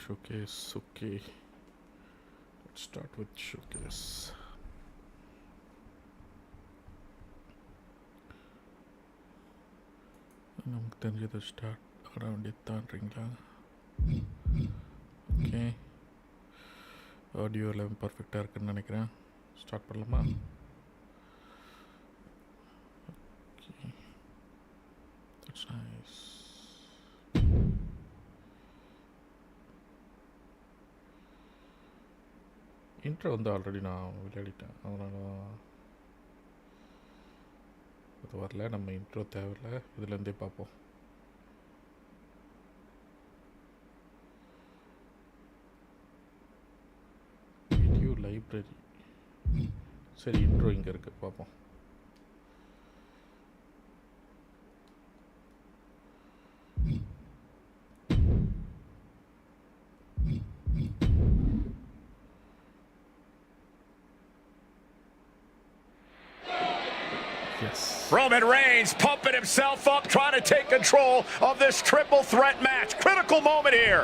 Showcase. Okay, let's start with showcase. நமக்கு தெரிஞ்சதை start ஆட வேண்டியதுதான்றீங்களா? ஓகே, ஆடியோ எல்லாம் பர்ஃபெக்டாக இருக்குன்னு நினைக்கிறேன். ஸ்டார்ட் பண்ணலாமா? Okay, that's nice. இன்ட்ரோ வந்து ஆல்ரெடி நான் விளையாடிட்டேன், அதனால் அது வரல. நம்ம இன்ட்ரோ தேவையில்லை, இதுலேருந்தே பார்ப்போம். Video library. சரி, இன்ட்ரோ இங்கே இருக்குது, பார்ப்போம். Yes. Roman Reigns pumping himself up, trying to take control of this triple threat match. Critical moment here.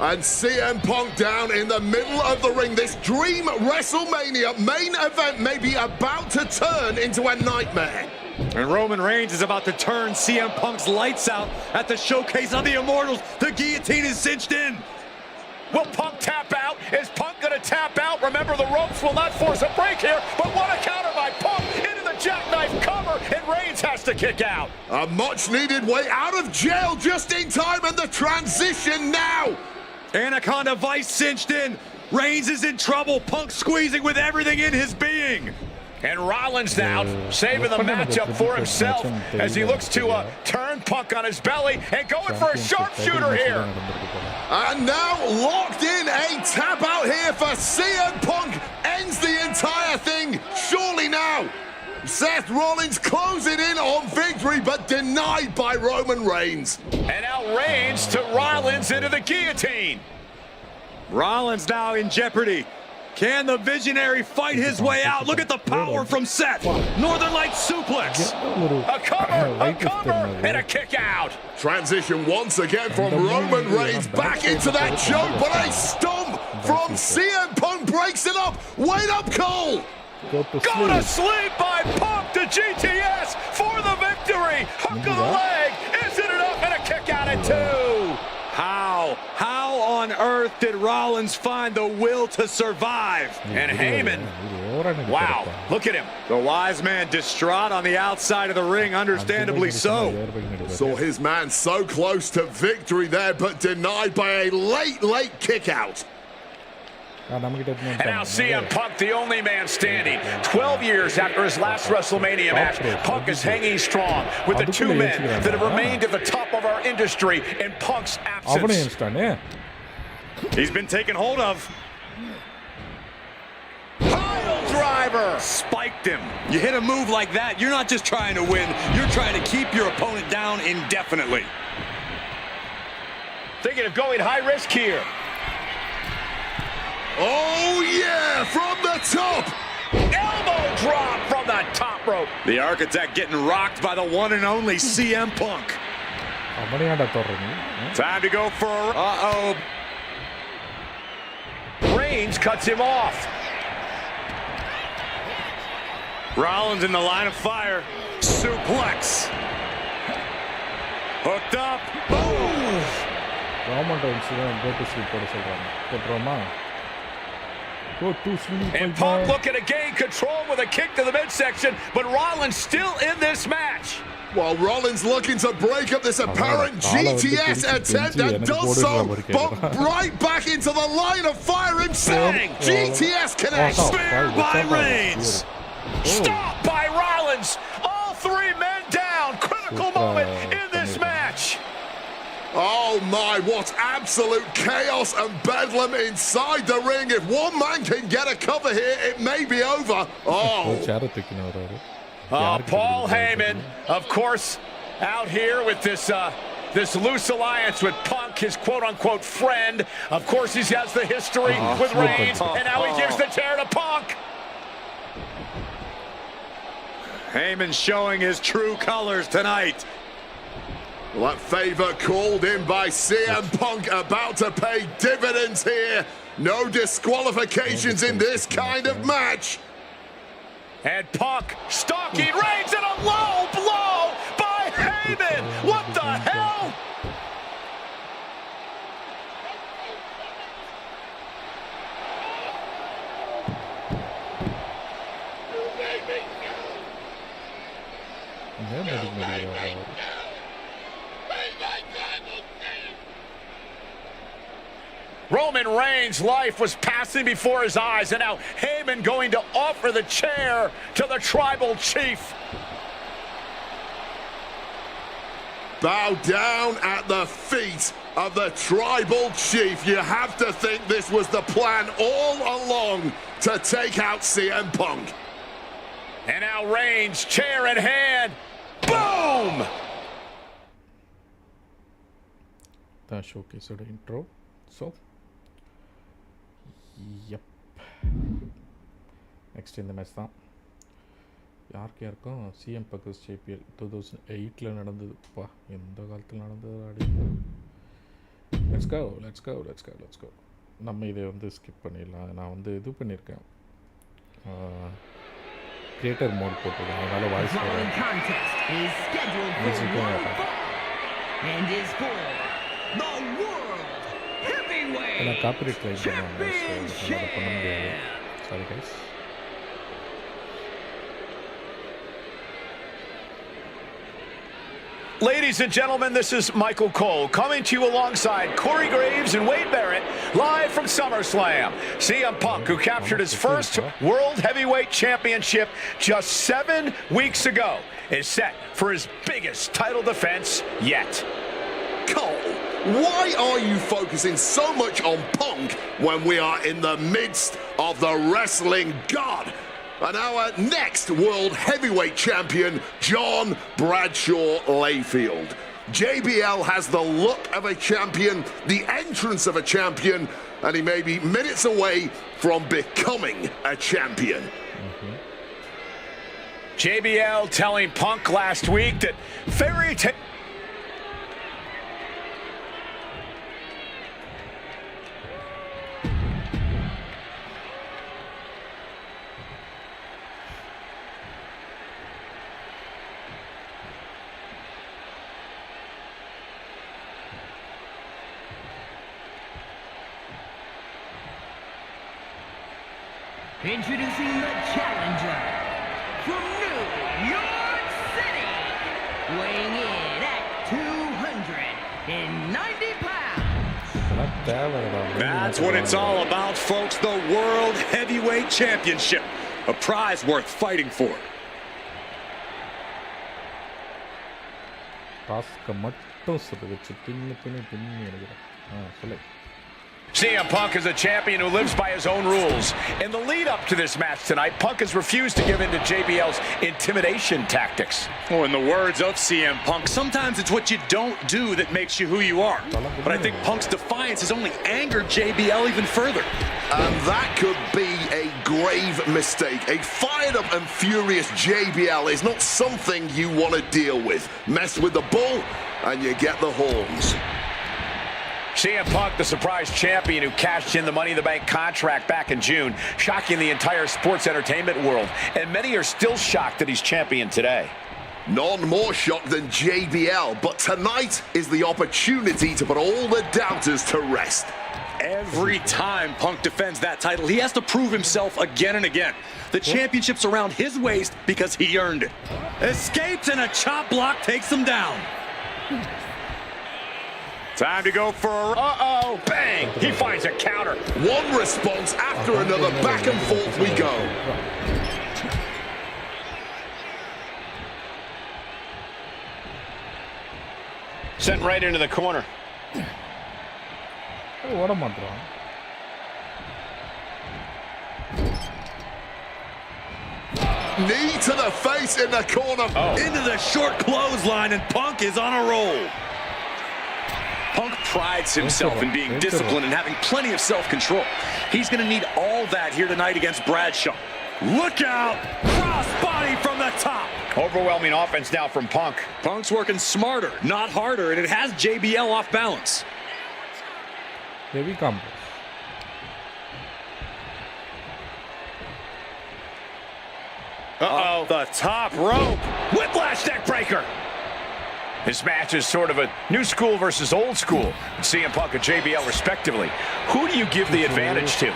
And CM Punk down in the middle of the ring. This dream WrestleMania main event may be about to turn into a nightmare. And Roman Reigns is about to turn CM Punk's lights out at the Showcase of the Immortals. The guillotine is cinched in. Will Punk tap out? Is Punk going to tap out? Remember, the ropes will not force a break here, but what a counter by Punk into the jackknife cover, and Reigns has to kick out. A much-needed way out of jail just in time, and the transition now. Anaconda Vice cinched in. Reigns is in trouble. Punk squeezing with everything in his being. And Rollins now saving the matchup for himself as he looks to turn Punk on his belly and going for a sharpshooter here. And now locked in, a tap out here for CM Punk. Ends the entire thing, surely now. Seth Rollins closing in on victory, but denied by Roman Reigns. And now Reigns to Rollins into the guillotine. Rollins now in jeopardy. Can the visionary fight his way out? Look at the power from Seth. Northern Lights suplex. A cover, and a kick out. Transition once again from Roman Reigns back into that choke, but a stomp from CM Punk breaks it up. Wait up, Cole. Go to sleep by Punk to GTS for the victory. Hook of the leg. Is it enough? And a kick out at 2. How on earth did Rollins find the will to survive? And Heyman, wow, look at him. The wise man distraught on the outside of the ring, understandably so. Saw his man so close to victory there, but denied by a late kick out. And now CM Punk, the only man standing. 12 years after his last WrestleMania match, Punk is hanging strong with the two men that have remained at the top of our industry in Punk's absence. He's been taken hold of. Pile driver! Spiked him. You hit a move like that, you're not just trying to win, you're trying to keep your opponent down indefinitely. Thinking of going high risk here. Oh, yeah, from the top. Elbow drop from the top rope. The Architect getting rocked by the one and only CM Punk. Time to go for a... Uh-oh. Reigns cuts him off. Rollins in the line of fire. Suplex. Hooked up. Boom. Roman Reigns go to sleep போட சொல்றாங்க. போட்றோமா? Go to sleep. And Punk looking to gain control with a kick to the midsection, but Rollins still in this match. Well, Rollins looking to break up this apparent GTS attempt and does so, but right back into the line of fire himself. GTS connects. Spear by Reigns. Stop by Rollins. All three men down. Critical moment in this match. Oh my, what absolute chaos and bedlam inside the ring. If one man can get a cover here, it may be over. Oh. Paul Heyman, of course, out here with this loose alliance with Punk, his quote-unquote friend. Of course, he has the history with Reigns, and now he gives the chair to Punk. Heyman showing his true colors tonight. Well, that favor called in by CM Punk about to pay dividends here. No disqualifications in this kind of match. And Punk stalking Reigns and a low blow by Heyman. What the hell? Roman Reigns' life was passing before his eyes, and now Heyman going to offer the chair to the tribal chief. Bow down at the feet of the tribal chief. You have to think this was the plan all along to take out CM Punk. And now Reigns, chair in hand. Boom! The showcase of the intro. So, yep. Next in the match தான் யாருக்கு யாருக்கும் CM பக்கஸ் JBL 2008 நடந்ததுப்பா எந்த காலத்தில் நடந்தது ஆடி let's go நம்ம இதை வந்து skip பண்ணிடலாம் நான் வந்து இது பண்ணியிருக்கேன் கிரியேட்டர் மோட் போட்டிருக்கேன் அதனால் வாய்ஸ் மியூசிக்கும் ஏன்னா காப்பிரைட் கிளைம் பண்ணுவாங்க ஸோ அதை பண்ண முடியாது sorry guys. Ladies and gentlemen, this is Michael Cole coming to you alongside Corey Graves and Wade Barrett, live from SummerSlam. CM Punk, who captured his first World Heavyweight Championship just 7 weeks ago, is set for his biggest title defense yet. Cole, why are you focusing so much on Punk when we are in the midst of the wrestling god? And our next World Heavyweight Champion, John Bradshaw Layfield. JBL has the look of a champion, the entrance of a champion, and he may be minutes away from becoming a champion. JBL telling Punk last week that fairy tale... Introducing the challenger from New York City, weighing in at 290 pounds. That's what it's all about, folks. The World Heavyweight Championship. A prize worth fighting for. டாஸ்க்கை மட்டும் சொல்லி வச்சு பின்னு நினைக்கிறேன் சொல்லு. CM Punk is a champion who lives by his own rules. In the lead up to this match tonight, Punk has refused to give in to JBL's intimidation tactics. Oh, in the words of CM Punk, sometimes it's what you don't do that makes you who you are. But I think Punk's defiance has only angered JBL even further. And that could be a grave mistake. A fired up and furious JBL is not something you want to deal with. Mess with the bull and you get the horns. CM Punk, the surprise champion who cashed in the Money in the Bank contract back in June, shocking the entire sports entertainment world. And many are still shocked that he's champion today. None more shocked than JBL, but tonight is the opportunity to put all the doubters to rest. Every time Punk defends that title, he has to prove himself again and again. The championship's around his waist because he earned it. Escapes and a chop block takes him down. Time to go for a... Uh-oh, bang! He finds a counter. One response after another, back and forth we go. Sent right into the corner. ஓட மாட்டான். Knee to the face in the corner. Into the short clothesline, and Punk is on a roll. Punk prides himself in being disciplined and having plenty of self-control. He's going to need all that here tonight against Bradshaw. Look out! Crossbody from the top. Overwhelming offense now from Punk. Punk's working smarter, not harder, and it has JBL off balance. Heavy combos. Uh-oh. The top rope. Whiplash neck breaker. This match is sort of a new school versus old school. CM Punk and JBL respectively. Who do you give the advantage to?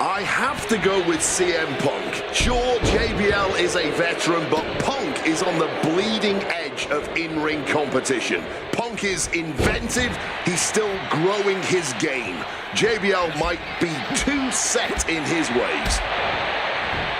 I have to go with CM Punk. Sure, JBL is a veteran, but Punk is on the bleeding edge of in-ring competition. Punk is inventive. He's still growing his game. JBL might be too set in his ways.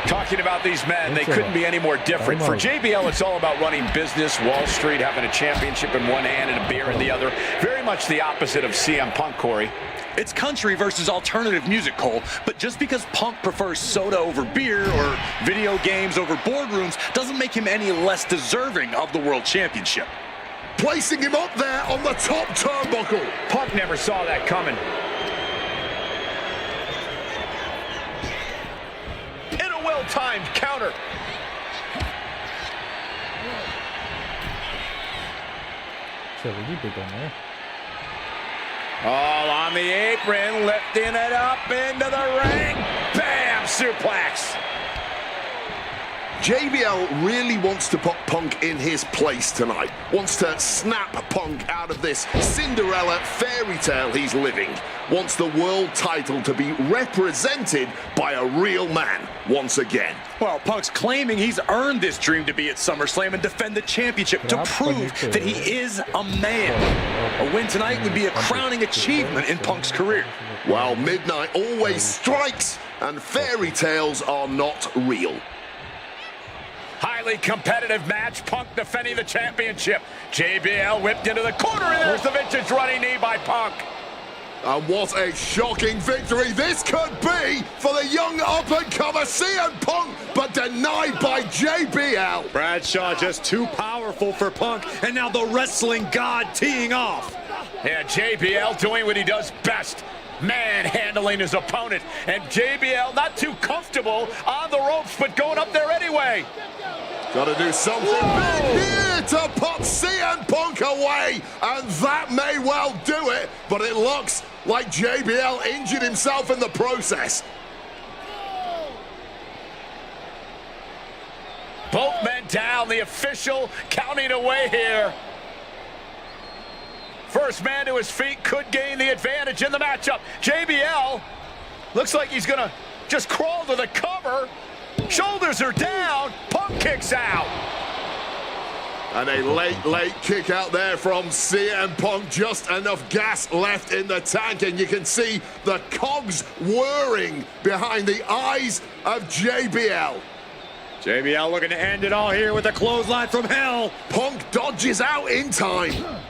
Talking about these men, they couldn't be any more different. For JBL, it's all about running business, Wall Street, having a championship in one hand and a beer in the other. Very much the opposite of CM Punk, Corey. It's country versus alternative music, Cole, but just because Punk prefers soda over beer or video games over boardrooms doesn't make him any less deserving of the World Championship. Placing him up there on the top turnbuckle. Punk never saw that coming. In a well-timed counter. All on the apron, lifting it up into the ring. Bam! Suplex. JBL really wants to put Punk in his place tonight. Wants to snap Punk out of this Cinderella fairy tale he's living. Wants the world title to be represented by a real man once again. Well, Punk's claiming he's earned this dream to be at SummerSlam and defend the championship to prove that he is a man. A win tonight would be a crowning achievement in Punk's career. Well, midnight always strikes, and fairy tales are not real. Highly competitive match. Punk defending the championship. JBL whipped into the corner, and there's the vintage running knee by Punk. And what a shocking victory this could be for the young up-and-comer CM Punk, but denied by JBL. Bradshaw just too powerful for Punk, and now the wrestling god teeing off. Yeah, JBL doing what he does best. Manhandling his opponent. And JBL not too comfortable on the ropes, but going up there anyway. Gotta do something big here to put CM Punk away, and that may well do it, but it looks like JBL injured himself in the process. Both men down, the official counting away here. First man to his feet could gain the advantage in the matchup. JBL looks like he's gonna just crawl to the cover. Shoulders are down. Punk kicks out. And a late kick out there from CM Punk. Just enough gas left in the tank, and you can see the cogs whirring behind the eyes of JBL. JBL looking to end it all here with a clothesline from hell. Punk dodges out in time.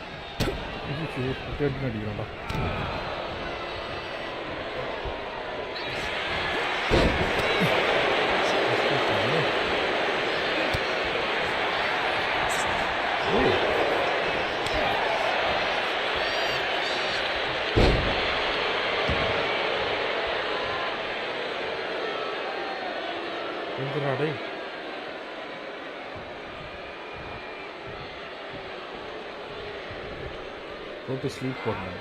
Go to sleep for now.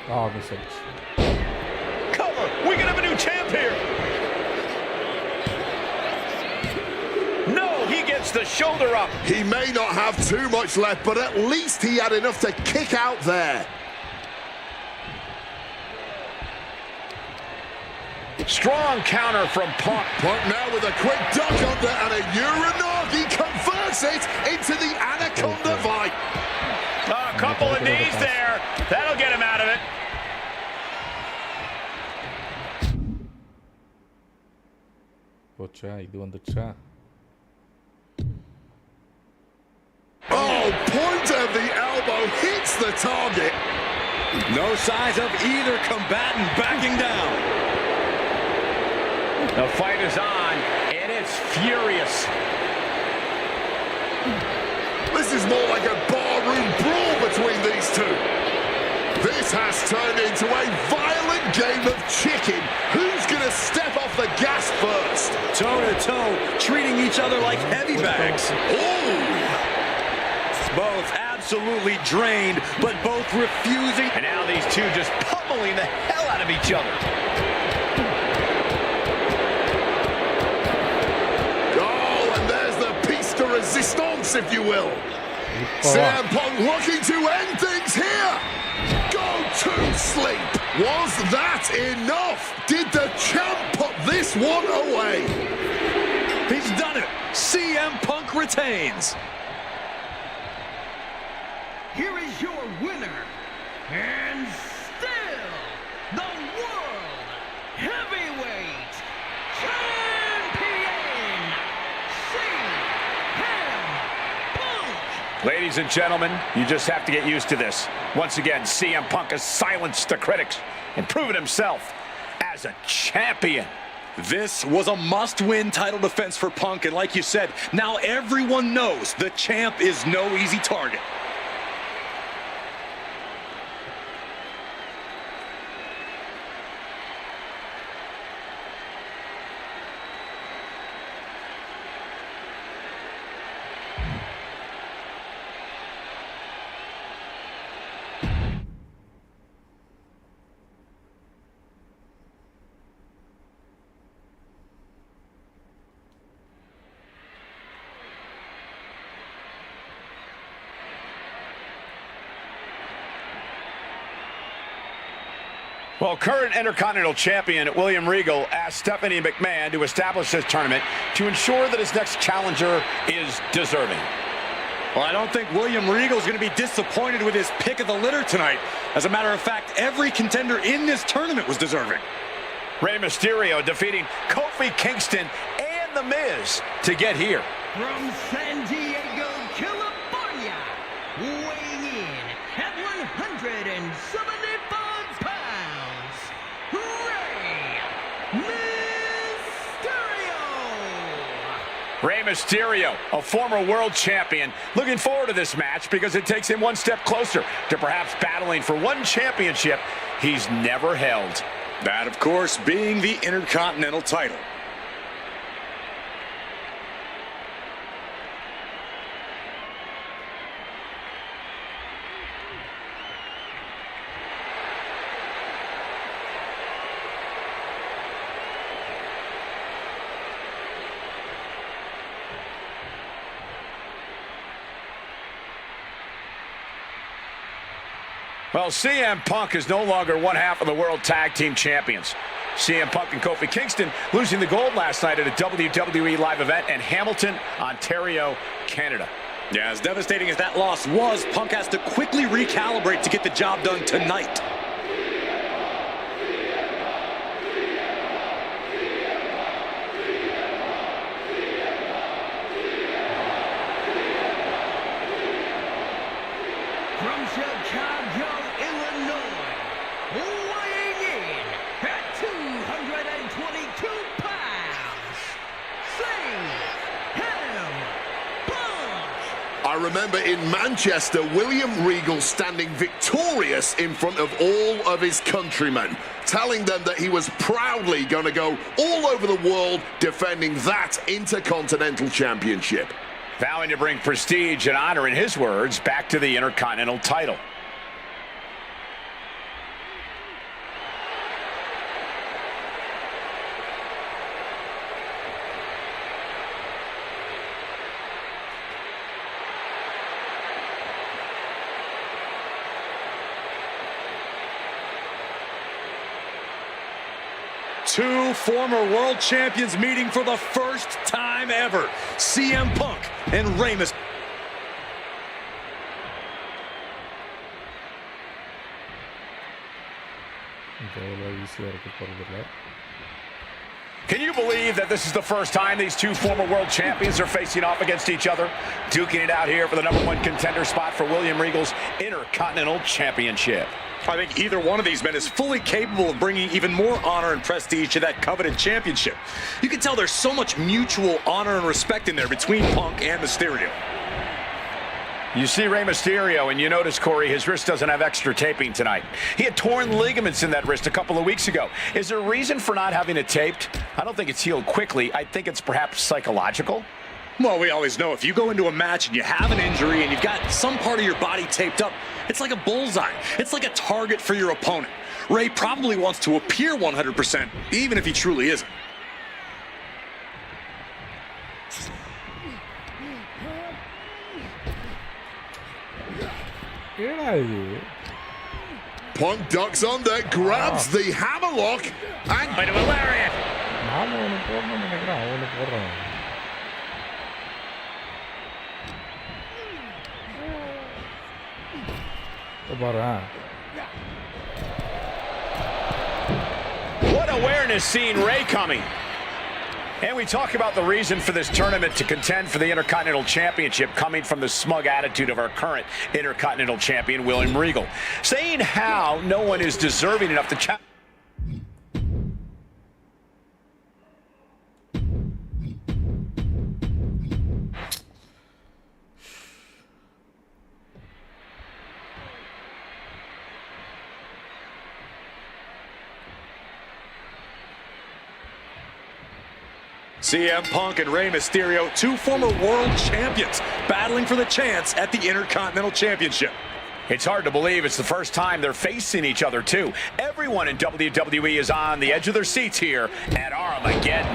Ah, message. Cover. We can have a new champ here. gets the shoulder up. He may not have too much left, but at least he had enough to kick out there. Strong counter from Punk. Punk now with a quick duck under and a Uranagi converts it into the Anaconda Vibe. A couple of knees there. That'll get him out of it. போச்சா இது வந்துச்சா Oh, point of the elbow hits the target. No signs of either combatant backing down. The fight is on, and it's furious. This is more like a barroom brawl between these two. This has turned into a violent game of chicken. Who's going to step off the gas first? Toe-to-toe, treating each other like heavy bags. Oh! Both absolutely drained, but both refusing. And now these two just pummeling the hell out of each other. Oh, and there's the piece de resistance, if you will. CM Punk looking to end things here. Go to sleep. Was that enough? Did the champ put this one away? He's done it. CM Punk retains. Here is your winner, and still the World Heavyweight Champion, CM Punk. Ladies and gentlemen, you just have to get used to this. Once again, CM Punk has silenced the critics and proven himself as a champion. This was a must-win title defense for Punk, and like you said, now everyone knows the champ is no easy target. Well, current Intercontinental Champion William Regal asked Stephanie McMahon to establish this tournament to ensure that his next challenger is deserving. Well, I don't think William Regal is going to be disappointed with his pick of the litter tonight. As a matter of fact, every contender in this tournament was deserving. Rey Mysterio defeating Kofi Kingston and The Miz to get here. From San Diego, California, weighing in at 175 pounds, Rey Mysterio. Rey Mysterio, a former world champion, looking forward to this match because it takes him one step closer to perhaps battling for one championship he's never held. That, of course, being the Intercontinental title. Well, CM Punk is no longer one half of the World Tag Team Champions. CM Punk and Kofi Kingston losing the gold last night at a WWE live event in Hamilton, Ontario, Canada. Yeah, as devastating as that loss was, Punk has to quickly recalibrate to get the job done tonight. From Chicago, Illinois, weighing in at 222 pounds, CM Punk. I remember in Manchester, William Regal standing victorious in front of all of his countrymen, telling them that he was proudly going to go all over the world defending that Intercontinental Championship. Vowing to bring prestige and honor, in his words, back to the Intercontinental title. Two former world champions meeting for the first time ever. CM Punk and Rey Mysterio. Can you believe that this is the first time these two former world champions are facing off against each other? Duking it out here for the #1 contender spot for William Regal's Intercontinental Championship. I think either one of these men is fully capable of bringing even more honor and prestige to that coveted championship. You can tell there's so much mutual honor and respect in there between Punk and Mysterio. You see Rey Mysterio, and you notice, Corey, his wrist doesn't have extra taping tonight. He had torn ligaments in that wrist a couple of weeks ago. Is there a reason for not having it taped? I don't think it's healed quickly. I think it's perhaps psychological. Well, we always know if you go into a match and you have an injury and you've got some part of your body taped up, it's like a bullseye. It's like a target for your opponent. Rey probably wants to appear 100%, even if he truly isn't. Punk ducks under, grabs the hammerlock, and Into a lariat. What awareness seeing Rey coming. And we talk about the reason for this tournament to contend for the Intercontinental Championship coming from the smug attitude of our current Intercontinental Champion, William Regal. Saying how no one is deserving enough to challenge. CM Punk and Rey Mysterio, two former world champions, battling for the chance at the Intercontinental Championship. It's hard to believe it's the first time they're facing each other, too. Everyone in WWE is on the edge of their seats here at Armageddon.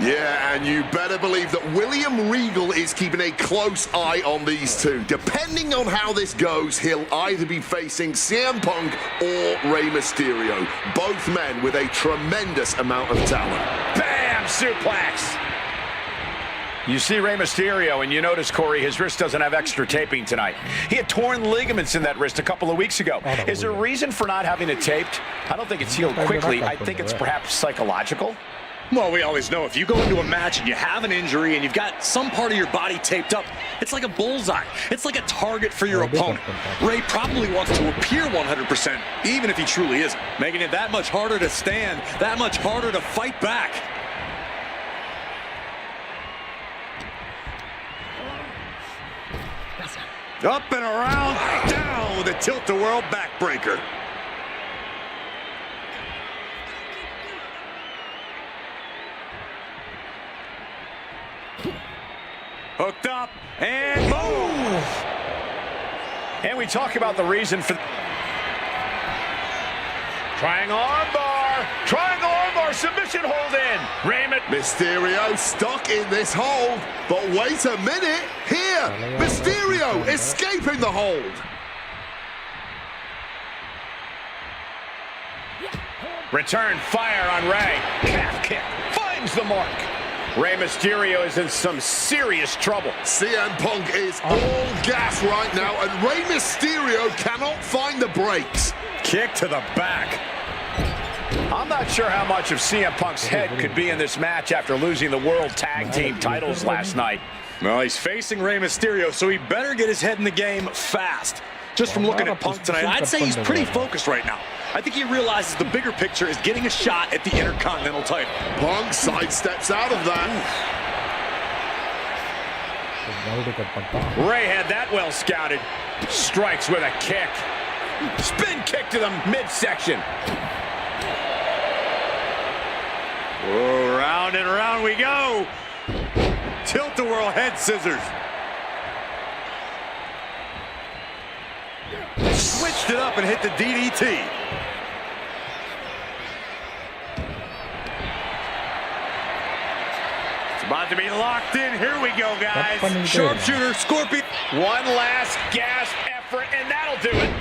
yeah, and you better believe that William Regal is keeping a close eye on these two. Depending on how this goes, he'll either be facing CM Punk or Rey Mysterio. Both men with a tremendous amount of talent. Bam! Suplex! You see Rey Mysterio, and you notice, Corey, his wrist doesn't have extra taping tonight. He had torn ligaments in that wrist a couple of weeks ago. Is there a reason for not having it taped? I don't think it's healed quickly. I think it's perhaps psychological. Well, we always know if you go into a match and you have an injury and you've got some part of your body taped up, it's like a bullseye. It's like a target for your opponent. Rey probably wants to appear 100%, even if he truly isn't, making it that much harder to stand, that much harder to fight back. Up and around, down with a tilt-a-whirl backbreaker. Hooked up, and boom! And we talk about the reason for... Triangle armbar, submission hold in. Raymond. Mysterio stuck in this hold, but wait a minute, here, Mysterio escaping the hold. Return fire on Rey. Calf kick finds the mark. Rey Mysterio is in some serious trouble. CM Punk is all gas right now, and Rey Mysterio cannot find the brakes. Kick to the back. I'm not sure how much of CM Punk's head could be in this match after losing the World Tag Team titles last night. Well, he's facing Rey Mysterio, so he better get his head in the game fast. Just from looking at Punk tonight, I'd say he's pretty focused right now. I think he realizes the bigger picture is getting a shot at the Intercontinental title. Punk sidesteps out of that. Rey had that well scouted. Strikes with a kick. Spin kick to the midsection. Oh, round and round we go. Tilt-a-whirl head scissors. Switched it up and hit the DDT. It's about to be locked in. Here we go, guys. Sharpshooter, Scorpion. One last gasp effort, and that'll do it.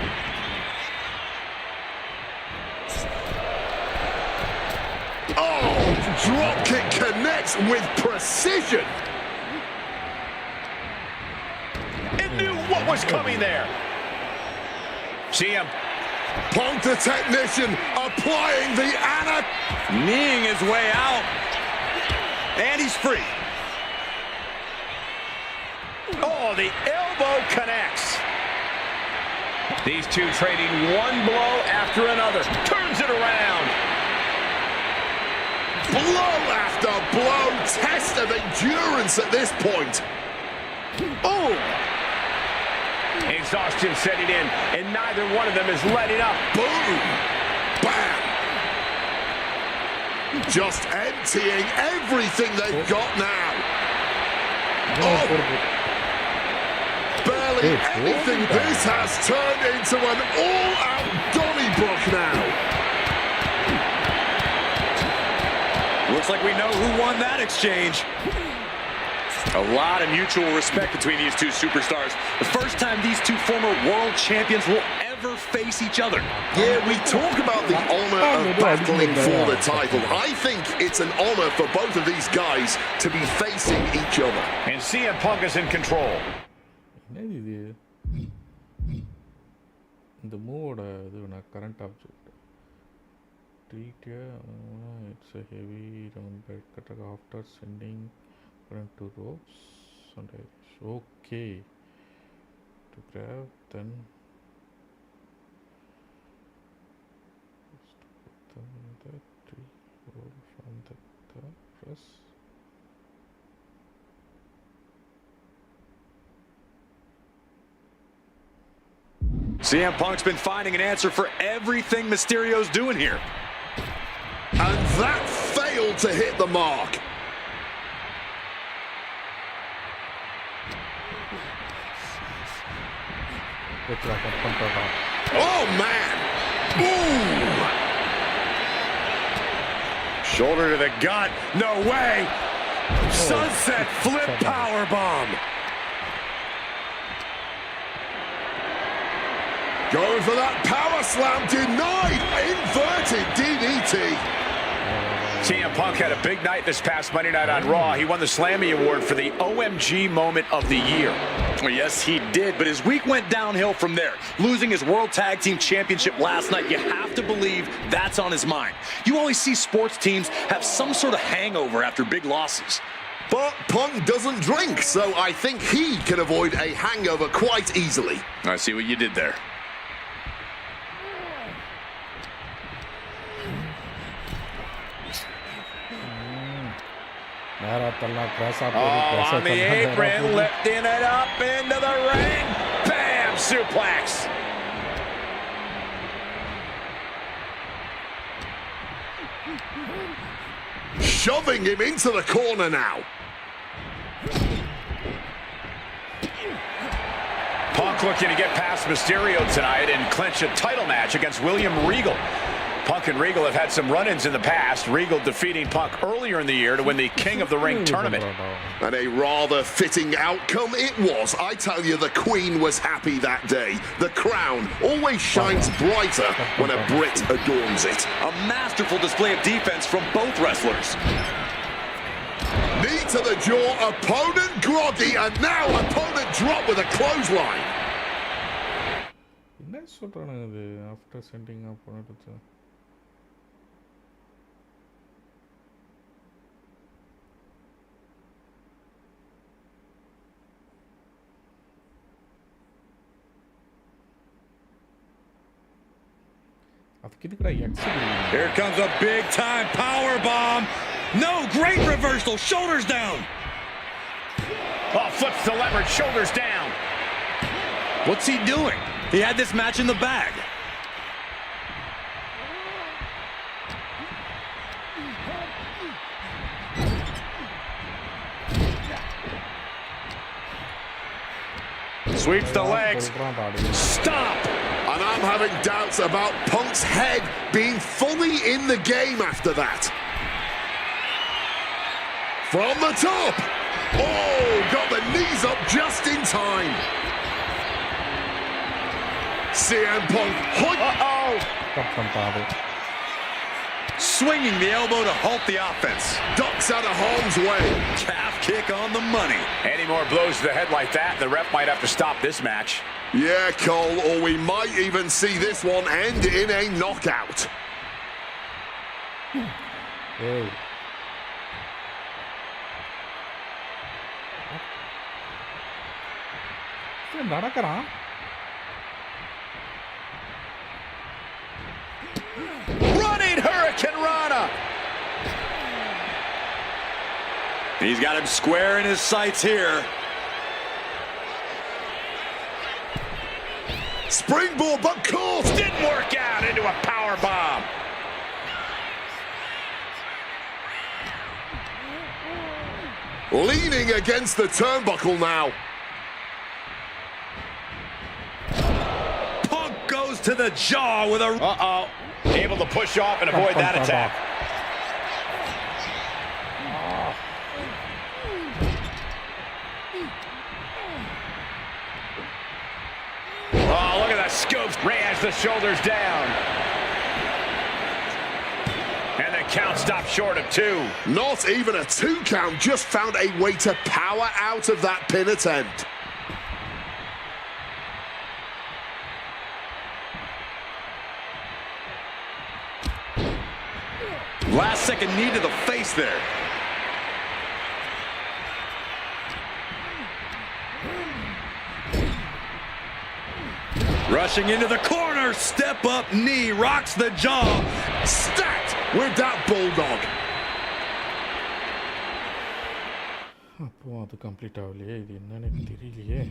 Oh, drop kick connects with precision. It knew what was coming there. CM Punk, the technician, applying the Anna. Kneeing his way out. And he's free. Oh, the elbow connects. These two trading one blow after another. Turns it around. Blow after blow. Test of endurance at this point. Boom. Exhaustion setting in, and neither one of them is letting up. Boom. Bam. Just emptying everything they've got now. Oh. Barely anything. This has turned into an all-out Donnybrook now. Looks like we know who won that exchange. A lot of mutual respect between these two superstars. The first time these two former world champions will ever face each other. Yeah, we talk about the honor of battling for the title. I think it's an honor for both of these guys to be facing each other. And CM Punk is in control. என்னது இது இந்த மூவோட இது நான் current object treat it's a heavy round bed cutter after sending current to ropes and okay to grab then the tree roll from the press. CM Punk's been finding an answer for everything Mysterio's doing here. And that failed to hit the mark. Oh, man. Boom. Shoulder to the gut. No way. Sunset flip power bomb. Going for that power slam, denied. Inverted DDT. CM Punk had a big night this past Monday night on Raw. He won the Slammy Award for the OMG Moment of the Year. Well, yes, he did, but his week went downhill from there. Losing his World Tag Team Championship last night, you have to believe that's on his mind. You always see sports teams have some sort of hangover after big losses. But Punk doesn't drink, so I think he can avoid a hangover quite easily. I see what you did there. Oh, on the apron, lifting it up into the ring. Bam! Suplex. Shoving him into the corner now. Punk looking to get past Mysterio tonight and clinch a title match against William Regal. Punk and Regal have had some run-ins in the past. Regal defeating Punk earlier in the year to win the King of the Ring tournament. And a rather fitting outcome it was. I tell you, the Queen was happy that day. The crown always shines brighter when a Brit adorns it. A masterful display of defense from both wrestlers. Knee to the jaw, opponent groggy, and now opponent drop with a clothesline. என்ன சொல்றானுங்க இது after sending அப் பண்ணிட்டு Here comes a big time power bomb. No, great reversal. Shoulders down. Oh, flips the leverage, shoulders down. What's he doing? He had this match in the bag. Sweeps the legs. Stop. And I'm having doubts about Punk's head being fully in the game after that. From the top. Oh, got the knees up just in time. CM Punk. swinging the elbow to halt the offense. Ducks out of harm's way. Calf kick on the money. Any more blows to the head like that, the ref might have to stop this match. Yeah, Cole, or we might even see this one end in a knockout. ஏய் ஏன் நடக்கிறான் Running Hurricane Rana. He's got him square in his sights here. Springboard, but caught. Didn't work out into a power bomb. Leaning against the turnbuckle now. Punk goes to the jaw with a... Uh-oh. Able to push off and avoid that attack. Oh, look at that scoop. Ray has the shoulders down. And the count stopped short of 2. Not even a 2 count, just found a way to power out of that pin attempt. Last second knee to the face there. Rushing into the corner, step up knee, rocks the jaw. Stacked with that bulldog. அப்போ அது complete ஆகலையே இது என்னன்னு எனக்கு தெரியலையே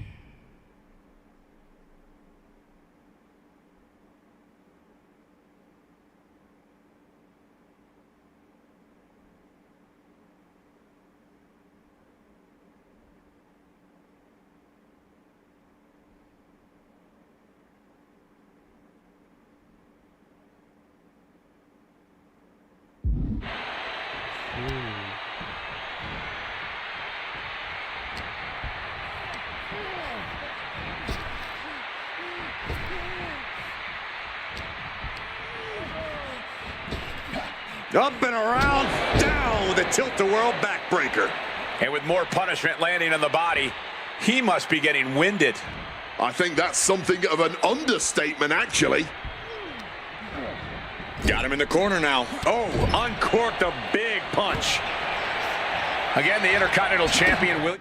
Up and around, down with a tilt-the-world backbreaker. And with more punishment landing on the body, he must be getting winded. I think that's something of an understatement, actually. Got him in the corner now. Oh, uncorked a big punch. Again, the Intercontinental Champion will...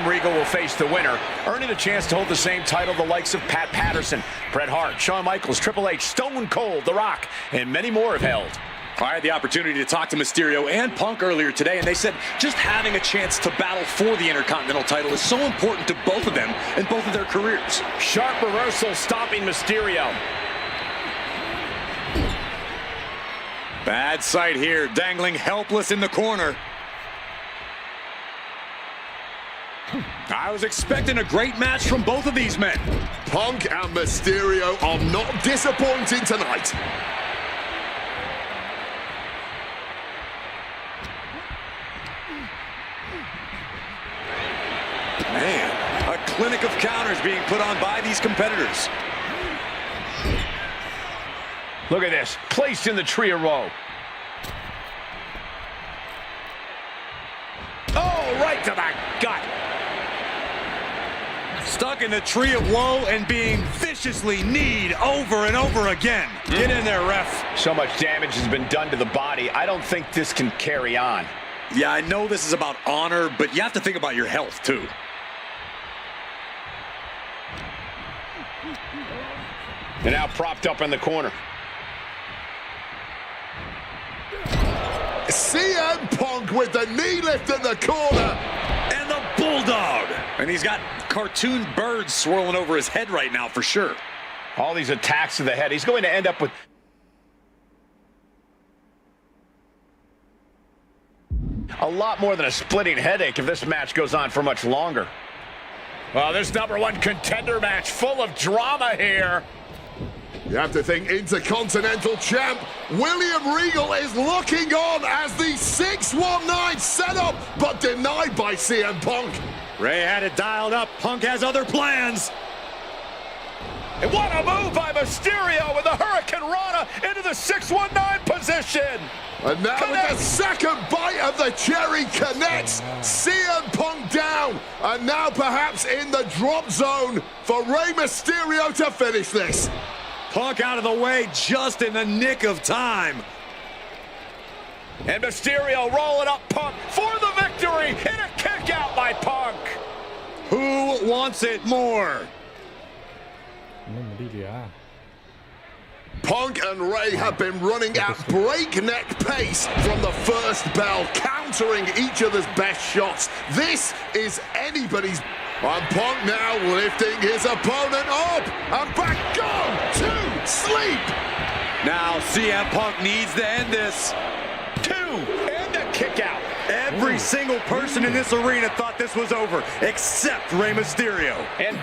Regal will face the winner, earning a chance to hold the same title the likes of Pat Patterson, Bret Hart, Shawn Michaels, Triple H, Stone Cold, The Rock, and many more have held. I had the opportunity to talk to Mysterio and Punk earlier today, and they said just having a chance to battle for the Intercontinental title is so important to both of them and both of their careers. Sharp reversal stopping Mysterio. Bad sight here, dangling helpless in the corner. I was expecting a great match from both of these men. Punk and Mysterio are not disappointing tonight. Man, a clinic of counters being put on by these competitors. Look at this, placed in the tree of woe. Oh, right to the gut. Stuck in the tree of woe and being viciously kneed over and over again. Get in there, ref. So much damage has been done to the body. I don't think this can carry on. Yeah, I know this is about honor, but you have to think about your health, too. And now propped up in the corner. CM Punk with the knee lift in the corner. And the Bulldog. And he's got cartoon birds swirling over his head right now for sure. All these attacks to the head. He's going to end up with a lot more than a splitting headache if this match goes on for much longer. Well, this #1 contender match full of drama here. You have to think Intercontinental Champ William Regal is looking on as the 619 set up, but denied by CM Punk. Ray had it dialed up. Punk has other plans. And what a move by Mysterio with the Hurricane Rana into the 619 position. And now with the second bite of the cherry connects, CM Punk down, and now perhaps in the drop zone for Rey Mysterio to finish this. Punk out of the way just in the nick of time. And Mysterio rolling up Punk for the victory in a kick out by Punk. Who wants it more? Punk and Ray have been running at breakneck pace from the first bell, countering each other's best shots. This is anybody's. And Punk now lifting his opponent up and back. Go to sleep. Now CM Punk needs to end this. 2 and a kick out. Every single person in this arena thought this was over, except Rey Mysterio. And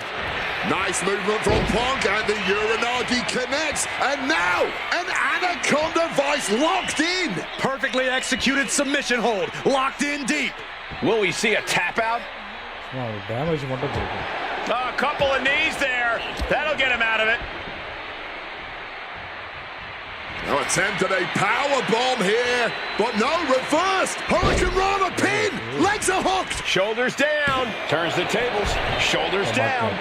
nice movement from Punk, and the Uranagi connects, and now an Anaconda Vice locked in. Perfectly executed submission hold, locked in deep. will we see a tap out? Damage A couple of knees there. That'll get him out of it. Now attempted a power bomb here, but no, reversed. Hurricane Rana pin. Legs are hooked. Shoulders down. Turns the tables. Shoulders down.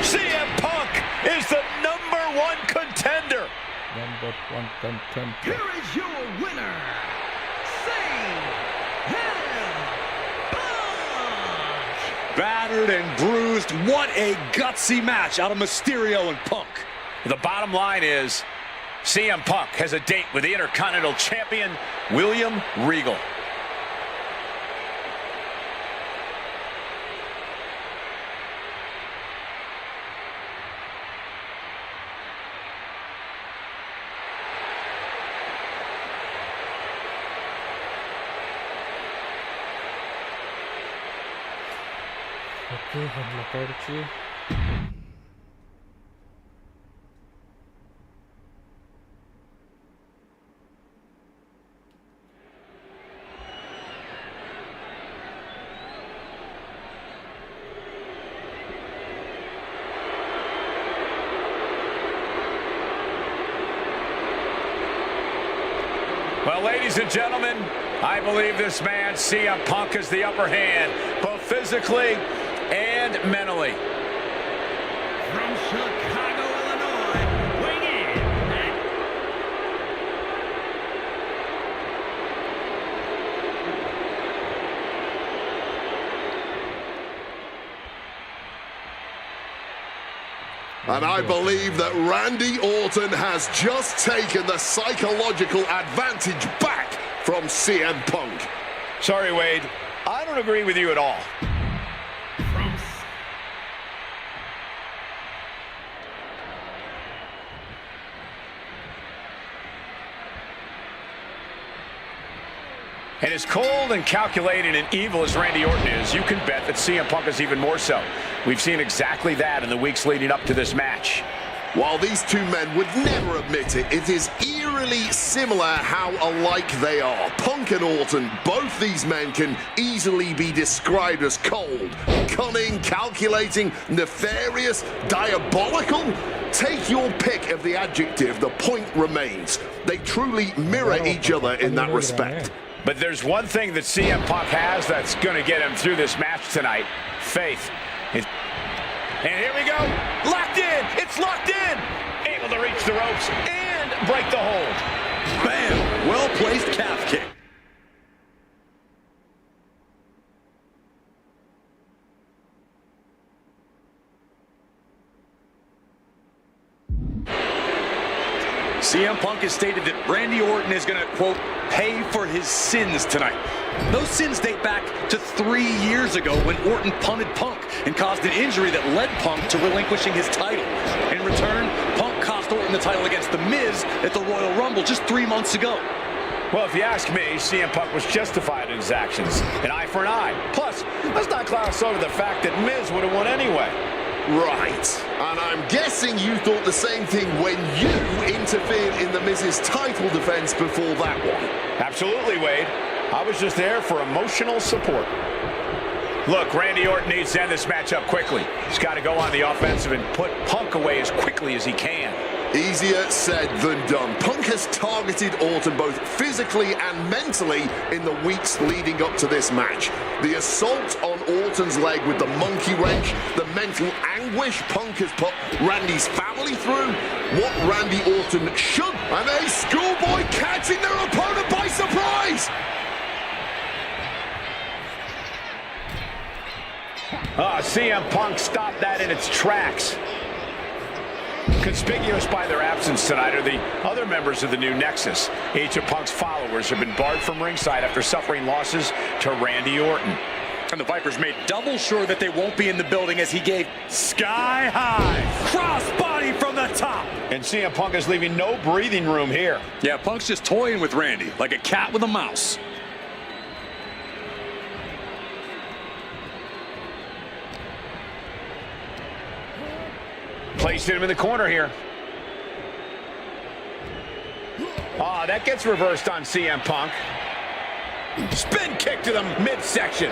CM Punk is the #1 contender. Here is your winner, CM Punk. Battered and bruised. What a gutsy match out of Mysterio and Punk. The bottom line is CM Punk has a date with the Intercontinental Champion, William Regal. Well, ladies and gentlemen, I believe this man, CM Punk, has the upper hand, both physically and mentally. From Chicago, Illinois, weighing in at And I believe that Randy Orton has just taken the psychological advantage back from CM Punk. Sorry, Wade. I don't agree with you at all. And as cold and calculating and evil as Randy Orton is, you can bet that CM Punk is even more so. We've seen exactly that in the weeks leading up to this match. While these two men would never admit it, it is eerily similar how alike they are. Punk and Orton, both these men can easily be described as cold, cunning, calculating, nefarious, diabolical. Take your pick of the adjective, the point remains. They truly mirror each other in that respect. But there's one thing that CM Punk has that's going to get him through this match tonight. Faith. And here we go. Locked in. It's locked in. Able to reach the ropes and break the hold. Bam! Well-placed calf kick. CM Punk has stated that Randy Orton is going to, quote, pay for his sins tonight. Those sins date back to 3 years ago when Orton punted Punk and caused an injury that led Punk to relinquishing his title. In return, Punk cost Orton the title against The Miz at the Royal Rumble just 3 months ago. Well, if you ask me, CM Punk was justified in his actions. An eye for an eye. Plus, let's not gloss over the fact that Miz would have won anyway. Right. And I'm guessing you thought the same thing when you interfered in the Miz's title defense before that one. Absolutely, Wade. I was just there for emotional support. Look, Randy Orton needs to end this matchup quickly. He's got to go on the offensive and put Punk away as quickly as he can. Easier said than done. Punk has targeted Orton both physically and mentally in the weeks leading up to this match. The assault on Orton's leg with the monkey wrench, the mental anguish Punk has put Randy's family through, what Randy Orton should, and a schoolboy catching their opponent by surprise! CM Punk stopped that in its tracks. Conspicuous by their absence tonight are the other members of the new Nexus. Each of Punk's followers have been barred from ringside after suffering losses to Randy Orton. And the Vipers made double sure that they won't be in the building as he gave sky high crossbody from the top. And CM Punk is leaving no breathing room here. Yeah, Punk's just toying with Randy like a cat with a mouse. Placed him in the corner here. That gets reversed on CM Punk. Spin kick to the midsection.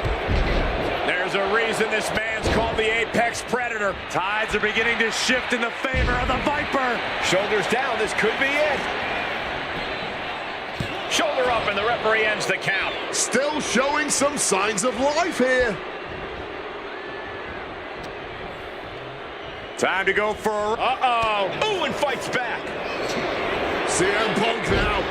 There's a reason this man's called the Apex Predator. Tides are beginning to shift in the favor of the Viper. Shoulders down, this could be it. Shoulder up, and the referee ends the count. Still showing some signs of life here. Time to go for ooh, and fights back. CM Punk now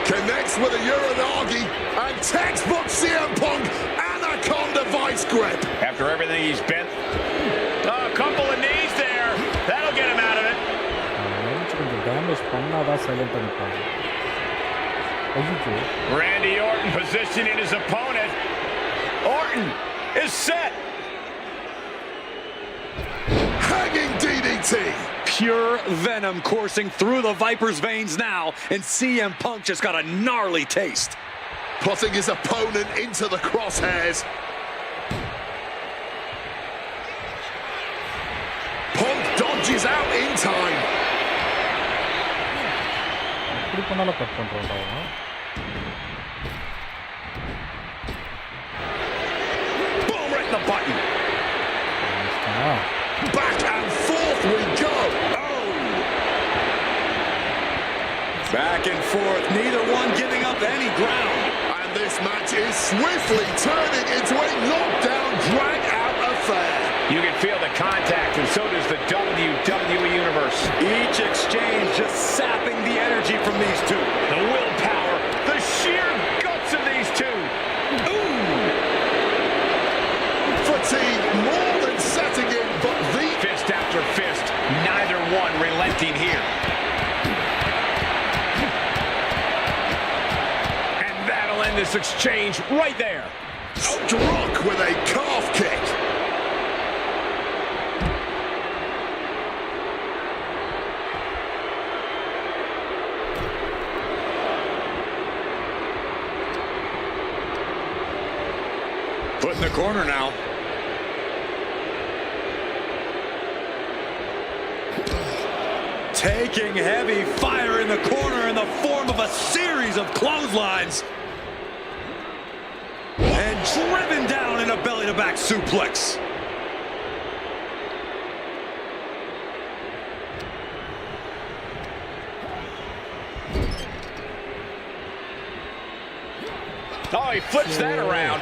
connects with a Uranagi, and textbook CM Punk Anaconda vice grip. After everything he's been, a couple of knees there. That'll get him out of it. Randy Orton positioning his opponent. Orton is set. Hanging DDT. Pure venom coursing through the Viper's veins now, and CM Punk just got a gnarly taste. Putting his opponent into the crosshairs. Punk dodges out in time. Boom, right in the button. Back and forth we go. Back and forth, neither one giving up any ground. And this match is swiftly turning into a knockdown, drag-out affair. You can feel the contact, and so does the WWE Universe. Each exchange just sapping the energy from these two. The willpower, the sheer guts of these two. Ooh! Fatigue more than setting in, but the Fist after fist, neither one relenting here. And that'll end this exchange right there. struck with a calf kick. Put in the corner now. Taking heavy fire in the corner in the form of a series of clotheslines. And driven down in a belly-to-back suplex. Oh, he flips that around.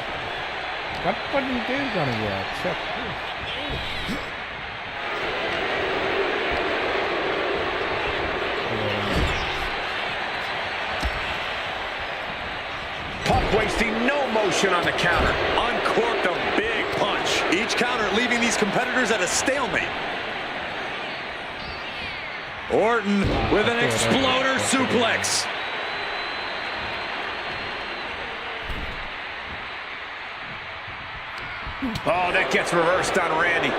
Cut பண்ணிட்டே இருக்கானுங்க. ச்சே. Punk wasting no motion on the counter. Uncorked a big punch. Each counter leaving these competitors at a stalemate. Orton with an exploder suplex. Oh, that gets reversed on Randy.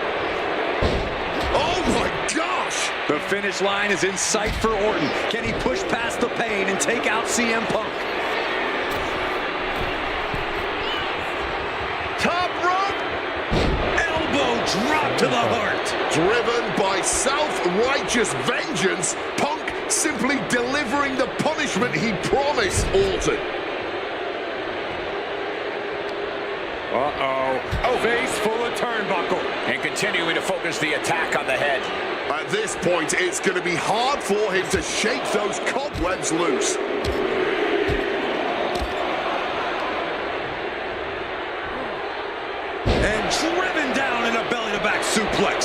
Oh my gosh! The finish line is in sight for Orton. Can he push past the pain and take out CM Punk? drop to the heart. Driven by self-righteous vengeance, Punk simply delivering the punishment he promised Orton. A vase full of turnbuckle. And continuing to focus the attack on the head. At this point, it's going to be hard for him to shake those cobwebs loose. And driven down in a belly-to-back suplex.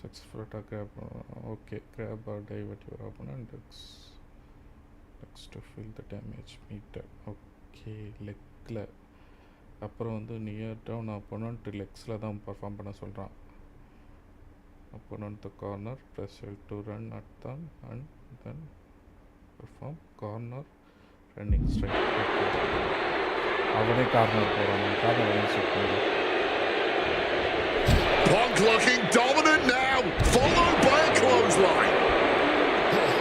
Successful grab. Okay, grab or divert your opponent. Next to fill the damage meter. Okay, legல அப்புறம் வந்து near down opponent லெக்ஸில் தான் perform பண்ண சொல்கிறான். opponent the corner, press L to run at them and then perform corner running straight. அவனே corner போகிறான். Corner running straight போகிறான். Punk looking dominant now, followed by a clothesline.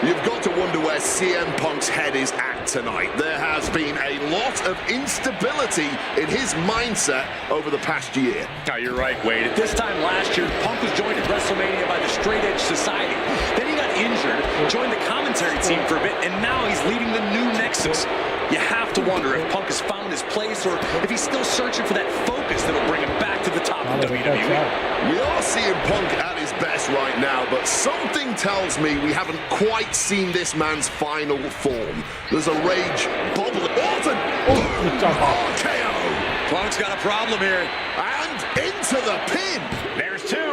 You've got to wonder where CM Punk's head is at tonight. There has been a lot of instability in his mindset over the past year. Oh, you're right, Wade. At this time last year, Punk was joined at WrestleMania by the Straight Edge Society. Then he got injured, joined the commentary team for a bit, and now he's leading the new Nexus. You have to wonder if Punk has found his place or if he's still searching for that focus that will bring him back to the top of WWE. We are seeing Punk at his best right now, but something tells me we haven't quite seen this man's final form. There's a rage bubbling. Orton! RKO! Punk's got a problem here. And into the pin! There's two.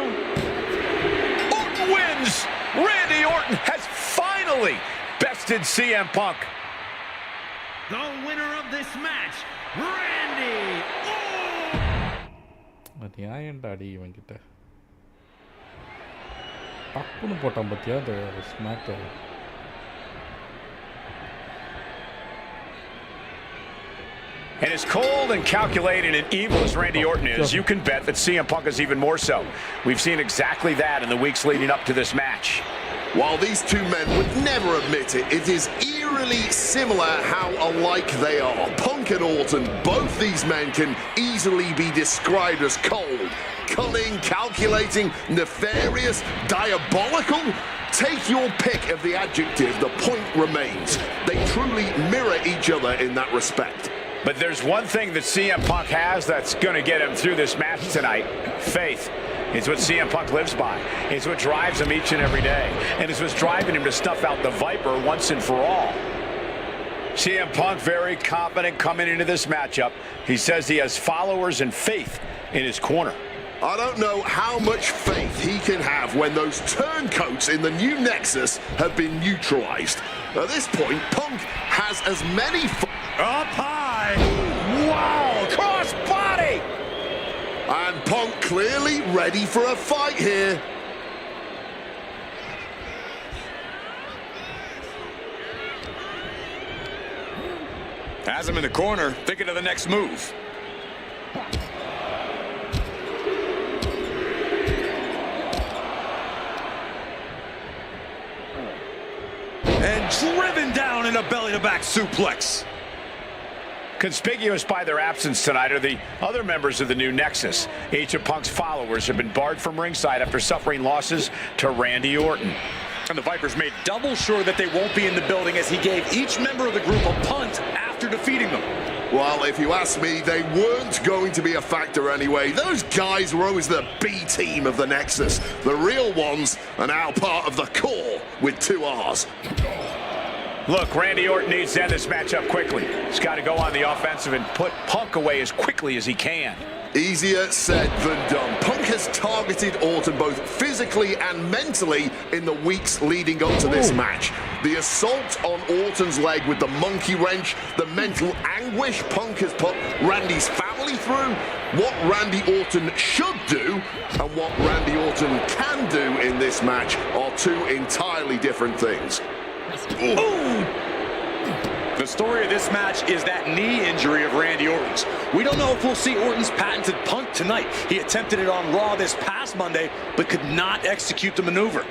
Orton wins. Randy Orton has finally bested CM Punk. The winner of this match, Randy Orton. அது ஏன்டா அடி இவன்கிட்ட டப்புன்னு போட்டான் பார்த்தியா அந்த smack. And as cold and calculated and evil as Randy Orton is, you can bet that CM Punk is even more so. We've seen exactly that in the weeks leading up to this match. While these two men would never admit it, it is eerily similar how alike they are. Punk and Orton, both these men can easily be described as cold, cunning, calculating, nefarious, diabolical. Take your pick of the adjective, the point remains. They truly mirror each other in that respect. But there's one thing that CM Punk has that's going to get him through this match tonight. Faith. It's what CM Punk lives by. It's what drives him each and every day. And it's what's driving him to stuff out the Viper once and for all. CM Punk very confident coming into this matchup. He says he has followers and faith in his corner. I don't know how much faith he can have when those turncoats in the new Nexus have been neutralized. At this point, Punk has as many... Up high. Wow, cross body. And Punk clearly ready for a fight here. Has him in the corner, thinking of the next move. And driven down in a belly-to-back suplex. Conspicuous by their absence tonight are the other members of the new Nexus. Each of Punk's followers have been barred from ringside after suffering losses to Randy Orton. And the Vipers made double sure that they won't be in the building as he gave each member of the group a punt after defeating them. Well, if you ask me, they weren't going to be a factor anyway. Those guys were always the B team of the Nexus. The real ones are now part of the core with 2 R's. Look, Randy Orton needs to end this matchup quickly. He's got to go on the offensive and put Punk away as quickly as he can. Easier said than done. Punk has targeted Orton both physically and mentally in the weeks leading up to this match. The assault on Orton's leg with the monkey wrench, the mental anguish Punk has put Randy's family through, what Randy Orton should do, and what Randy Orton can do in this match are 2 entirely different things. Ooh. The story of this match is that knee injury of Randy Orton's. We don't know if we'll see Orton's patented punt tonight. He attempted it on Raw this past Monday, but could not execute the maneuver.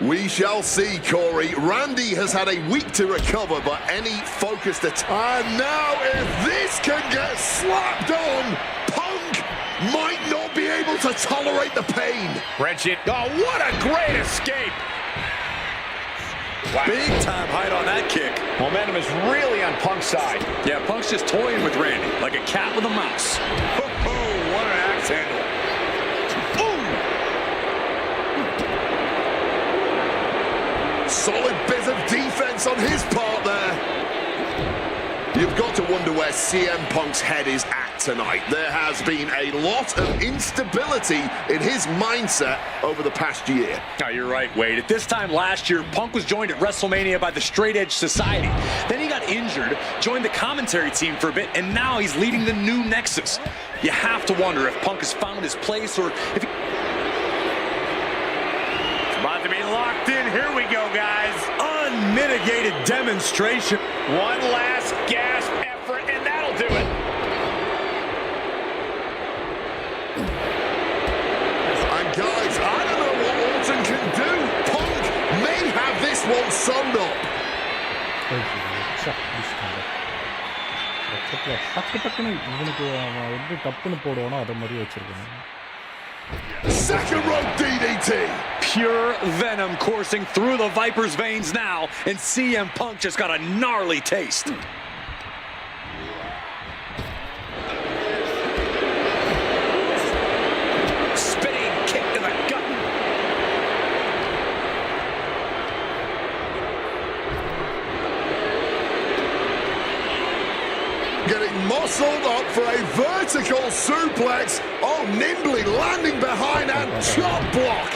We shall see, Corey. Randy has had a week to recover, but any focused attack. And now, if this can get slapped on, Punk might not be able to tolerate the pain. Wrenching. Oh, what a great escape. Wow. Big time height on that kick. Momentum is really on Punk's side. Yeah, Punk's just toying with Randy like a cat with a mouse. Oh, what an axe handle. Solid bit of defense on his part there. You've got to wonder where CM Punk's head is at tonight. There has been a lot of instability in his mindset over the past year. Oh, you're right, Wade. At this time last year, Punk was joined at WrestleMania by the Straight Edge Society. Then he got injured, joined the commentary team for a bit, and now he's leading the new Nexus. You have to wonder if Punk has found his place or if he... About to be locked in. Here we go, guys. Unmitigated demonstration. One last gasp effort, and that'll do it. And guys, I don't know what Orton can do. Punk may have this one summed up. Second rope DDT. Pure venom coursing through the Viper's veins now, and CM Punk just got a gnarly taste. Spinning kick to the gut. Getting muscled up for a vertical suplex. Oh, nimbly landing behind and chop block.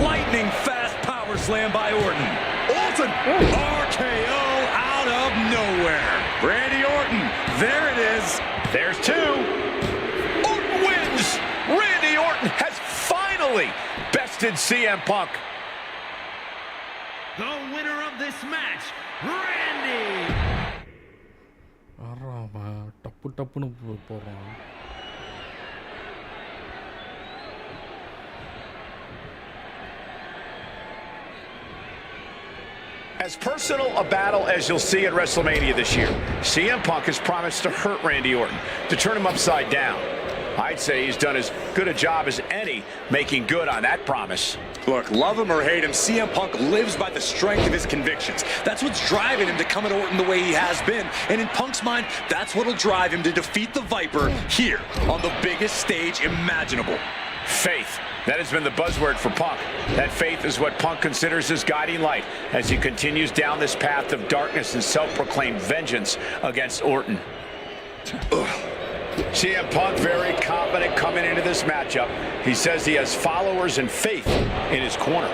Lightning fast power slam by Orton. Orton. RKO out of nowhere. Randy Orton, there it is. There's two. Orton wins. Randy Orton has finally bested CM Punk. The winner of this match, Randy. As personal a battle as you'll see at WrestleMania this year, CM Punk has promised to hurt Randy Orton, to turn him upside down. I'd say he's done as good a job as any making good on that promise. Look, love him or hate him, CM Punk lives by the strength of his convictions. That's what's driving him to come at Orton the way he has been. And in Punk's mind, that's what'll drive him to defeat the Viper here on the biggest stage imaginable. Faith. That has been the buzzword for Punk. That faith is what Punk considers his guiding light as he continues down this path of darkness and self-proclaimed vengeance against Orton. CM Punk very confident coming into this matchup. He says he has followers and faith in his corner.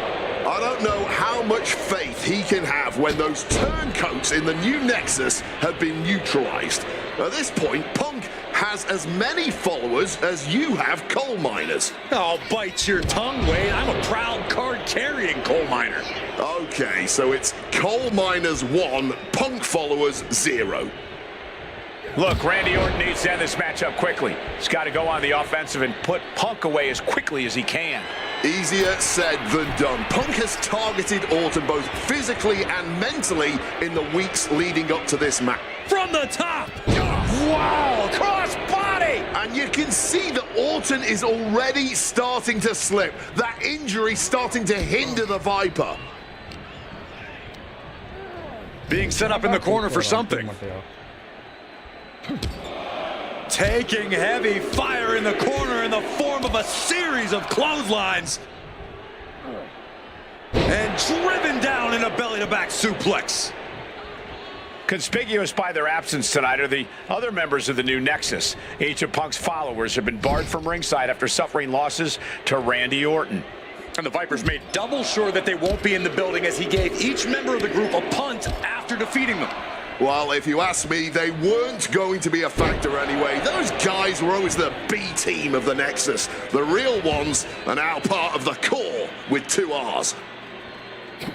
I don't know how much faith he can have when those turncoats in the new Nexus have been neutralized. At this point, Punk has as many followers as you have coal miners. Oh, bite your tongue, Wade. I'm a proud card-carrying coal miner. Okay, so it's coal miners 1, Punk followers 0. Look, Randy Orton needs to end this matchup quickly. He's got to go on the offensive and put Punk away as quickly as he can. Easier said than done. Punk has targeted Orton both physically and mentally in the weeks leading up to this match. From the top! Wow, cross body! And you can see that Orton is already starting to slip. That injury starting to hinder the Viper. Being set up in the corner for something. Taking heavy fire in the corner in the form of a series of clotheslines. And driven down in a belly-to-back suplex. Conspicuous by their absence tonight are the other members of the new Nexus. Each of Punk's followers have been barred from ringside after suffering losses to Randy Orton. And the Vipers made double sure that they won't be in the building as he gave each member of the group a punt after defeating them. Well, if you ask me, they weren't going to be a factor anyway. Those guys were always the B team of the Nexus. The real ones are now part of the core with 2 R's.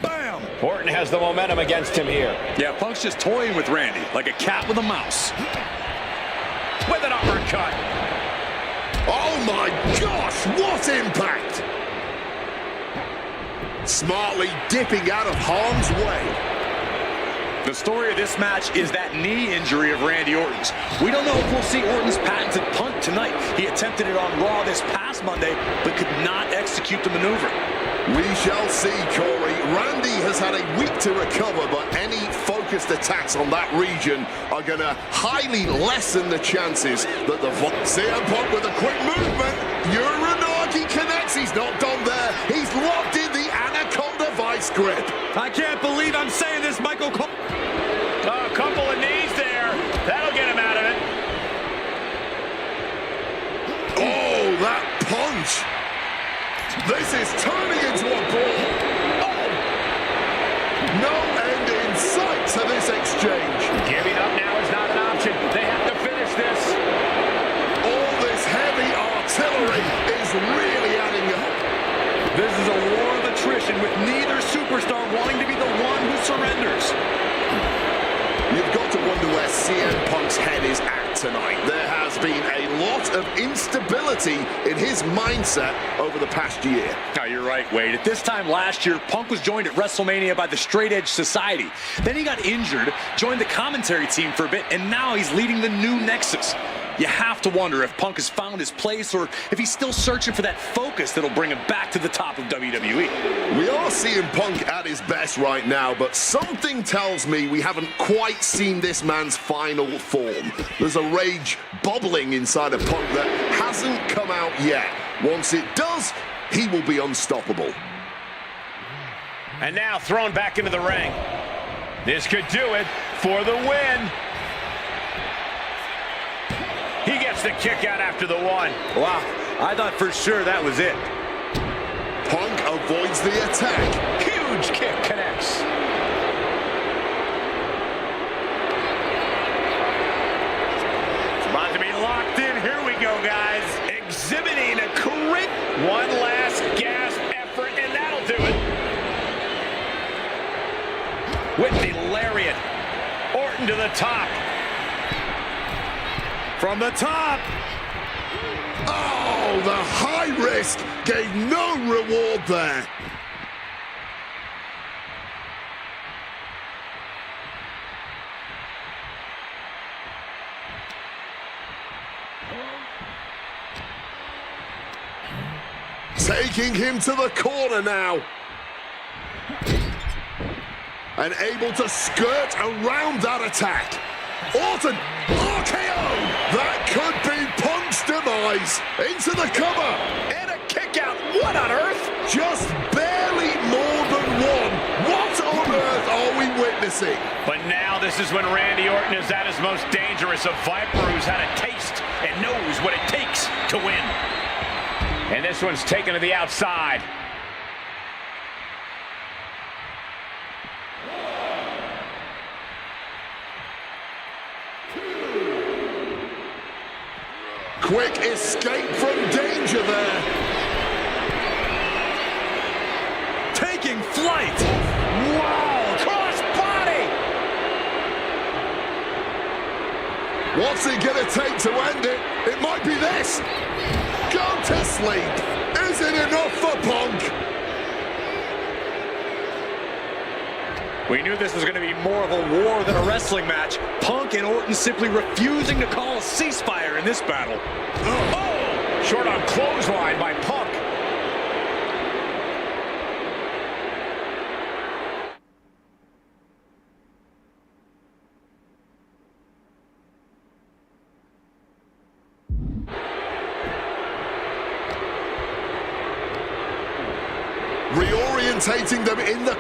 Bam! Orton has the momentum against him here. Yeah, Punk's just toying with Randy like a cat with a mouse. with an uppercut. Oh my gosh, what impact! Smartly dipping out of harm's way. The story of this match is that knee injury of Randy Orton's. We don't know if we'll see Orton's patented punt tonight. He attempted it on Raw this past Monday, but could not execute the maneuver. We shall see, Corey. Randy has had a week to recover, but any focused attacks on that region are going to highly lessen the chances that the CM Punk with a quick movement. Uranagi connects. He's not done there. He's locked in the Anaconda Vice grip. I can't believe I'm saying this, Michael Cole. A couple of knees there. That'll get him out of it. Oh, that punch. This is turning into a brawl. Oh. No end in sight to this exchange. Giving up now is not an option. They have to finish this. All this heavy artillery is really adding up. This is a war of attrition with neither superstar wanting to be the one who surrenders. You've got to wonder where CM Punk's head is at tonight. There has been a lot of instability in his mindset over the past year. No, you're right, Wade. At this time last year, Punk was joined at WrestleMania by the Straight Edge Society. Then he got injured, joined the commentary team for a bit, and now he's leading the new Nexus. You have to wonder if Punk has found his place or if he's still searching for that focus that'll bring him back to the top of WWE. We are seeing Punk at his best right now, but something tells me we haven't quite seen this man's final form. There's a rage bubbling inside of Punk that hasn't come out yet. Once it does, he will be unstoppable. And now thrown back into the ring. This could do it for the win. He gets the kick out after the one. Wow, I thought for sure that was it. Punk avoids the attack. Huge kick connects. It's about to be locked in. Here we go, guys. Exhibiting a crit. One last gasp effort, and that'll do it. With the lariat. Orton to the top. From the top. Oh, the high risk gave no reward there. Taking him to the corner now. And able to skirt around that attack. Orton, RKO! That could be Punk's demise. Into the cover. And a kick out. What on earth? Just barely more than one. What on earth are we witnessing? But now this is when Randy Orton is at his most dangerous. A Viper who's had a taste and knows what it takes to win. And this one's taken to the outside. Quick escape from danger there. Taking flight. Wow, cross body. What's it gonna take to end it? It might be this. Go to sleep. Is it enough for Punk? We knew this was going to be more of a war than a wrestling match. Punk and Orton simply refusing to call a ceasefire in this battle. Oh, short on clothesline by Punk. Reorientating them in the...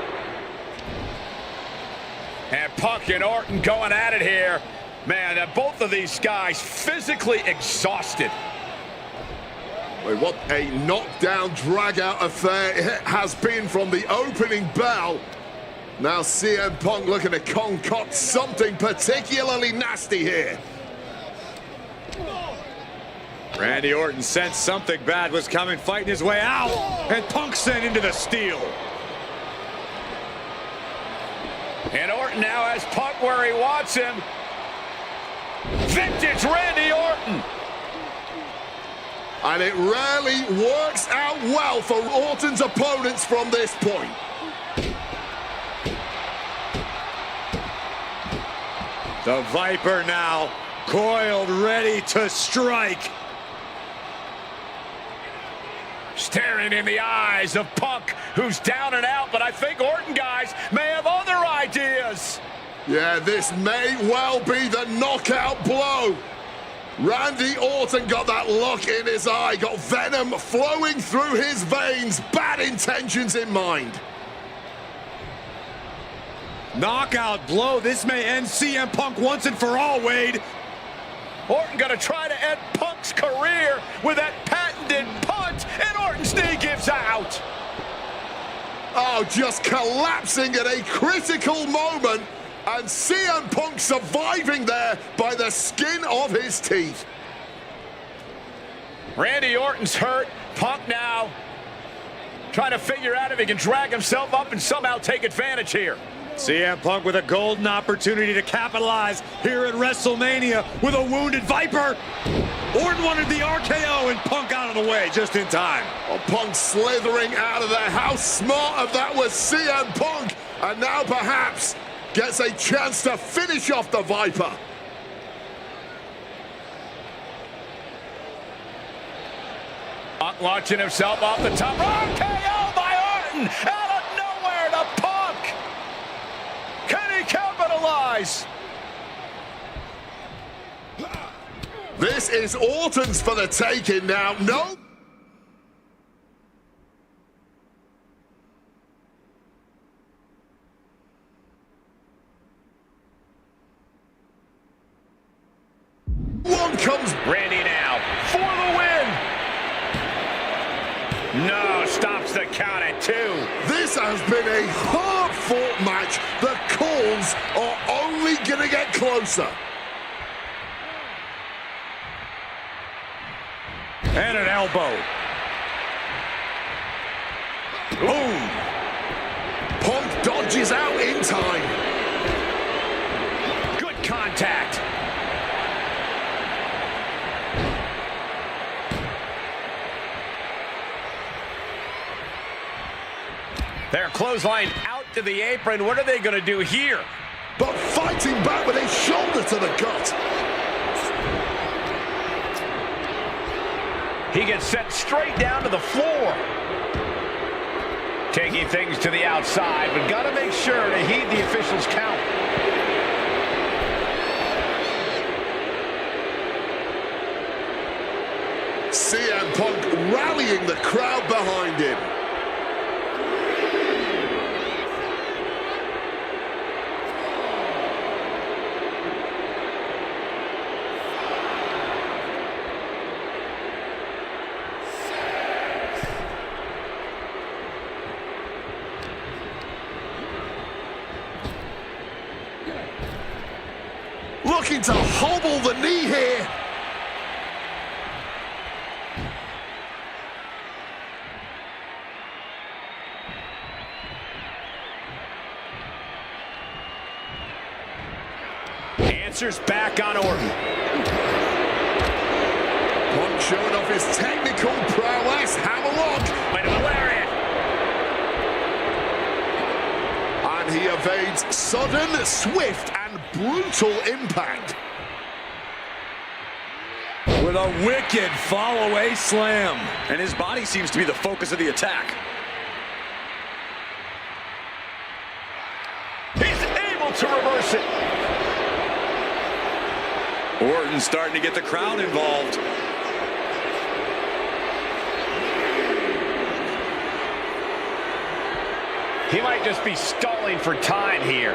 And Punk and Orton going at it here. Man, both of these guys physically exhausted. What a knockdown, drag-out affair it has been from the opening bell. Now CM Punk looking to concoct something particularly nasty here. Randy Orton sensed something bad was coming, fighting his way out, and Punk sent into the steel. And Orton now has Punk where he wants him. Vintage Randy Orton. And it rarely works out well for Orton's opponents from this point. The Viper now coiled, ready to strike. Staring in the eyes of Punk, who's down and out, but I think Orton, guys, may have other ideas. Yeah, this may well be the knockout blow. Randy Orton got that look in his eye, got venom flowing through his veins, bad intentions in mind. Knockout blow. This may end CM Punk once and for all, Wade. Orton gonna try to end Punk's career with that patented punch, and Orton's knee gives out. Oh, just collapsing at a critical moment, and CM Punk surviving there by the skin of his teeth. Randy Orton's hurt. Punk now trying to figure out if he can drag himself up and somehow take advantage here. CM Punk with a golden opportunity to capitalize here at WrestleMania with a wounded Viper. Orton wanted the RKO and Punk out of the way just in time. Oh, Punk slithering out of there. How smart of that was CM Punk. And now perhaps gets a chance to finish off the Viper. Punk launching himself off the top. RKO by Orton out of nowhere to Punk. Can he capitalize? This is Orton's for the taking now. No. One comes. Randy now for the win. No, stops the count at 2. This has been a hard-fought match. The calls are only going to get closer. And an elbow. Boom. Punk dodges out in time. Good contact. Their clothesline out to the apron. What are they going to do here? But fighting back with his shoulder to the gut. He gets sent straight down to the floor. Taking things to the outside, but got to make sure to heed the official's count. CM Punk rallying the crowd behind him. Looking to hobble the knee here. Answers back on Orton. Punk showing off his technical prowess. Hammerlock. Wait a lariat. And he evades sudden, swift, and brutal impact. With a wicked fall-away slam. And his body seems to be the focus of the attack. He's able to reverse it. Orton starting to get the crowd involved. He might just be stalling for time here.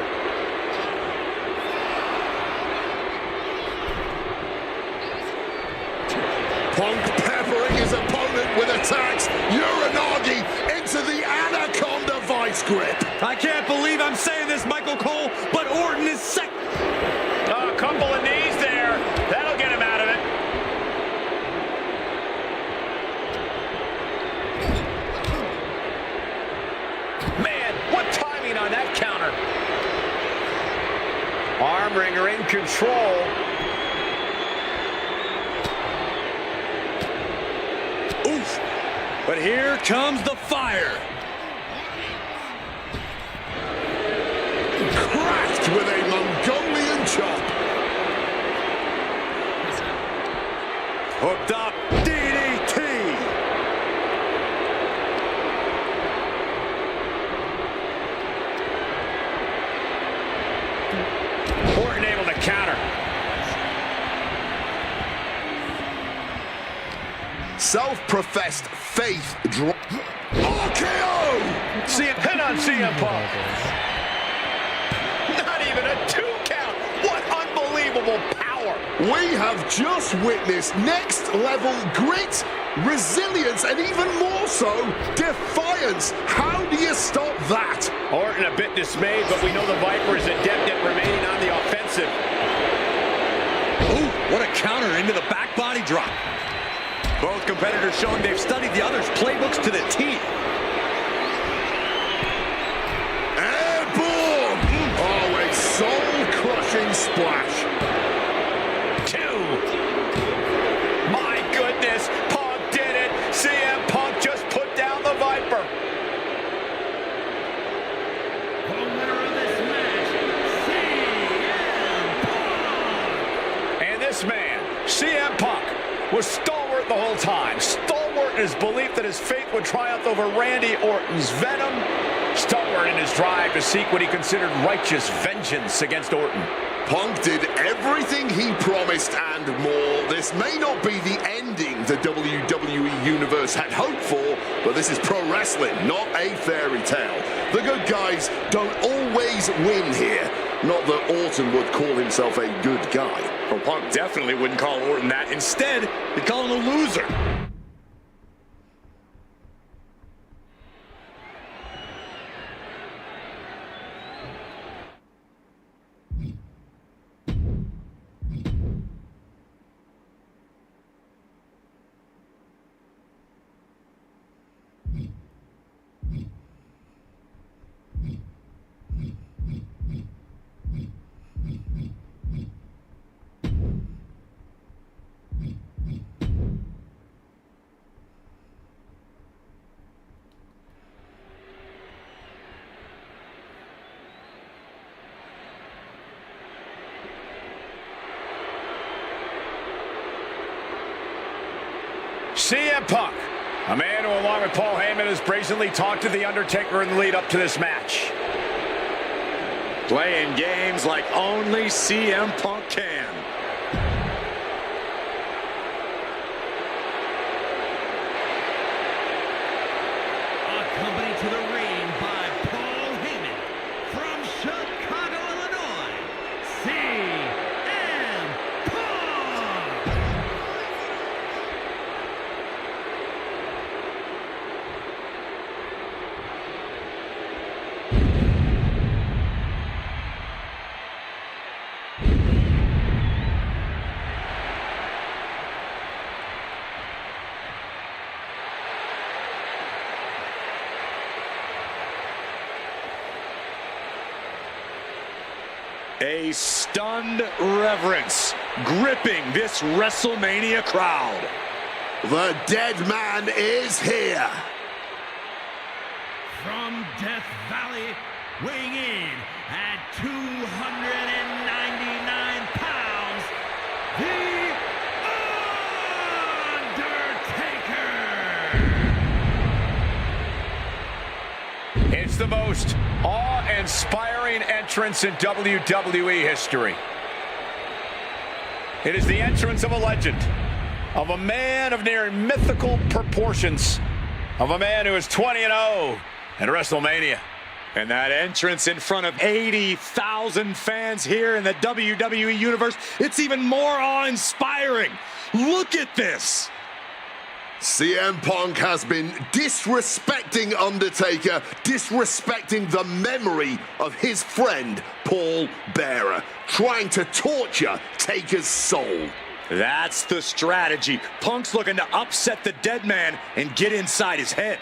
Punk peppering his opponent with attacks. Uranagi into the Anaconda vice grip. I can't believe I'm saying this, Michael Cole, but Orton is second. A couple of knees there. That'll get him out of it. Man, what timing on that counter. Arm wringer in control. But here comes the fire. Cracked with a Mongolian chop. Hooked up, DDT. Orton able to counter. Self-professed faith drop. RKO! Pin on CM Punk. Not even a 2 count. What unbelievable power. We have just witnessed next-level grit, resilience, and even more so, defiance. How do you stop that? Orton a bit dismayed, but we know the Viper is adept at remaining on the offensive. Ooh, what a counter into the back body drop. Both competitors showing they've studied the other's playbooks to the T. Airborne! Oh, a soul-crushing splash. 2. My goodness, Punk did it. CM Punk just put down the Viper. The winner of this match, CM Punk. And this man, CM Punk, was stalwart the whole time. Stalwart in his belief that his fate would triumph over Randy Orton's venom. Stalwart in his drive to seek what he considered righteous vengeance against Orton. Punk did everything he promised and more. This may not be the ending the WWE Universe had hoped for, but this is pro wrestling, not a fairy tale. The good guys don't always win here. Not that Orton would call himself a good guy. Well, Punk definitely wouldn't call Orton that. Instead, he'd call him a loser. CM Punk, a man who, along with Paul Heyman, has brazenly talked to The Undertaker in the lead up to this match. Playing games like only CM Punk can. Accompanied to the ring by Paul Heyman from Chicago, Illinois, CM Punk. A stunned reverence gripping this WrestleMania crowd. The dead man is here. From Death Valley, weighing in at 299 pounds, The Undertaker. It's the most awe-inspiring entrance in WWE history. It is the entrance of a legend, of a man of near mythical proportions, of a man who is 20-0 at WrestleMania. And that entrance in front of 80,000 fans here in the WWE Universe, it's even more awe-inspiring. Look at this. CM Punk has been disrespecting Undertaker, disrespecting the memory of his friend, Paul Bearer, trying to torture Taker's soul. That's the strategy. Punk's looking to upset the dead man and get inside his head.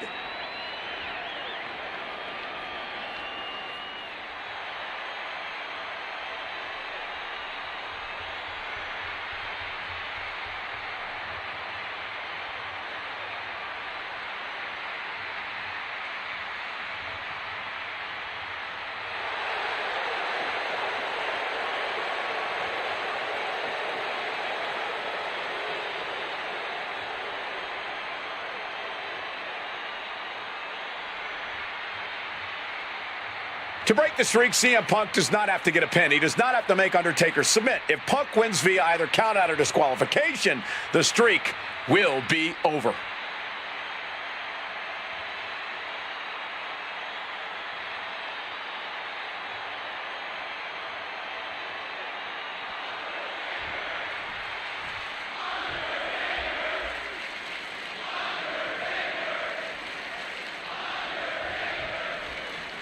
To break the streak, CM Punk does not have to get a pin. He does not have to make Undertaker submit. If Punk wins via either countout or disqualification, the streak will be over.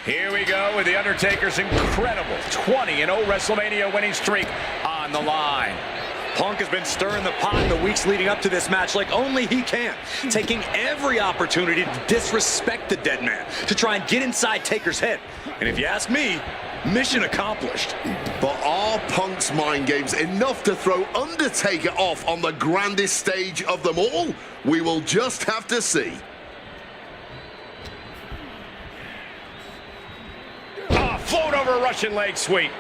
Here we go with The Undertaker's incredible 20-0 WrestleMania winning streak on the line. Punk has been stirring the pot in the weeks leading up to this match like only he can, taking every opportunity to disrespect the dead man, to try and get inside Taker's head. And if you ask me, mission accomplished. But are Punk's mind games enough to throw Undertaker off on the grandest stage of them all? We will just have to see. Float over a Russian leg sweep.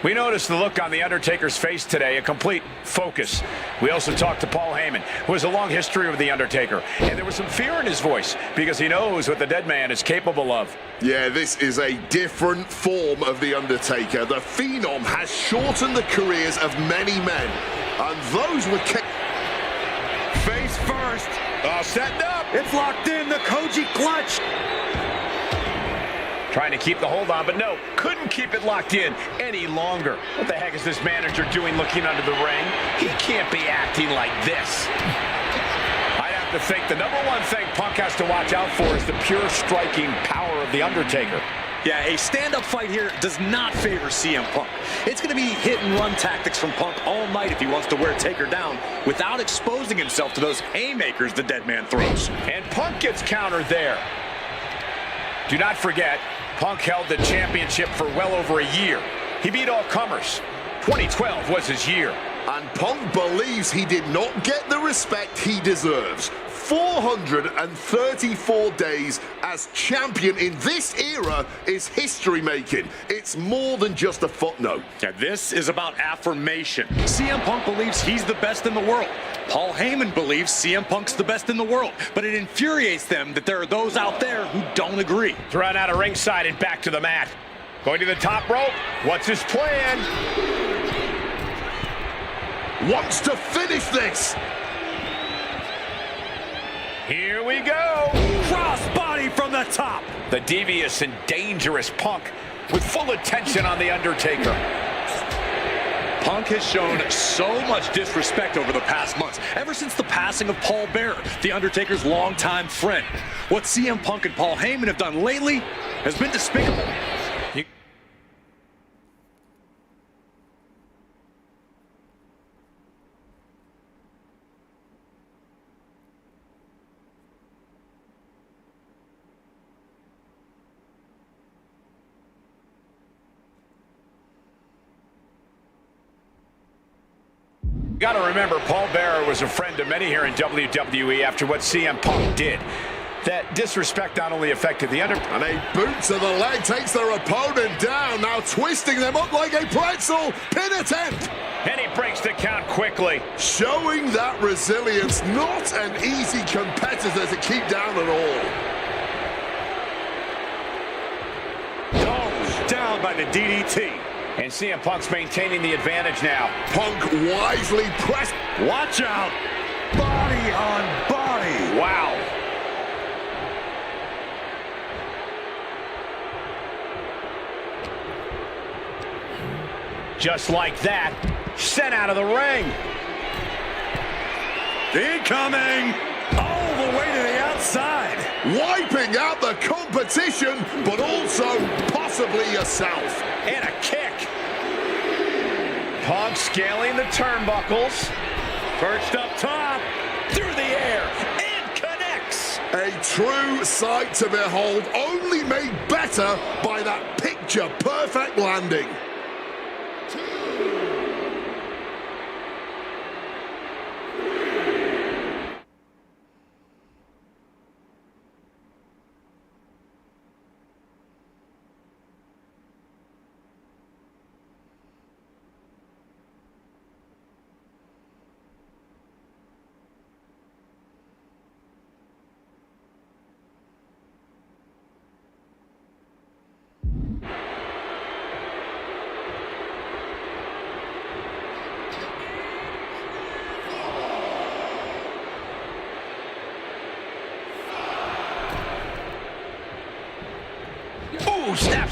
We noticed the look on The Undertaker's face today, a complete focus. We also talked to Paul Heyman, who has a long history with The Undertaker, and there was some fear in his voice because he knows what the dead man is capable of. Yeah, this is a different form of The Undertaker. The Phenom has shortened the careers of many men, and those were Face first. Setting up. It's locked in, the Koji clutch. Trying to keep the hold on, but no, couldn't keep it locked in any longer. What the heck is this manager doing looking under the ring? He can't be acting like this. I'd have to think the number one thing Punk has to watch out for is the pure striking power of The Undertaker. Yeah, a stand-up fight here does not favor CM Punk. It's going to be hit-and-run tactics from Punk all night if he wants to wear Taker down without exposing himself to those haymakers the dead man throws. And Punk gets countered there. Do not forget, Punk held the championship for well over a year. He beat all comers. 2012 was his year. And Punk believes he did not get the respect he deserves. 434 days as champion in this era is history-making. It's more than just a footnote. Yeah, this is about affirmation. CM Punk believes he's the best in the world. Paul Heyman believes CM Punk's the best in the world, but it infuriates them that there are those out there who don't agree. Thrown out of ringside and back to the mat. Going to the top rope. What's his plan? Wants to finish this. Here we go. Crossbody from the top. The devious and dangerous Punk with full attention on The Undertaker. Punk has shown so much disrespect over the past months, ever since the passing of Paul Bearer, The Undertaker's longtime friend. What CM Punk and Paul Heyman have done lately has been despicable. Got to remember, Paul Bearer was a friend of many here in WWE after what CM Punk did. That disrespect not only affected The Undertaker. And a boot to the leg takes their opponent down, now twisting them up like a pretzel. Pin attempt. And he breaks the count quickly. Showing that resilience, not an easy competitor to keep down at all. Oh, down by the DDT. And CM Punk's maintaining the advantage now. Punk wisely pressed. Watch out. Body on body. Wow. Just like that, sent out of the ring. Incoming. All the way to the outside. Wiping out the competition, but also possibly yourself. And a kick. Punk scaling the turnbuckles. Perched up top. Through the air. And connects. A true sight to behold, only made better by that picture-perfect landing.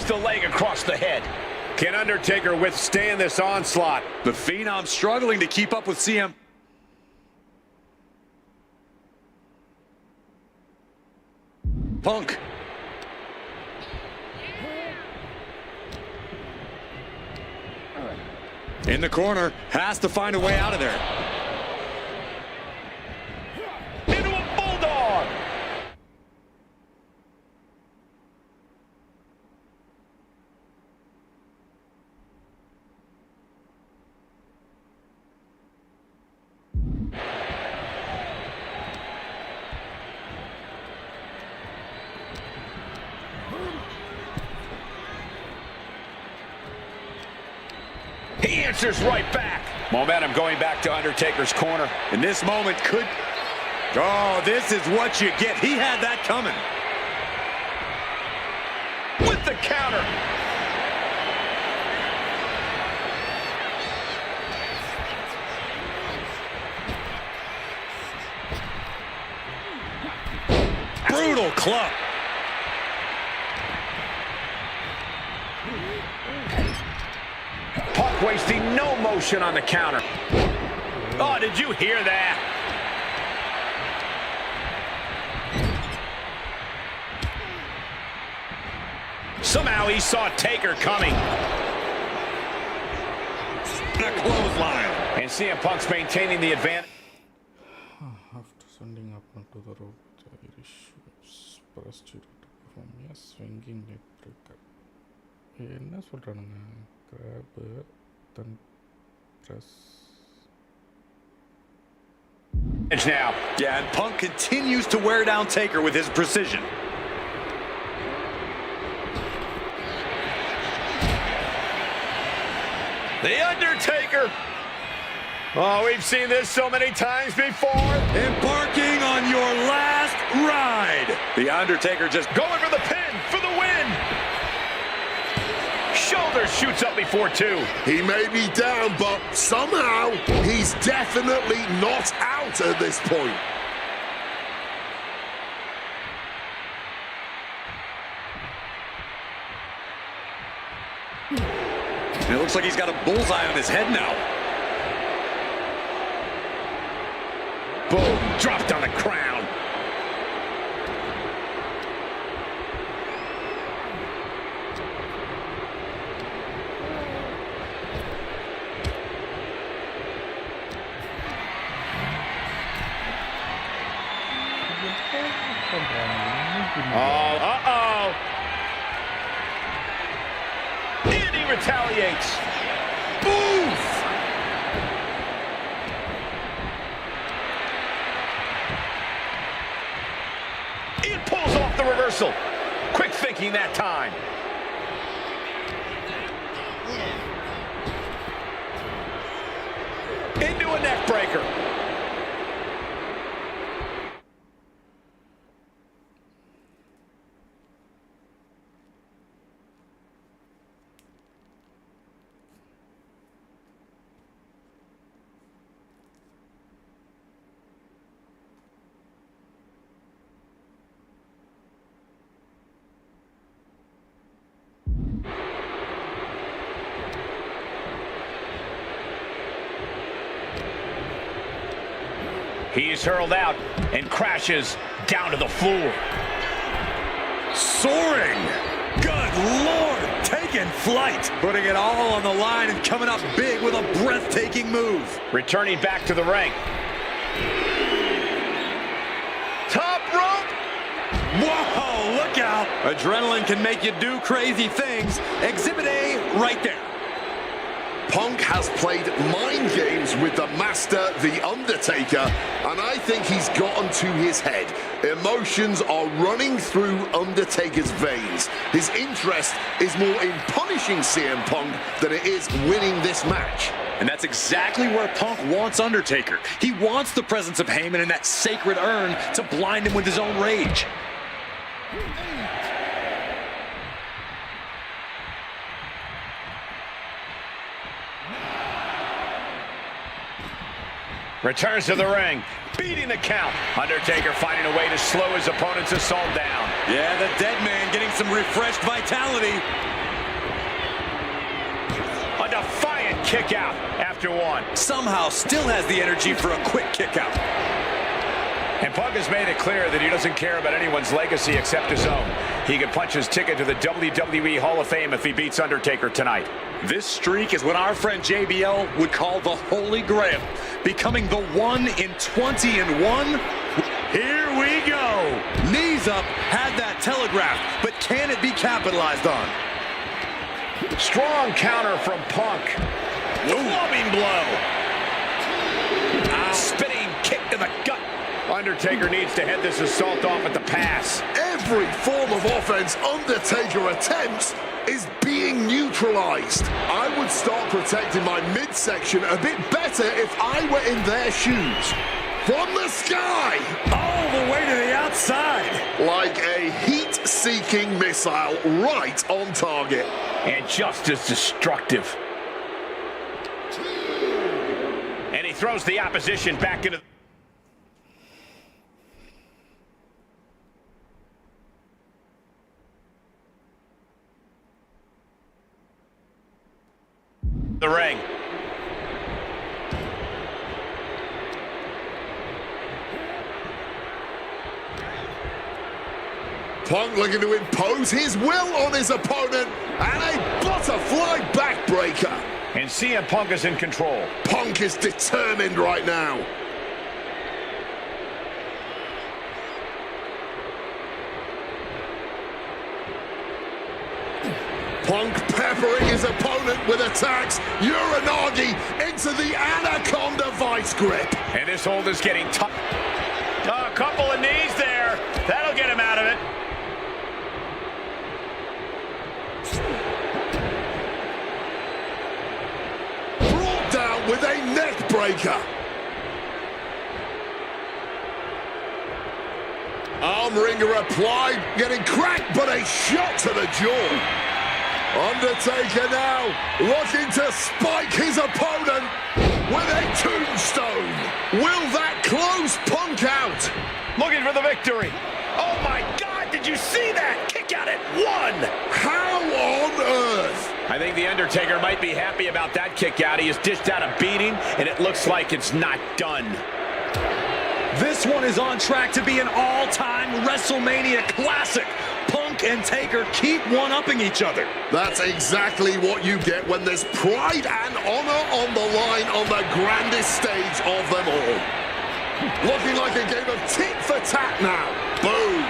Drives the leg across the head. Can Undertaker withstand this onslaught? The Phenom struggling to keep up with CM. Punk. In the corner, has to find a way out of there. Into a bulldog. He answers right back. Momentum going back to Undertaker's corner. And this moment could... Oh, this is what you get. He had that coming. With the counter. Brutal club. Punk wasting no motion on the counter. Oh, did you hear that? Somehow he saw Taker coming. A clothesline. And CM Punk's maintaining the advantage. After sending up to the rope, the Irish prostitute to perform a swinging leg breaker. என்ன சொல்றானுங்க? Grab, then press. Now. Yeah, and Punk continues to wear down Taker with his precision. The Undertaker. Oh, we've seen this so many times before. Embarking on your last ride. The Undertaker just Going for the pin for the win. Shoulder shoots up before two. He may be down, but somehow he's definitely not out at this point. It looks like he's got a bullseye on his head now. Boom, dropped on the crown. Oh, uh-oh. And he retaliates. Oof! It pulls off the reversal. Quick thinking that time. Into a neck breaker. He's hurled out and crashes down to the floor. Soaring. Good Lord, taking flight. Putting it all on the line and coming up big with a breathtaking move. Returning back to the ring. Top rope. Whoa, look out. Adrenaline can make you do crazy things. Exhibit A right there. Punk has played mind games with the master, The Undertaker, and I think he's gotten to his head. Emotions are running through Undertaker's veins. His interest is more in punishing CM Punk than it is winning this match. And that's exactly where Punk wants Undertaker. He wants the presence of Heyman in that sacred urn to blind him with his own rage. Returns to the ring. beating the count. Undertaker finding a way to slow his opponent's assault down. Yeah, the dead man getting some refreshed vitality. A defiant kick out after one. Somehow still has the energy for a quick kick out. And Punk has made it clear that he doesn't care about anyone's legacy except his own. He can punch his ticket to the WWE Hall of Fame if he beats Undertaker tonight. This streak is what our friend JBL would call the Holy Grail. Becoming the 1 in 20-1. Here we go. Knees up, had that telegraphed, but can it be capitalized on? Strong counter from Punk. Clubbing blow. Spinning kick to the gut. Undertaker needs to head this assault off at the pass. Every form of offense Undertaker attempts is being neutralized. I would start protecting my midsection a bit better if I were in their shoes. From the sky! All the way to the outside. Like a heat-seeking missile right on target. And just as destructive. And he throws the opposition back into... the ring. Punk looking to impose his will on his opponent, and a butterfly backbreaker. And CM Punk is in control. Punk is determined right now. Punk peppering his opponent with attacks. Uranagi into the Anaconda vice grip. And this hold is getting tough. A couple of knees there. That'll get him out of it. Brought down with a neck breaker. Arm wringer applied, getting cracked, but a shot to the jaw. Undertaker now looking to spike his opponent with a tombstone. Will that close Punk out? Looking for the victory. Oh my God, did you see that? Kick out at one. How on earth? I think the Undertaker might be happy about that kick out. He has dished out a beating, and it looks like it's not done. This one is on track to be an all-time WrestleMania classic. Punk and Taker keep one-upping each other. That's exactly what you get when there's pride and honor on the line on the grandest stage of them all. Looking like a game of tit for tat now. Boom.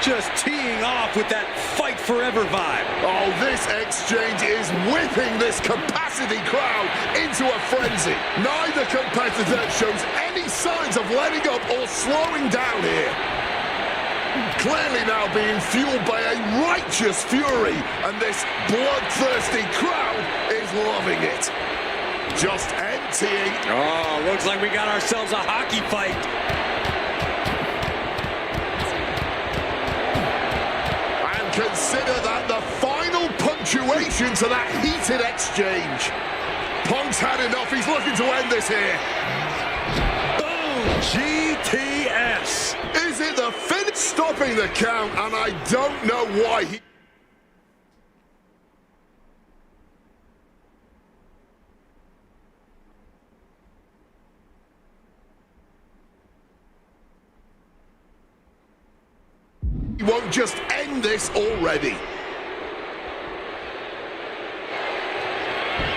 Just teeing off with that fight forever vibe. Oh, this exchange is whipping this capacity crowd into a frenzy. Neither competitor shows any signs of letting up or slowing down here. Clearly now being fueled by a righteous fury, and this bloodthirsty crowd is loving it. Just emptying. Oh, looks like we got ourselves a hockey fight. And consider that the final punctuation to that heated exchange. Punk's had enough. He's looking to end this here. Boom! GTS. Is it the finish? Stopping the count, and I don't know why he... He won't just end this already.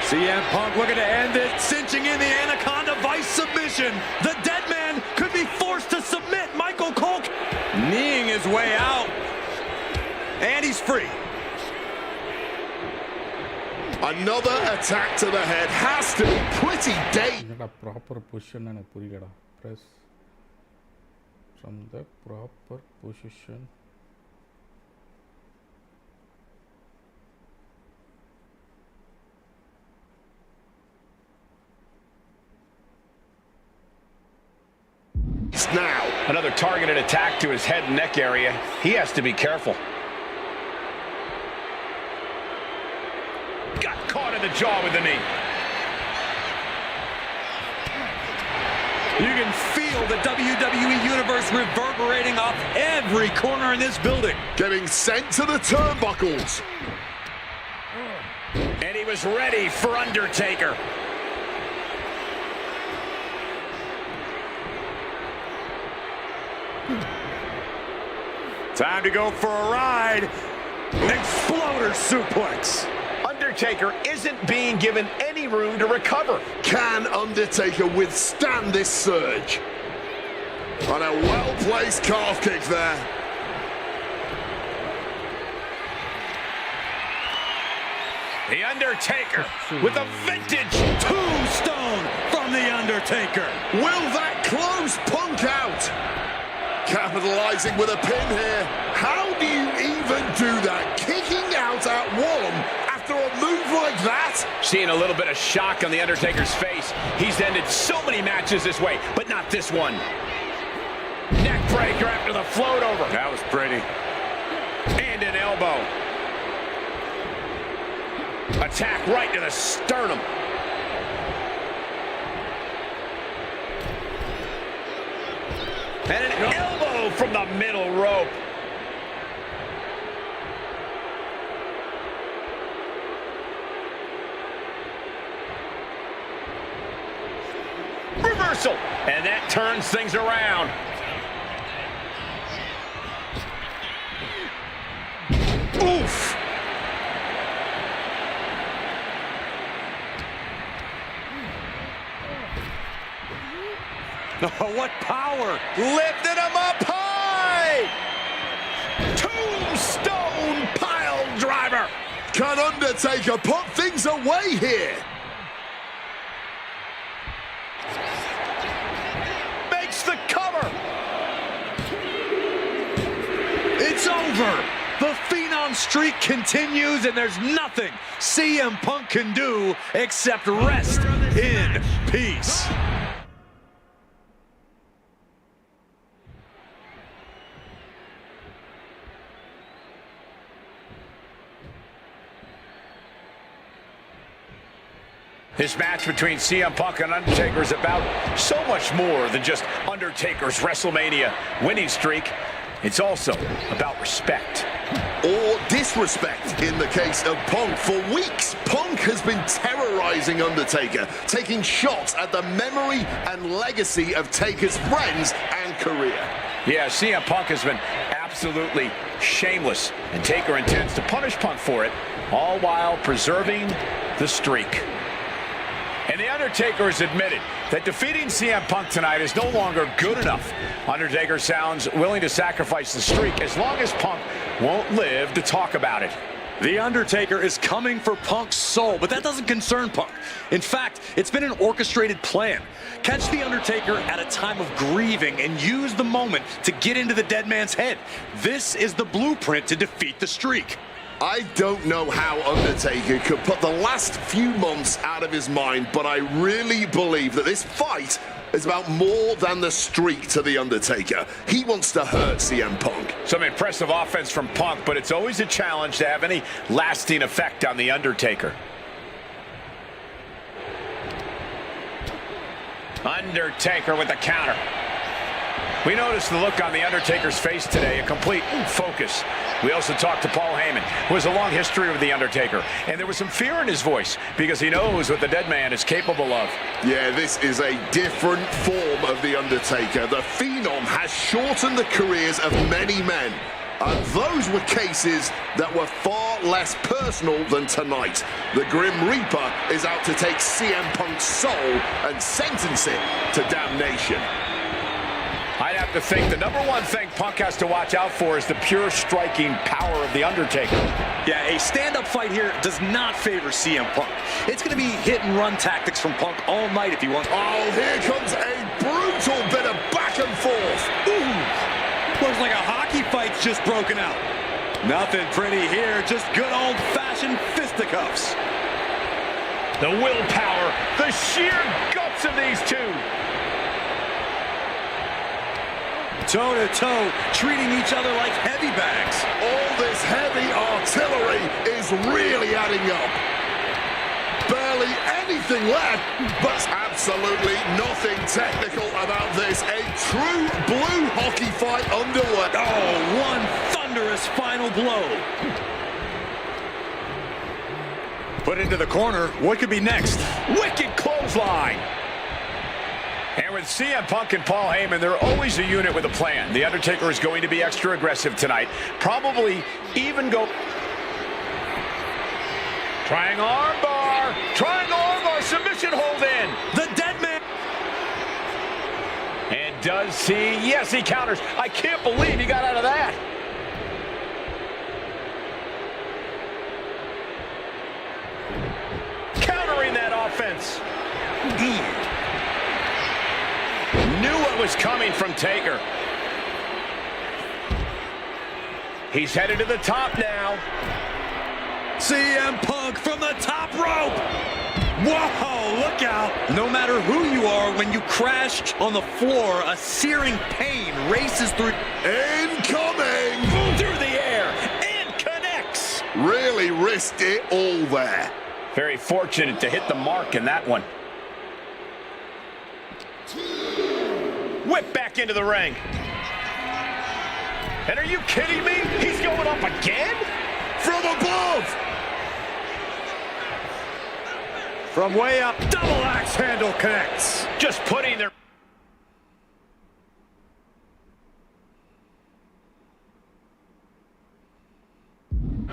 CM Punk looking to end it, cinching in the Anaconda Vice submission. The dead man could be forced to submit Michael Cole. Kneeing his way out. And he's free. Another attack to the head has to be pretty dangerous. Proper position and a press from the proper position. Now, another targeted attack to his head and neck area. He has to be careful. Got caught in the jaw with the knee. feel the WWE Universe reverberating off every corner in this building. Getting sent to the turnbuckles. And he was ready for Undertaker. Time to go for a ride. Exploder suplex. Undertaker isn't being given any room to recover. Can Undertaker withstand this surge? On a well-placed calf kick there. The Undertaker with a vintage Tombstone from The Undertaker. Will that close Punk out? Capitalizing with a pin here. How do you even do that? Kicking out at one after a move like that? Seeing a little bit of shock on The Undertaker's face. He's ended so many matches this way, but not this one. Neck breaker after the float over. That was pretty. And an elbow. Attack right to the sternum. And an elbow from the middle rope. Reversal. And that turns things around. Oof. Oh, what power! Lifted him up high! Tombstone pile driver! Can Undertaker put things away here? Makes the cover! It's over! The Phenom streak continues, and there's nothing CM Punk can do except rest in peace. This match between CM Punk and Undertaker is about so much more than just Undertaker's WrestleMania winning streak. It's also about respect. Or disrespect in the case of Punk. For weeks, Punk has been terrorizing Undertaker, taking shots at the memory and legacy of Taker's friends and career. Yeah, CM Punk has been absolutely shameless, and Taker intends to punish Punk for it, all while preserving the streak. And The Undertaker has admitted that defeating CM Punk tonight is no longer good enough. Undertaker sounds willing to sacrifice the streak as long as Punk won't live to talk about it. The Undertaker is coming for Punk's soul, but that doesn't concern Punk. In fact, it's been an orchestrated plan. Catch The Undertaker at a time of grieving and use the moment to get into the dead man's head. This is the blueprint to defeat the streak. I don't know how Undertaker could put the last few months out of his mind, but I really believe that this fight is about more than the streak to The Undertaker. He wants to hurt CM Punk. Some impressive offense from Punk, but it's always a challenge to have any lasting effect on The Undertaker. Undertaker with the counter. We noticed the look on The Undertaker's face today, a complete focus. We also talked to Paul Heyman, who has a long history with The Undertaker, and there was some fear in his voice because he knows what the dead man is capable of. Yeah, this is a different form of The Undertaker. The Phenom has shortened the careers of many men, and those were cases that were far less personal than tonight. The Grim Reaper is out to take CM Punk's soul and sentence it to damnation. I'd have to think the number one thing Punk has to watch out for is the pure striking power of The Undertaker. Yeah, a stand-up fight here does not favor CM Punk. It's going to be hit-and-run tactics from Punk all night if he wants. Oh, here comes a brutal bit of back and forth. Ooh, looks like a hockey fight's just broken out. Nothing pretty here, just good old-fashioned fisticuffs. The willpower, the sheer guts of these two. Toe-to-toe, treating each other like heavy bags. All this heavy artillery is really adding up. Barely hardly anything left, but absolutely nothing technical about this. A true blue hockey fight underway. Oh, one thunderous final blow. Put into the corner. What could be next? Wicked clothesline. And with CM Punk and Paul Heyman, they're always a unit with a plan. The Undertaker is going to be extra aggressive tonight. Probably even go... Triangle armbar. Triangle armbar. Submission hold in. The dead man. And does he? Yes, he counters. I can't believe he got out of that. Countering that offense. Knew what was coming from Taker. He's headed to the top now. CM Punk from the top rope. Whoa, look out. No matter who you are, when you crash on the floor, a searing pain races through. Incoming! Through the air and connects. Really risked it all there. Very fortunate to hit the mark in that one. Whip back into the ring. And are you kidding me? He's going up again? From above! From way up, double axe handle connects. Just putting their...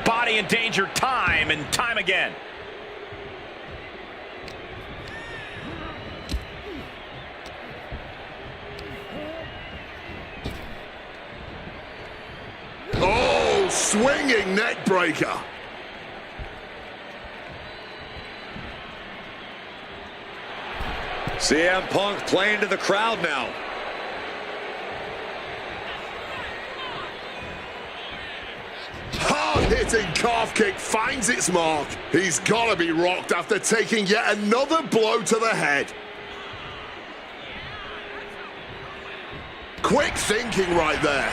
body in danger time and time again. Oh, swinging neck breaker. CM Punk playing to the crowd now. Hard-hitting calf kick finds its mark. He's got to be rocked after taking yet another blow to the head. Quick thinking right there.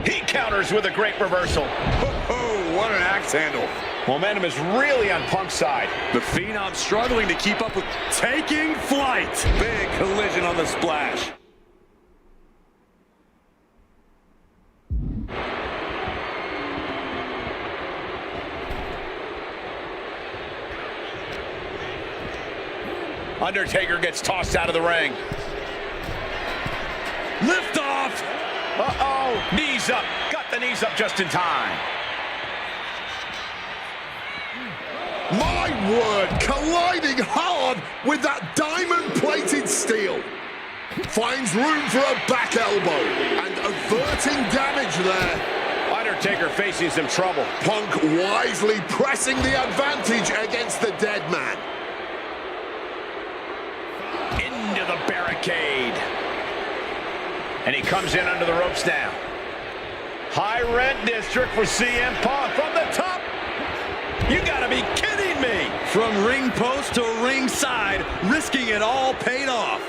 He counters with a great reversal. Oh, what an axe handle. Momentum is really on Punk's side. The Phenom struggling to keep up with taking flight. Big collision on the splash. Undertaker gets tossed out of the ring. Lift off. Uh-oh. Knees up. Got the knees up just in time. My word, colliding hard with that diamond-plated steel. Finds room for a back elbow and averting damage there. Undertaker facing some trouble. Punk wisely pressing the advantage against the dead man. Into the barricade. And he comes in under the ropes now. High rent district for CM Punk from the top. You gotta be kidding me. From ring post to ring side, risking it all paid off.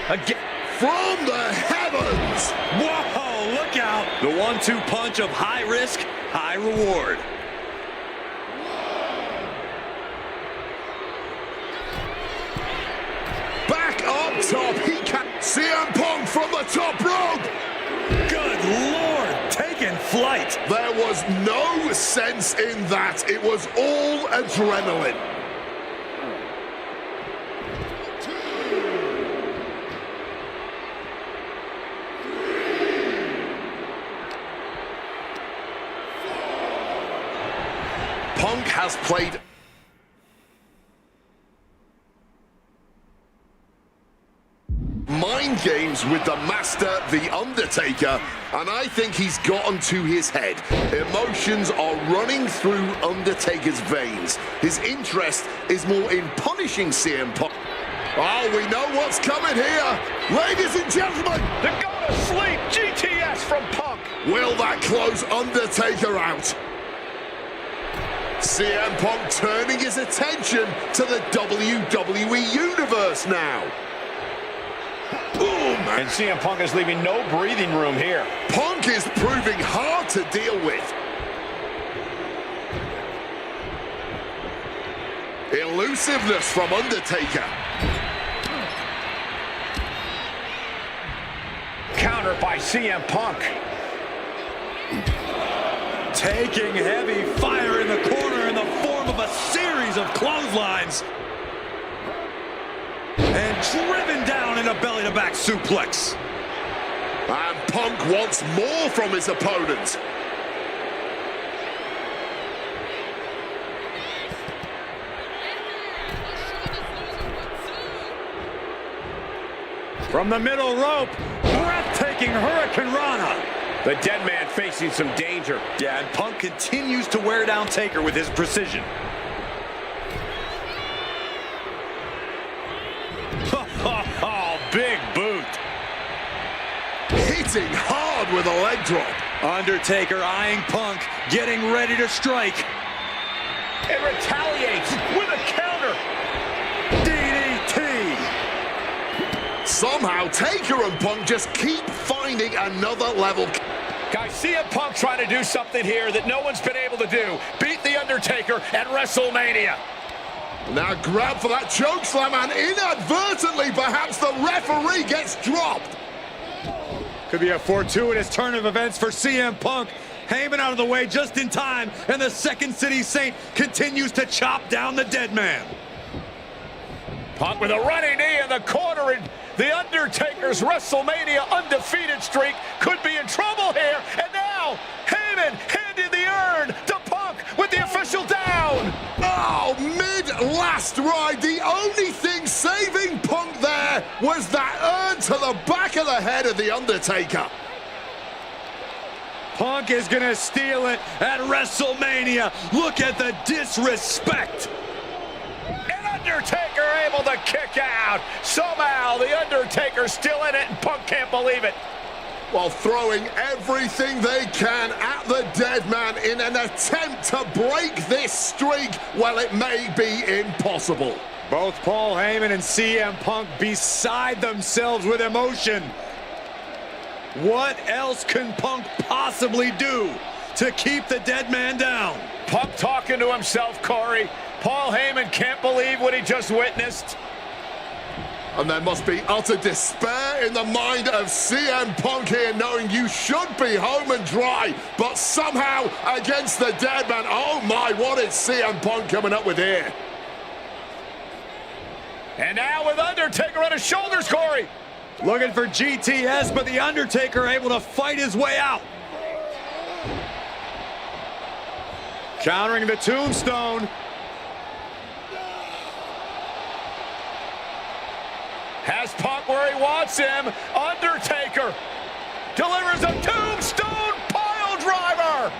Again. From the heavens. Whoa, look out. The 1-2 punch of high risk, high reward. Back up top, he can. CM Punk from the top rope. Good Lord, taking flight. There was no sense in that. It was all adrenaline. Punk has played mind games with the master, The Undertaker, and I think he's gotten to his head. Emotions are running through Undertaker's veins. His interest is more in punishing CM Punk. Oh, we know what's coming here. Ladies and gentlemen, The go to sleep GTS from Punk. will that close Undertaker out? CM Punk turning his attention to the WWE Universe now. Boom! man. And CM Punk is leaving no breathing room here. Punk is proving hard to deal with. Elusiveness from Undertaker. Counter by CM Punk. Taking heavy fire in the corner in the form of a series of clotheslines. And driven down in a belly-to-back suplex. And Punk wants more from his opponent. From the middle rope, breathtaking Hurricane Rana. The dead man facing some danger. Yeah, and Punk continues to wear down Taker with his precision. Oh, big boot. Hitting hard with a leg drop. Undertaker eyeing Punk, getting ready to strike. It retaliates with a counter. DDT. Somehow Taker and Punk just keep finding another level. Guys, CM Punk trying to do something here that no one's been able to do. Beat The Undertaker at WrestleMania. Now grab for that chokeslam, and inadvertently perhaps the referee gets dropped. Could be a fortuitous turn of events for CM Punk. Heyman out of the way just in time, and the Second City Saint continues to chop down the dead man. Punk with a running knee in the corner, and The Undertaker's WrestleMania undefeated streak could be in trouble here. And now, Heyman handed the urn to Punk with the official down. Oh, mid-last ride, the only thing saving Punk there was that urn to the back of the head of The Undertaker. Punk is gonna steal it at WrestleMania. Look at the disrespect. And Undertaker able to kick out. Somehow The Undertaker's still in it, and Punk can't believe it. While throwing everything they can at the dead man in an attempt to break this streak, well, it may be impossible. Both Paul Heyman and CM Punk beside themselves with emotion. What else can Punk possibly do to keep the dead man down? Punk talking to himself, Corey. Paul Heyman can't believe what he just witnessed. And there must be utter despair in the mind of CM Punk here, knowing you should be home and dry, but somehow against the dead man. Oh my, what is CM Punk coming up with here? And now with Undertaker on his shoulders, Corey. Looking for GTS, but The Undertaker able to fight his way out. Countering the tombstone. Has Punk where he wants him. Undertaker delivers a tombstone pile driver.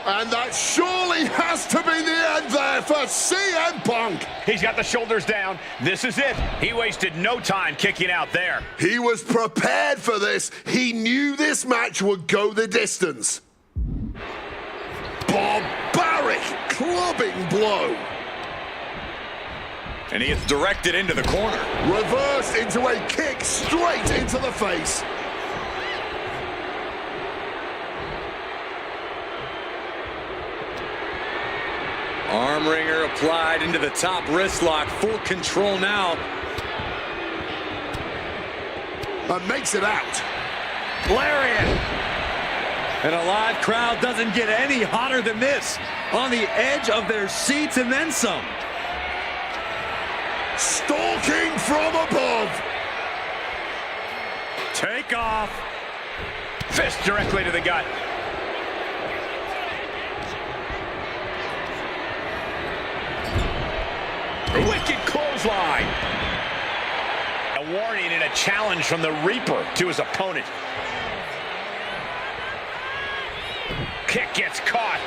And that surely has to be the end there for CM Punk. He's got the shoulders down. This is it. He wasted no time kicking out there. He was prepared for this. He knew this match would go the distance. Barbaric clubbing blow. And he gets directed into the corner. Reversed into a kick straight into the face. Arm wringer applied into the top wrist lock. Full control now. And makes it out. Lariat. And a live crowd doesn't get any hotter than this. On the edge of their seats and then some. Stalking from above. Take off. Fist directly to the gut. Wicked clothesline. A warning and a challenge from the Reaper to his opponent. Kick gets caught.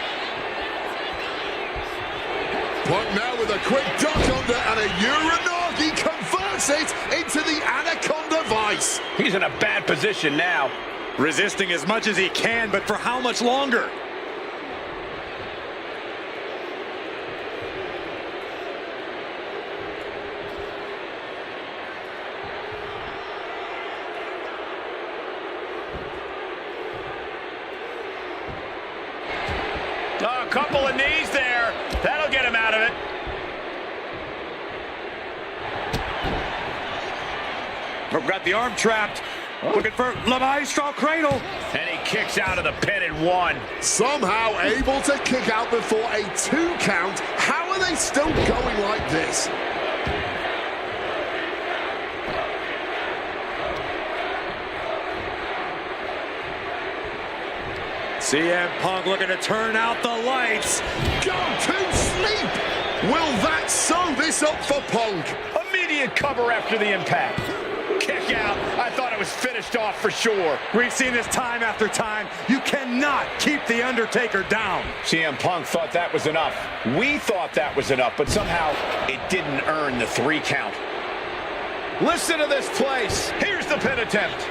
Punk now with a quick duck under and a Uranagi converts it into the Anaconda Vice. He's in a bad position now. Resisting as much as he can, but for how much longer? Got the arm trapped. Looking for La Maestro Cradle. And he kicks out of the pin in 1. Somehow able to kick out before a 2 count. How are they still going like this? CM Punk looking to turn out the lights. Go to sleep! Will that sew this up for Punk? Immediate cover after the impact. Kick out. I thought it was finished off for sure. We've seen this time after time. You cannot keep The Undertaker down. CM Punk thought that was enough. We thought that was enough, but somehow it didn't earn the 3 count. Listen to this place. Here's the pin attempt.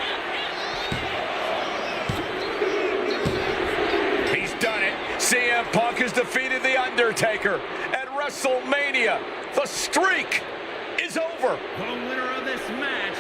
He's done it. CM Punk has defeated The Undertaker at WrestleMania. The streak is over. The winner of this match,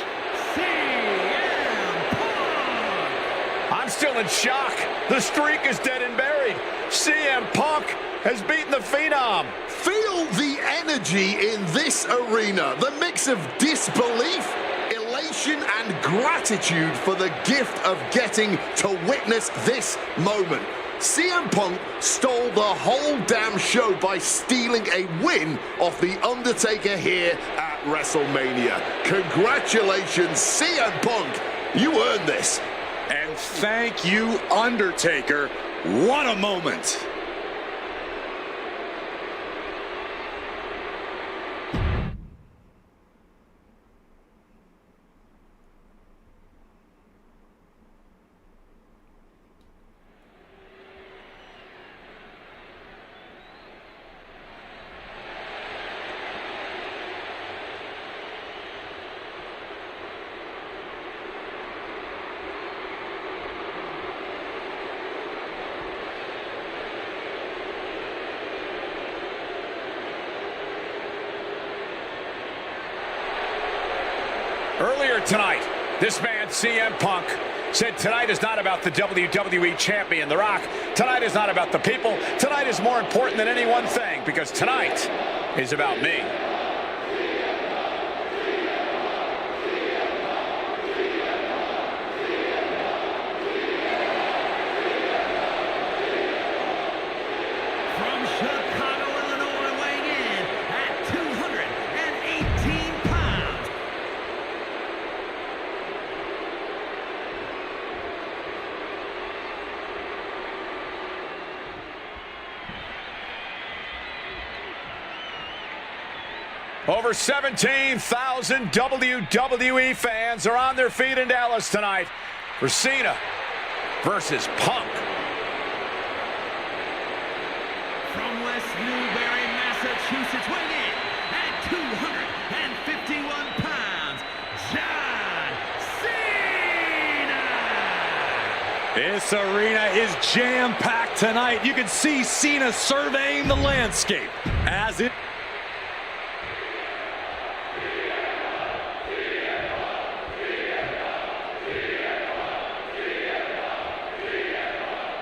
CM Punk. I'm still in shock. The streak is dead and buried. CM Punk has beaten the Phenom. Feel the energy in this arena. The mix of disbelief, elation, and gratitude for the gift of getting to witness this moment. CM Punk stole the whole damn show by stealing a win off The Undertaker here at WrestleMania. Congratulations, CM Punk. You earned this. And thank you, Undertaker. What a moment. Earlier tonight, this man, CM Punk, said tonight is not about the WWE Champion, The Rock. Tonight is not about the people. Tonight is more important than any one thing, because tonight is about me. From Chicago, Illinois, weighing in at 218 pounds. Over 17,000 WWE fans are on their feet in Dallas tonight for Cena versus Punk. From West Newbury, Massachusetts, weighing in at 251 pounds, John Cena! This arena is jam-packed tonight. You can see Cena surveying the landscape as it...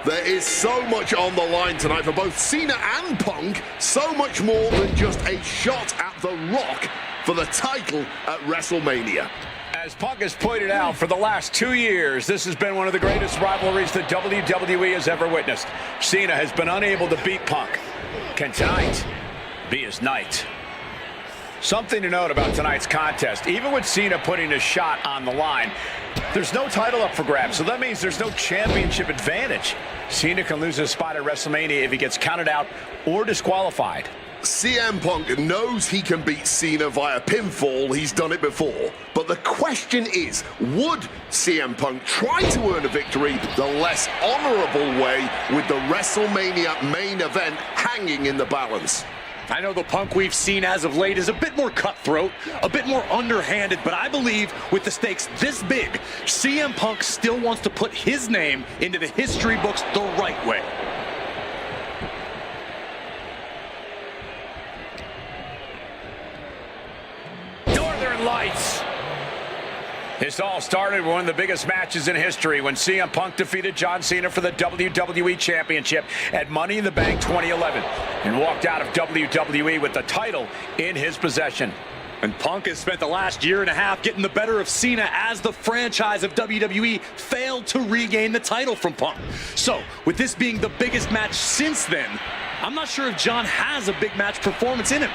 There is so much on the line tonight for both Cena and Punk. So much more than just a shot at The Rock for the title at WrestleMania. As Punk has pointed out, for the last 2 years, this has been one of the greatest rivalries that WWE has ever witnessed. Cena has been unable to beat Punk. Can tonight be his night? Something to note about tonight's contest, even with Cena putting his shot on the line, there's no title up for grabs, so that means there's no championship advantage. Cena can lose his spot at WrestleMania if he gets counted out or disqualified. CM Punk knows he can beat Cena via pinfall. He's done it before. But the question is, would CM Punk try to earn a victory the less honorable way with the WrestleMania main event hanging in the balance? I know the Punk we've seen as of late is a bit more cutthroat, a bit more underhanded, but I believe with the stakes this big, CM Punk still wants to put his name into the history books the right way. Northern Lights. This all started with one of the biggest matches in history when CM Punk defeated John Cena for the WWE Championship at Money in the Bank 2011 and walked out of WWE with the title in his possession. And Punk has spent the last year and a half getting the better of Cena as the franchise of WWE failed to regain the title from Punk. So, with this being the biggest match since then, I'm not sure if John has a big match performance in him.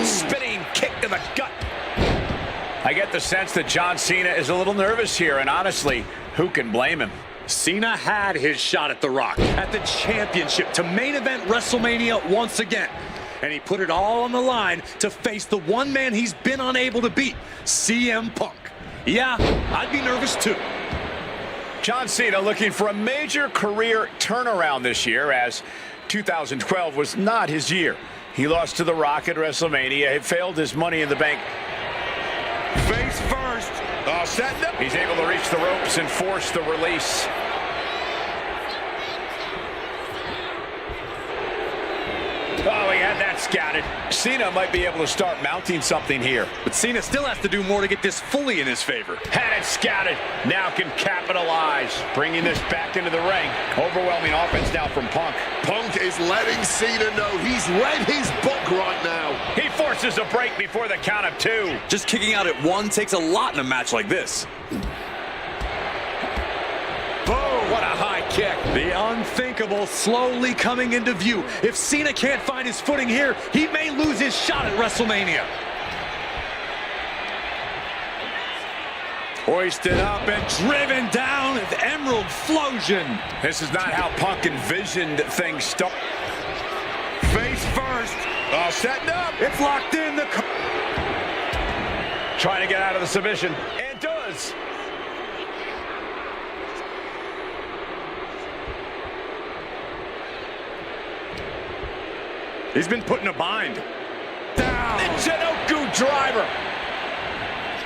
Spinning kick to the gut. I get the sense that John Cena is a little nervous here, and honestly, who can blame him? Cena had his shot at The Rock, at the championship, to main event WrestleMania once again. And he put it all on the line to face the one man he's been unable to beat, CM Punk. Yeah, I'd be nervous too. John Cena looking for a major career turnaround this year, as 2012 was not his year. He lost to The Rock at WrestleMania. He failed his Money in the Bank. Face first. Setting up. He's able to reach the ropes and force the release. Oh, he had that scouted. Cena might be able to start mounting something here. But Cena still has to do more to get this fully in his favor. Had it scouted. Now can capitalize. Bringing this back into the ring. Overwhelming offense now from Punk. Punk is letting Cena know he's read his book right now. He forces a break before the count of 2. Just kicking out at 1 takes a lot in a match like this. Boom, what a high kick. The unthinkable slowly coming into view. If Cena can't find his footing here, he may lose his shot at WrestleMania. Hoisted up and driven down with Emerald Flosion. This is not how Punk envisioned things start. Face first. Setting up. It's locked in. Trying to get out of the submission. And does. He's been put in a bind. Down. The Chinoku driver.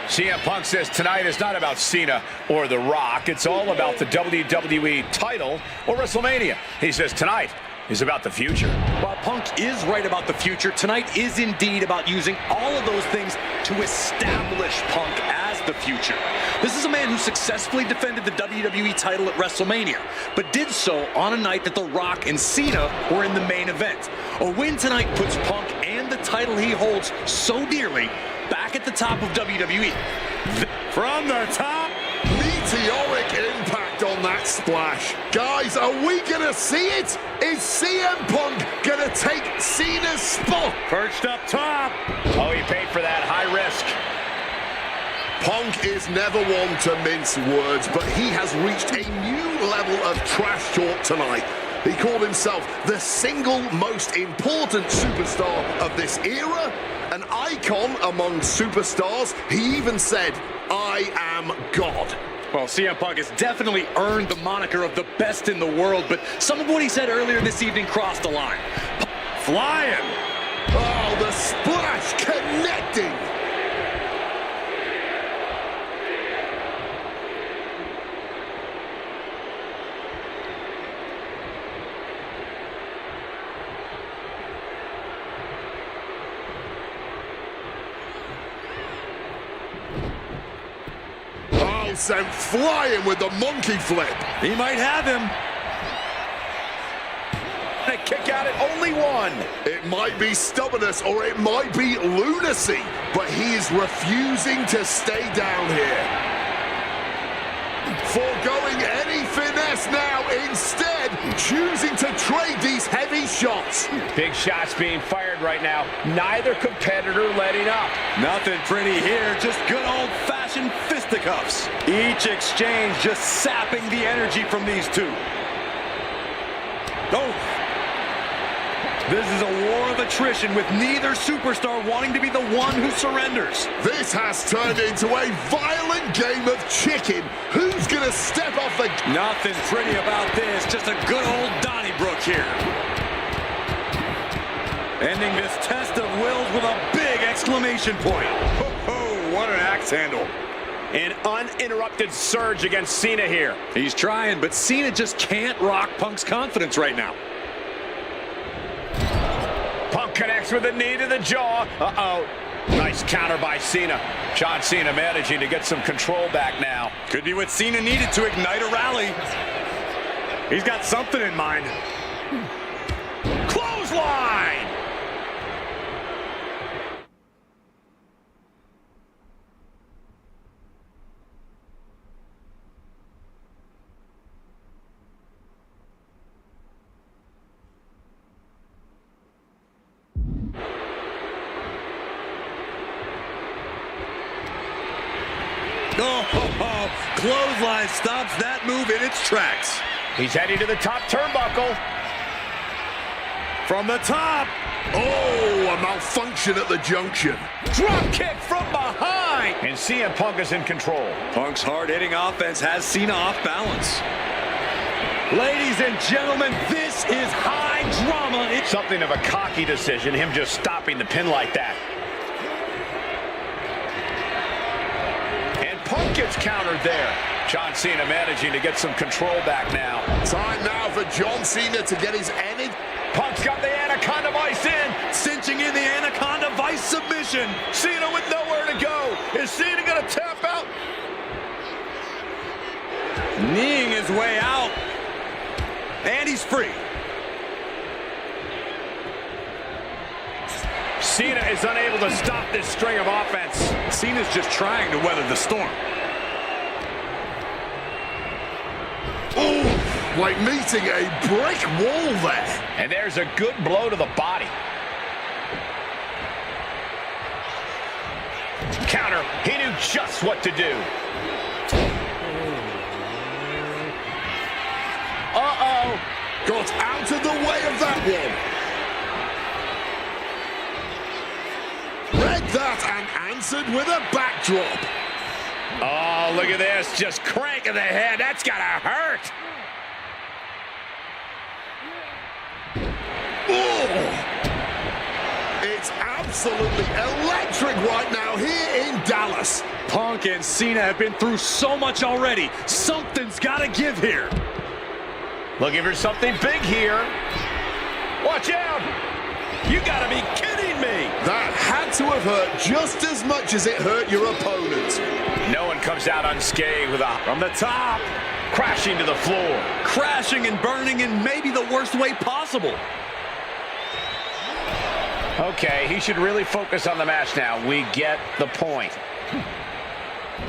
CM Punk says tonight is not about Cena or The Rock. It's all about the WWE title or WrestleMania. He says tonight is about the future. While Punk is right about the future, tonight is indeed about using all of those things to establish Punk as the future. This is a man who successfully defended the WWE title at WrestleMania, but did so on a night that The Rock and Cena were in the main event. A win tonight puts Punk and the title he holds so dearly back at the top of WWE. From the top. Meteoric impact on that splash. Guys, are we gonna see it? Is CM Punk gonna take Cena's spot? Perched up top. Oh, he paid for that high risk. Punk is never one to mince words, but he has reached a new level of trash talk tonight. He called himself the single most important superstar of this era, an icon among superstars. He even said, "I am God." Well, CM Punk has definitely earned the moniker of the best in the world, but some of what he said earlier this evening crossed the line. Flying. Oh, the splash connecting. Sent flying with the monkey flip. He might have him. A kick out at only 1. It might be stubbornness or it might be lunacy, but he is refusing to stay down here. Foregoing any finesse now, instead choosing to trade these heavy shots. Big shots being fired right now. Neither competitor letting up. Nothing pretty here, just good old-fashioned fisticuffs. Each exchange just sapping the energy from these two. Oh. This is a war of attrition with neither superstar wanting to be the one who surrenders. This has turned into a violent game of chicken. Who's gonna step off the... Nothing pretty about this, just a good old Donnybrook here. Ending this test of wills with a big exclamation point. Oh, what an axe handle. An uninterrupted surge against Cena here. He's trying, but Cena just can't rock Punk's confidence right now. Punk connects with a knee to the jaw. Uh-oh. Nice counter by Cena. John Cena managing to get some control back now. Could be what Cena needed to ignite a rally. He's got something in mind. Clothesline! Oh, clothesline stops that move in its tracks. He's heading to the top turnbuckle. From the top. Oh, a malfunction at the junction. Drop kick from behind. And CM Punk is in control. Punk's hard-hitting offense has Cena off balance. Ladies and gentlemen, this is high drama. It's something of a cocky decision, him just stopping the pin like that. And Punk gets countered there. John Cena managing to get some control back now. Time now for John Cena to get his energy. Punk's got the Anaconda Vice in. Cinching in the Anaconda Vice submission. Cena with nowhere to go. Is Cena going to tap out? Kneeing his way out. And he's free. Cena is unable to stop this string of offense. Cena's just trying to weather the storm. Oh, like meeting a brick wall there. And there's a good blow to the body. Counter. He knew just what to do. Uh-oh. Got out of the way of that one. Read that and answered with a backdrop. Oh, look at this. Just cranking the head. That's got to hurt. Oh. It's absolutely electric right now here in Dallas. Punk and Cena have been through so much already. Something's got to give here. Looking for something big here. Watch out. You got to be kidding me. That had to have hurt just as much as it hurt your opponent. No one comes out unscathed with a from the top, crashing to the floor. Crashing and burning in maybe the worst way possible. Okay, he should really focus on the match now. We get the point.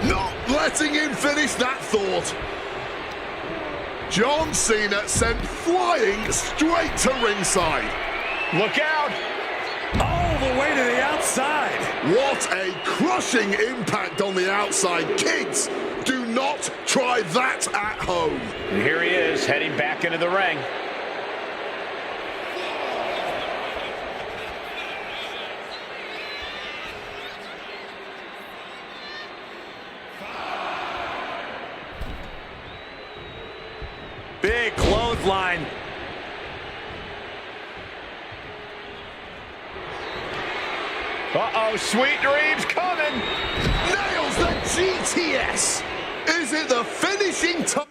Not letting him finish that thought. John Cena sent flying straight to ringside. Look out! All the way to the outside. What a crushing impact on the outside. Kids, do not try that at home. And here he is, heading back into the ring. Big clothesline. Uh-oh, sweet dreams coming. Nails the GTS. Is it the finishing time?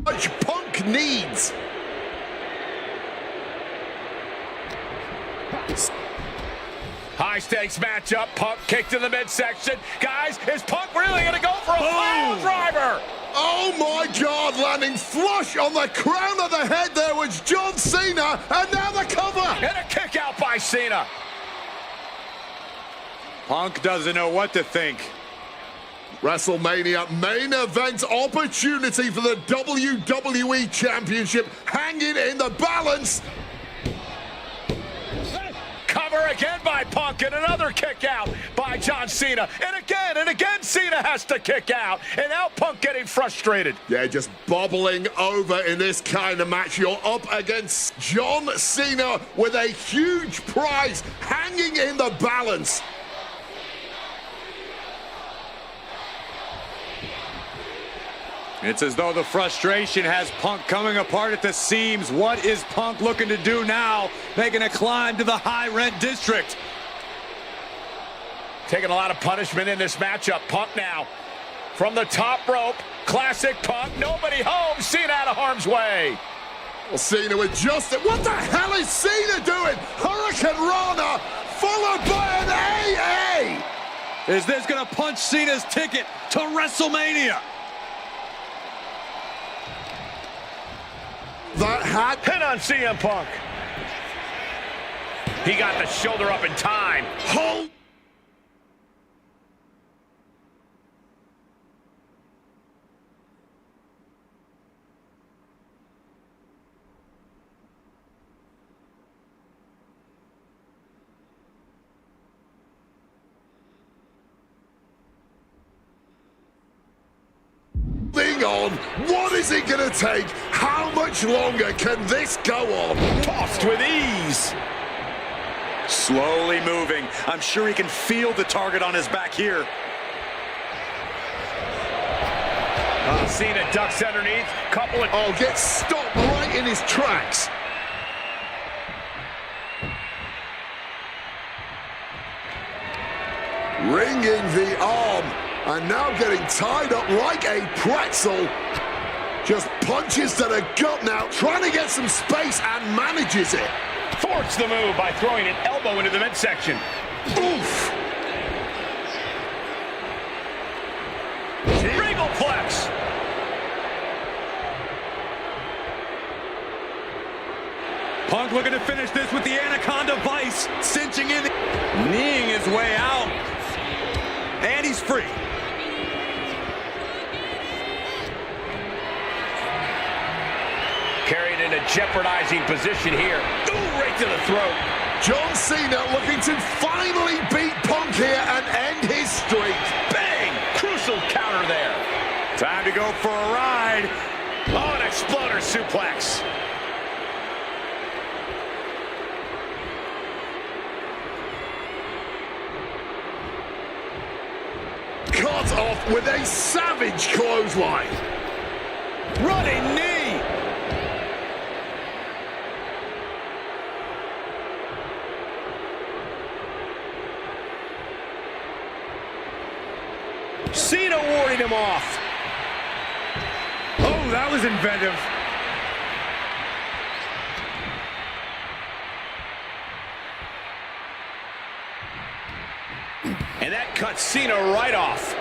Much Punk needs. High stakes matchup. Punk kicked in the midsection. Guys, is Punk really going to go for a pile driver? Oh my God, landing flush on the crown of the head there was John Cena, and now the cover. And a kick out by Cena. Punk doesn't know what to think. WrestleMania main event opportunity for the WWE Championship hanging in the balance. Cover again by Punk and another kick out by John Cena. And again Cena has to kick out. And now Punk getting frustrated. Yeah, just bobbling over in this kind of match. You're up against John Cena with a huge prize hanging in the balance. It's as though the frustration has Punk coming apart at the seams. What is Punk looking to do now? Making a climb to the high-rent district. Taking a lot of punishment in this matchup. Punk now from the top rope. Classic Punk. Nobody home. Cena out of harm's way. Well, Cena with just it. What the hell is Cena doing? Hurricane Rana followed by an AA. Is this going to punch Cena's ticket to WrestleMania? that had. Pin on CM Punk. He got the shoulder up in time. Hold. On. What is it going to take? How much longer can this go on? Tossed with ease. Slowly moving. I'm sure he can feel the target on his back here. Cena ducks underneath. Couple of... Oh, gets stopped right in his tracks. Ringing the arm. And now getting tied up like a pretzel. Just punches to the gut now, trying to get some space and manages it. Thwarts the move by throwing an elbow into the midsection. Oof. Regalplex. Punk looking to finish this with the Anaconda Vice, cinching in, kneeing his way out. And he's free. Carried in a jeopardizing position here. Ooh, right to the throat. John Cena looking to finally beat Punk here and end his streak. Bang! Crucial counter there. Time to go for a ride. Oh, an exploder suplex. Cut off with a savage clothesline. Running knee. Cena warding him off. Oh, that was inventive. And that cuts Cena right off.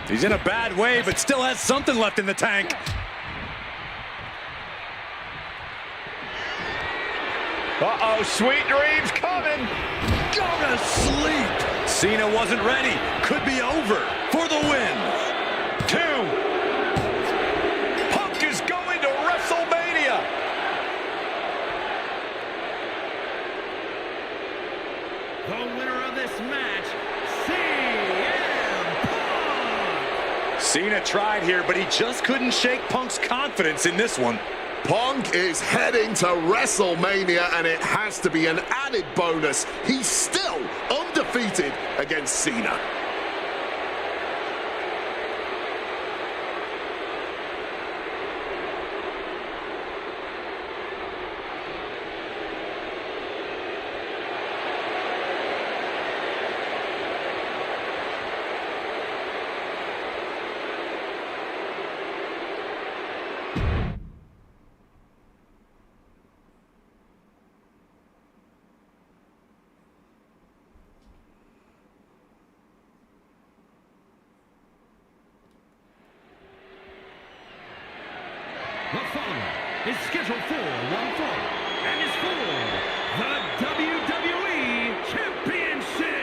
He's in a bad way, but still has something left in the tank. Uh-oh, sweet dreams coming. Go to sleep. Cena wasn't ready. Could be over for the win. 2. Punk is going to WrestleMania. The winner of this match, CM Punk. Cena tried here, but he just couldn't shake Punk's confidence in this one. Punk is heading to WrestleMania, and it has to be an added bonus. He's still undefeated against Cena. The following is scheduled for one fall and is for the WWE Championship.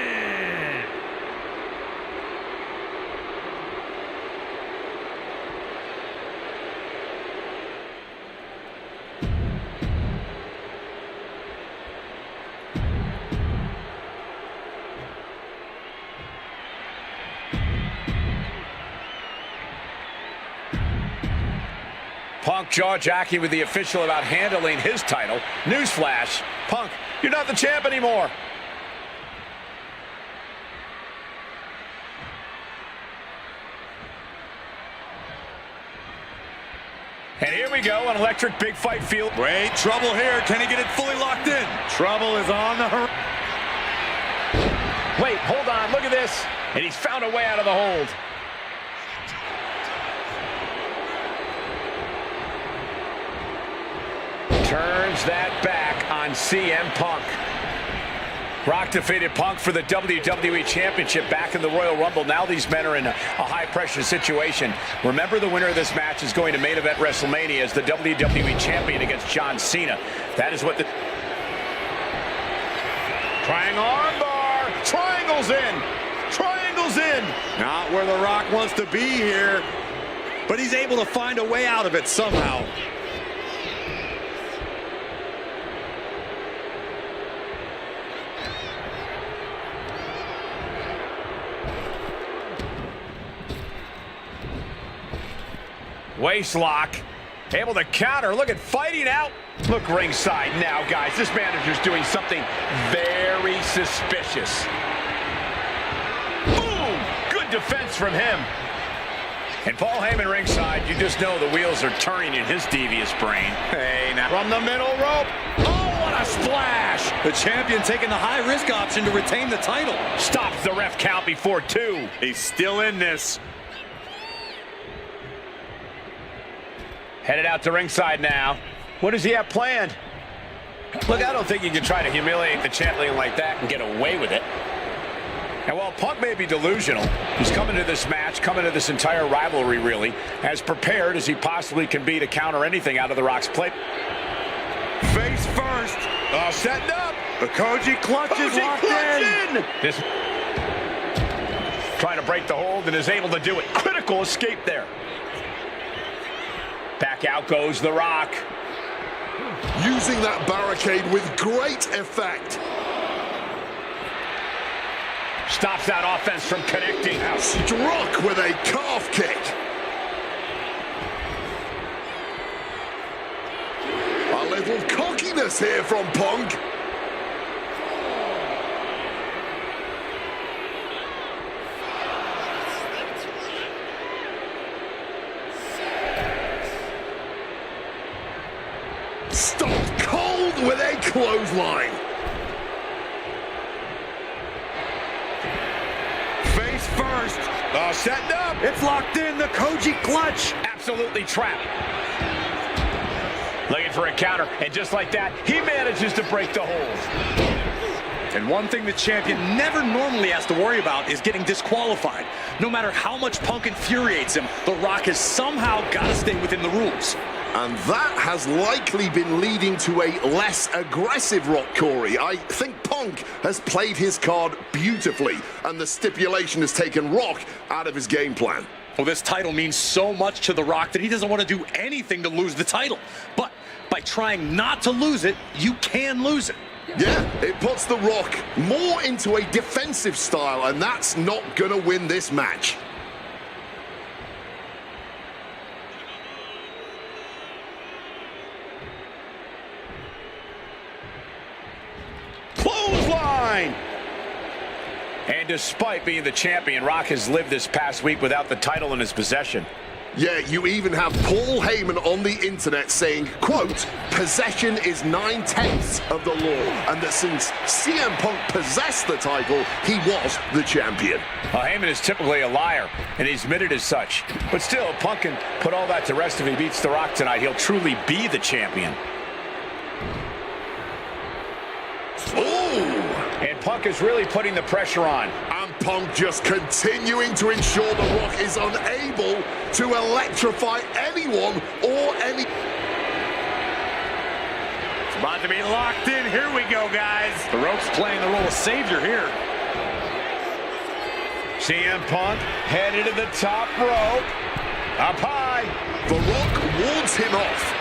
Punk jaw-jacking with the official about handling his title. Newsflash, Punk, you're not the champ anymore. And here we go, an electric big fight field. Great trouble here. Can he get it fully locked in? Trouble is on the horizon. Wait, hold on, look at this. And he's found a way out of the hold. Turns that back on CM Punk. Rock defeated Punk for the WWE Championship back in the Royal Rumble. Now these men are in a high-pressure situation. Remember, the winner of this match is going to main event WrestleMania as the WWE Champion against John Cena. That is what the... Trying armbar. Triangles in. Triangles in. Not where The Rock wants to be here, but he's able to find a way out of it somehow. Waist lock. Able to counter. Look at fighting out. Look ringside now, guys. This manager's doing something very suspicious. Boom! Good defense from him. And Paul Heyman ringside, you just know the wheels are turning in his devious brain. Hey, now from the middle rope. Oh, what a splash! The champion taking the high-risk option to retain the title. Stops the ref count before 2. He's still in this. Headed out to ringside now. What does he have planned? Look, I don't think you can try to humiliate the champion like that and get away with it. And while Punk may be delusional, he's coming to this match, coming to this entire rivalry, really, as prepared as he possibly can be to counter anything out of The Rock's plate. Face first. Setting up. The Koji clutch is locked in. This trying to break the hold and is able to do it. Critical escape there. Back out goes The Rock. Using that barricade with great effect. Stops that offense from connecting. Struck with a calf kick. A little cockiness here from Punk. Stopped cold with a clothesline. Face first. Setting up. It's locked in. The Koji clutch. Absolutely trapped. Looking for a counter, and just like that, he manages to break the hold. And one thing the champion never normally has to worry about is getting disqualified. No matter how much Punk infuriates him, The Rock has somehow got to stay within the rules. And that has likely been leading to a less aggressive Rock, Corey. I think Punk has played his card beautifully, and the stipulation has taken Rock out of his game plan. Well, this title means so much to The Rock that he doesn't want to do anything to lose the title. But by trying not to lose it, you can lose it. Yeah, it puts The Rock more into a defensive style, and that's not going to win this match. Clothesline! And despite being the champion, Rock has lived this past week without the title in his possession. Yeah, you even have Paul Heyman on the internet saying, quote, possession is 9/10 of the law, and that since CM Punk possessed the title, he was the champion. Well, Heyman is typically a liar, and he's admitted as such. But still, Punk can put all that to rest if he beats The Rock tonight. He'll truly be the champion. Ooh! And Punk is really putting the pressure on. And Punk just continuing to ensure The Rock is unable to electrify anyone or any... It's about to be locked in. Here we go, guys. The Rock's playing the role of savior here. CM Punk headed to the top rope. Up high. The Rock wards him off.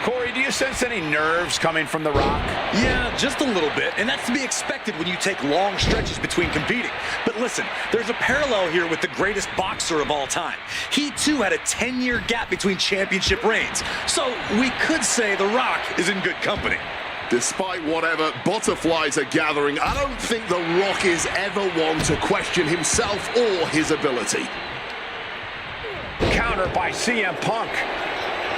Corey, do you sense any nerves coming from The Rock? Yeah, just a little bit, and that's to be expected when you take long stretches between competing. But listen, there's a parallel here with the greatest boxer of all time. He, too, had a 10-year gap between championship reigns. So we could say The Rock is in good company. Despite whatever butterflies are gathering, I don't think The Rock is ever one to question himself or his ability. Counter by CM Punk.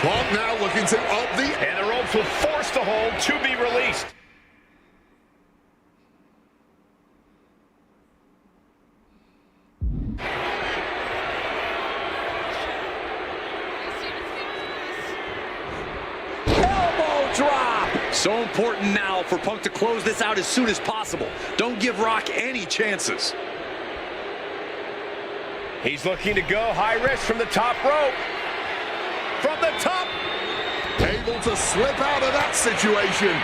Punk now looking to up the... And the ropes will force the hold to be released. Elbow drop. So important now for Punk to close this out as soon as possible. Don't give Rock any chances. He's looking to go high risk from the top rope. From the top. Able to slip out of that situation.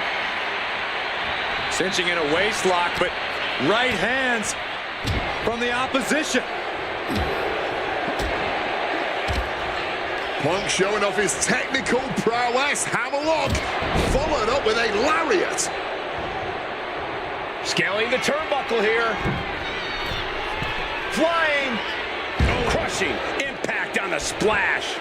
Cinching in a waist lock, but right hands from the opposition. Punk showing off his technical prowess. Hammerlock followed up with a lariat. Scaling the turnbuckle here. Flying. Crushing impact on the splash.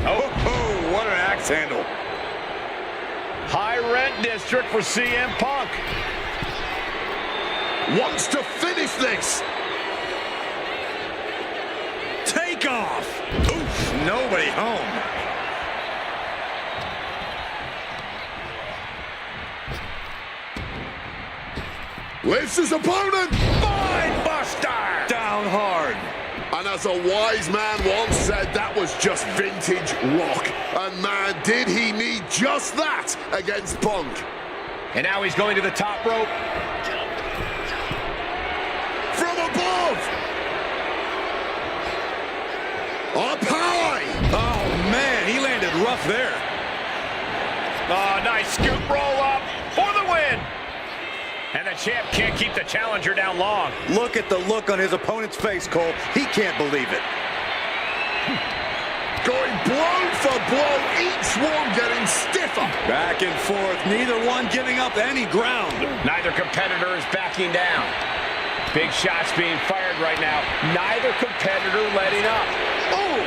Oh, what an axe handle. High rent district for CM Punk. Wants to finish this. Take off. Oof, nobody home. Lifts his opponent. Spine buster. Down hard. And as a wise man once said, that was just vintage Rock. And man, did he need just that against Punk. And now he's going to the top rope. From above. Up high. Oh, man, he landed rough there. Oh, nice scoop roll up for the win. And the champ can't keep the challenger down long. Look at the look on his opponent's face, Cole. He can't believe it. Going blow for blow, each one getting stiffer. Back and forth, neither one giving up any ground. Neither competitor is backing down. Big shots being fired right now. Neither competitor letting up. Oh!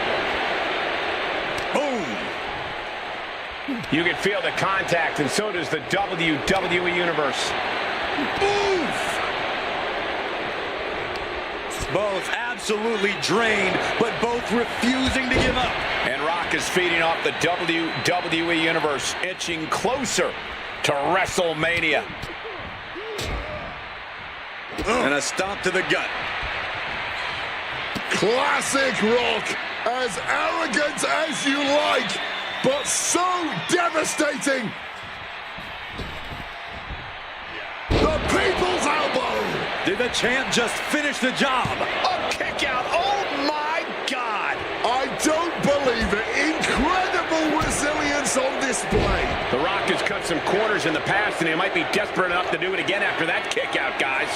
Boom. You can feel the contact, and so does the WWE Universe. Oof! Both absolutely drained, but both refusing to give up. And Rock is feeding off the WWE Universe, inching closer to WrestleMania. And a stomp to the gut. Classic Rock. As arrogant as you like, but so devastating. The people's elbow. Did the champ just finish the job? A kick out. Oh, my God. I don't believe it. Incredible resilience on display. The Rock has cut some corners in the past, and he might be desperate enough to do it again after that kick out, guys.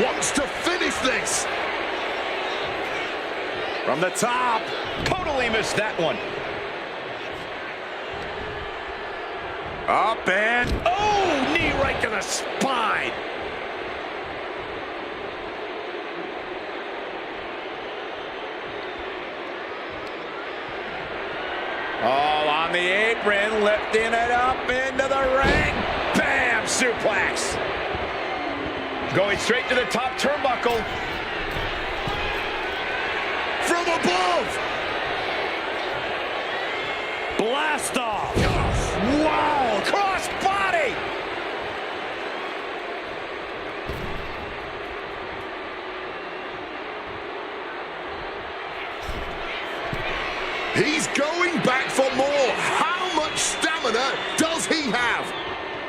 Wants to finish this. From the top. Totally missed that one. Up and... Oh, knee right to the spine. Oh, on the apron, lifting it up into the ring. Bam, suplex. Going straight to the top turnbuckle. From above. Blast off. Wow, cross body. He's going back for more. How much stamina does he have?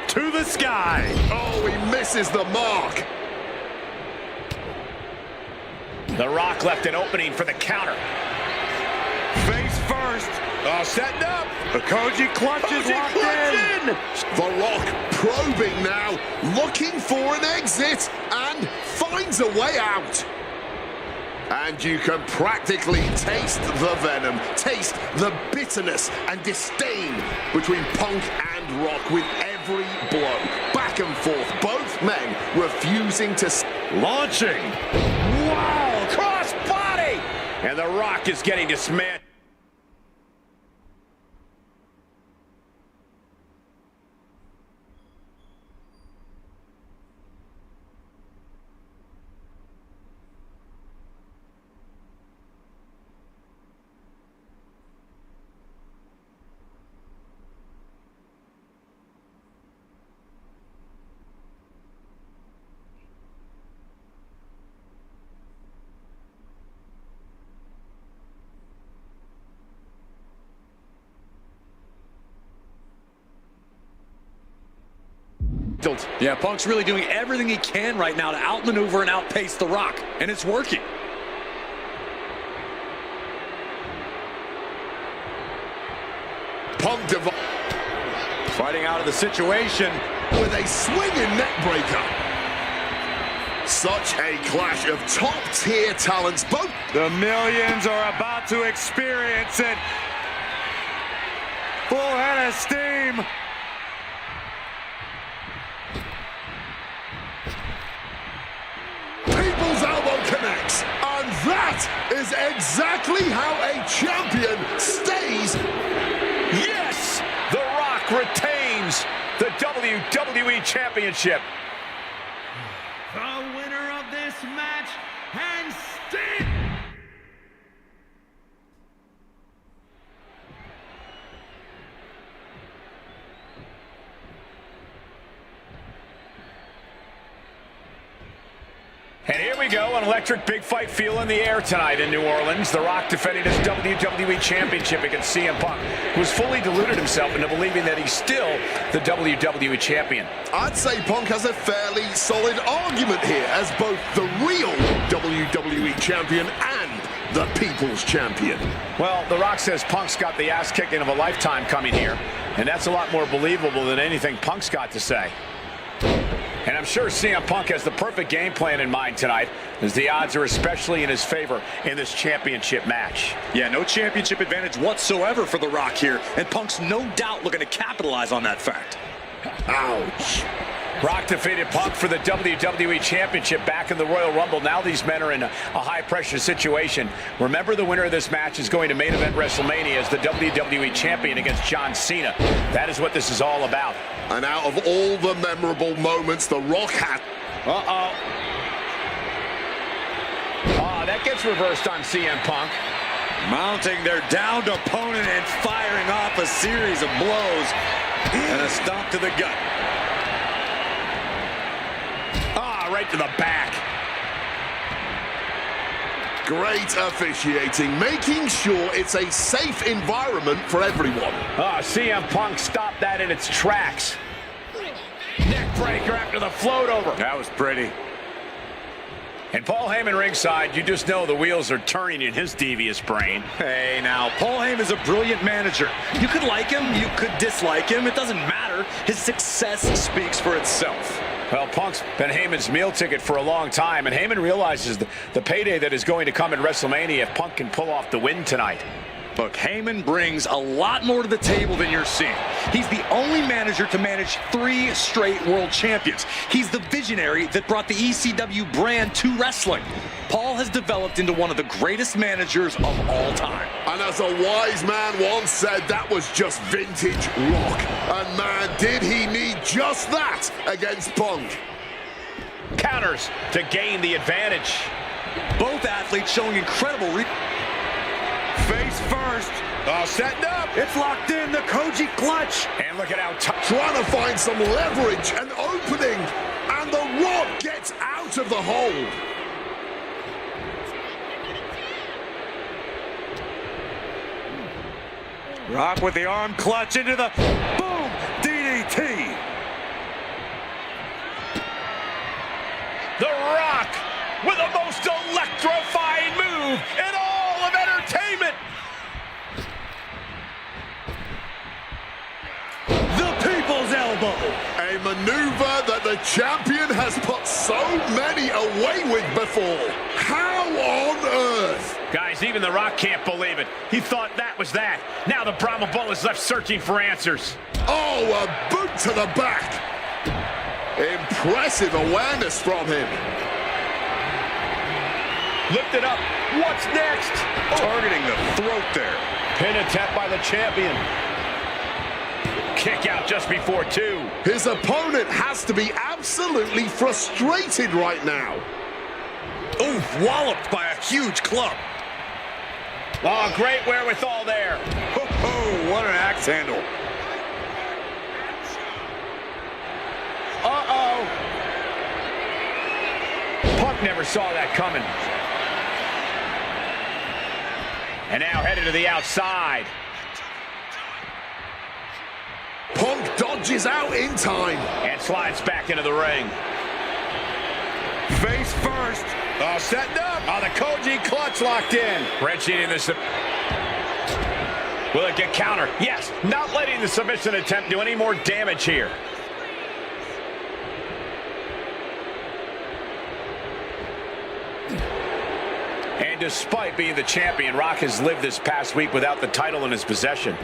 To the sky. Oh, he misses the mark. The Rock left an opening for the counter. Face first. Oh, setting up. The Koji clutch is locked in. The Rock probing now, looking for an exit, and finds a way out. And you can practically taste the venom, taste the bitterness and disdain between Punk and Rock with every blow. Back and forth, both men refusing to... Launching. Wow, cross body. And The Rock is getting dismantled. Yeah, Punk's really doing everything he can right now to outmaneuver and outpace The Rock, and it's working. Punk Fighting out of the situation with a swinging neckbreaker. Such a clash of top-tier talents. Both The millions are about to experience it. Full head of steam. people's elbow connects. And that is exactly how a champion stays. Yes! The Rock retains the WWE Championship. The winner of this match and still... And here we go, an electric big fight feel in the air tonight in New Orleans. The Rock defending his WWE Championship against CM Punk, who's fully deluded himself into believing that he's still the WWE Champion. I'd say Punk has a fairly solid argument here as both the real WWE Champion and the People's Champion. Well, The Rock says Punk's got the ass-kicking of a lifetime coming here, and that's a lot more believable than anything Punk's got to say. And I'm sure CM Punk has the perfect game plan in mind tonight, as the odds are especially in his favor in this championship match. Yeah, no championship advantage whatsoever for The Rock here, and Punk's no doubt looking to capitalize on that fact. Ouch. Rock defeated Punk for the WWE Championship back in the Royal Rumble. Now these men are in a high-pressure situation. Remember, the winner of this match is going to main event WrestleMania as the WWE Champion against John Cena. That is what this is all about. And out of all the memorable moments The Rock had... Uh-oh. Oh, that gets reversed on CM Punk. Mounting their downed opponent and firing off a series of blows and a stomp to the gut. Right to the back. Great officiating, making sure it's a safe environment for everyone. CM Punk stopped that in its tracks. Neck breaker after the float over. That was pretty. And Paul Heyman ringside, you just know the wheels are turning in his devious brain. Hey, now, Paul Heyman's a brilliant manager. You could like him, you could dislike him. It doesn't matter. His success speaks for itself. Well, Punk's been Heyman's meal ticket for a long time, and Heyman realizes the payday that is going to come in WrestleMania if Punk can pull off the win tonight. Look, Heyman brings a lot more to the table than you're seeing. He's the only manager to manage 3 straight world champions. He's the visionary that brought the ECW brand to wrestling. Paul has developed into one of the greatest managers of all time. And as a wise man once said, that was just vintage Rock. And man, did he need just that against Punk. Counters to gain the advantage. Both athletes showing incredible face first. Setting up. It's locked in, the Koji clutch. And look at how trying to find some leverage and opening. And The Rock gets out of the hold. Rock with the arm clutch into the boom DDT. The Rock with the most electrifying move in all of entertainment. The People's Elbow. A maneuver that the champion has put so many away with before. How on earth? Guys, even The Rock can't believe it. He thought that was that. Now the Brahma Bull is left searching for answers. Oh, a boot to the back. Impressive awareness from him. Lift it up. What's next? Targeting the throat there. Pin attempt by the champion. Kick out just before 2. His opponent has to be absolutely frustrated right now. Oof, walloped by a huge club. Oh, great wherewithal there. Oh, what an axe handle. Uh-oh. Punk never saw that coming. And now headed to the outside. Punk dodged dodges out in time. And slides back into the ring. Face first. Oh, setting up. Oh, the Koji clutch locked in. Wrenching in the... Will it get counter? Yes. Not letting the submission attempt do any more damage here. And despite being the champion, Rock has lived this past week without the title in his possession.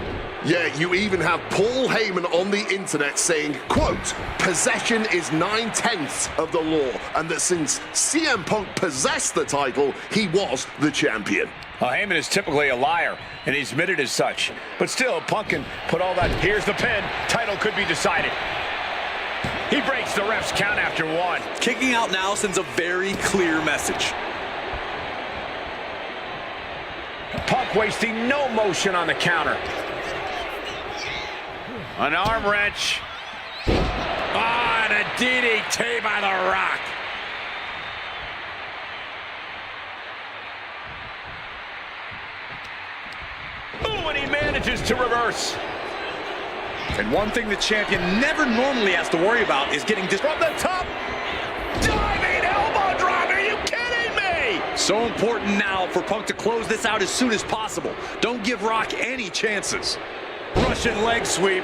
Yeah, you even have Paul Heyman on the internet saying, quote, possession is 9/10 of the law, and that since CM Punk possessed the title, he was the champion. Well, Heyman is typically a liar, and he's admitted as such. But still, Punk can put all that... Here's the pin. Title could be decided. He breaks the ref's count after one. Kicking out now sends a very clear message. Punk wasting no motion on the counter. An arm wrench. Ah, and a DDT by The Rock. Ooh, and he manages to reverse. And one thing the champion never normally has to worry about is getting From the top. Diving elbow drop. Are you kidding me? So important now for Punk to close this out as soon as possible. Don't give Rock any chances. Russian leg sweep.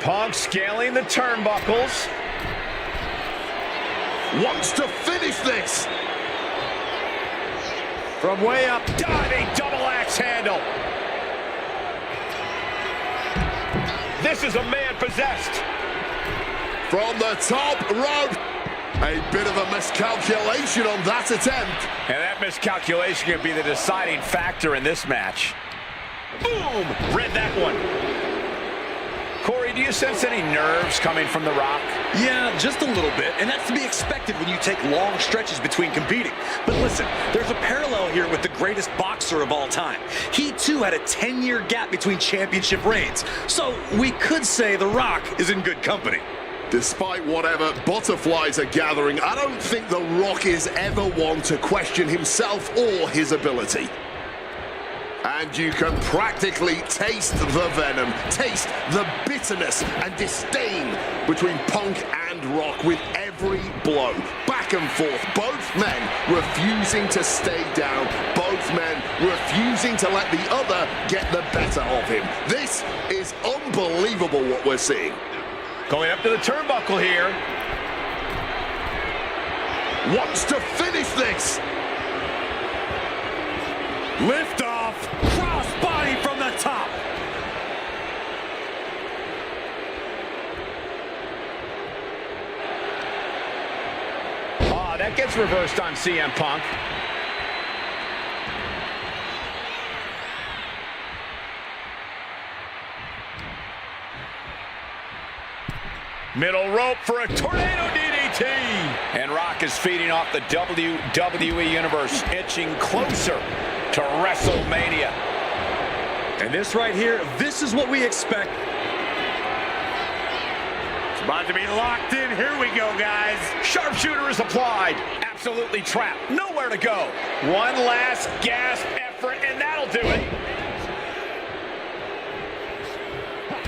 Punk scaling the turnbuckles. Wants to finish this. From way up, diving double axe handle. This is a man possessed. From the top rope. A bit of a miscalculation on that attempt. And that miscalculation could be the deciding factor in this match. Boom! Read that one. Corey, do you sense any nerves coming from The Rock? Yeah, just a little bit, and that's to be expected when you take long stretches between competing. But listen, there's a parallel here with the greatest boxer of all time. He, too, had a 10-year gap between championship reigns. So we could say The Rock is in good company. Despite whatever butterflies are gathering, I don't think The Rock is ever one to question himself or his ability. And you can practically taste the venom, taste the bitterness and disdain between Punk and Rock with every blow. Back and forth, both men refusing to stay down, both men refusing to let the other get the better of him. This is unbelievable what we're seeing. Going up to the turnbuckle here. Wants to finish this. Lift off. Cross body from the top. Oh, that gets reversed on CM Punk. Middle rope for a tornado DDT. And Rock is feeding off the WWE Universe, inching closer to WrestleMania. And this right here, this is what we expect. It's about to be locked in. Here we go, guys. Sharpshooter is applied. Absolutely trapped. Nowhere to go. One last gasp effort, and that'll do it.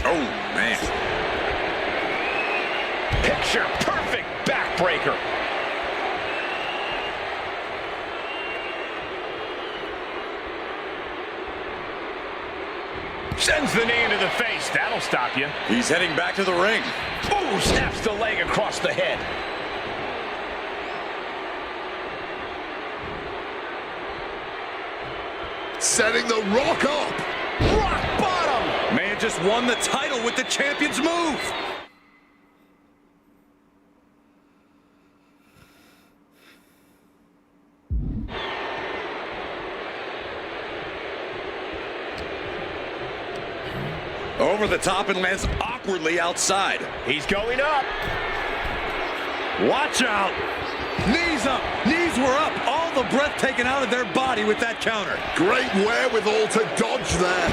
Oh, man. Picture perfect backbreaker. Sends the knee into the face. That'll stop you. He's heading back to the ring. Ooh, snaps the leg across the head. Setting the Rock up. Rock bottom. Man just won the title with the champion's move. Over the top and lands awkwardly outside. He's going up. Watch out. Knees up. Knees were up. All the breath taken out of their body with that counter. Great wherewithal to dodge there.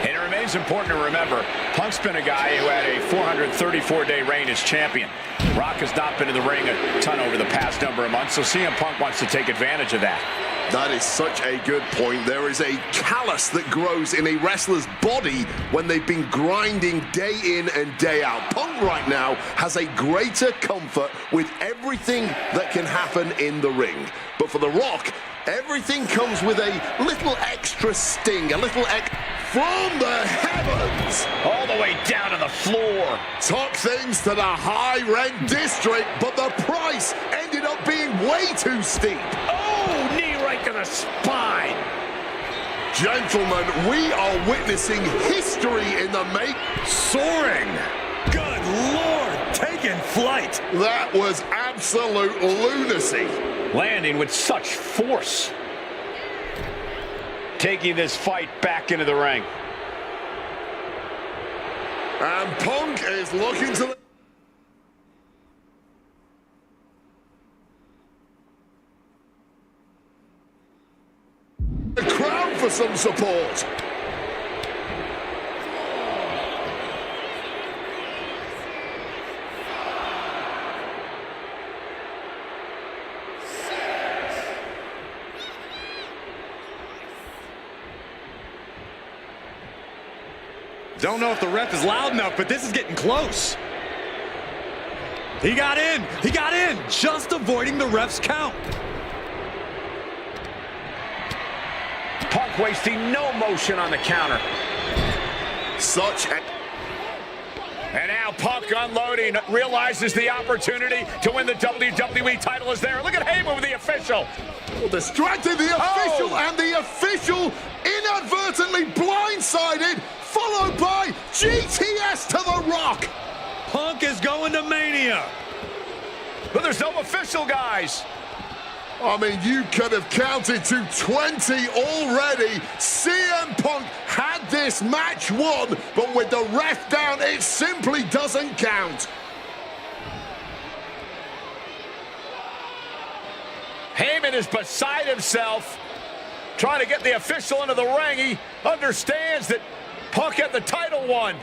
And it remains important to remember, Punk's been a guy who had a 434-day reign as champion. Rock has not been in the ring a ton over the past number of months, so CM Punk wants to take advantage of that. That is such a good point. There is a callus that grows in a wrestler's body when they've been grinding day in and day out. Punk right now has a greater comfort with everything that can happen in the ring. But for The Rock, everything comes with a little extra sting, a little from the heavens. All the way down to the floor. Took things to the high-rent district, but the price ended up being way too steep. Oh, knee right to the spine. Gentlemen, we are witnessing history in the make. Soaring. Good Lord, taking flight. That was absolute lunacy. Landing with such force. Taking this fight back into the ring. And Punk is looking to the crowd for some support. Don't know if the ref is loud enough, but this is getting close. He got in. He got in. Just avoiding the ref's count. Punk wasting no motion on the counter. And now Punk unloading, realizes the opportunity to win the WWE title is there. Look at Heyman with the official. Distracted the official, and the official inadvertently blindsided, followed by GTS to The Rock. Punk is going to Mania. But there's no official, guys. I mean, you could have counted to 20 already. CM Punk had this match won, but with the ref down, it simply doesn't count. Heyman is beside himself, trying to get the official into the ring. He understands that Punk had the title won.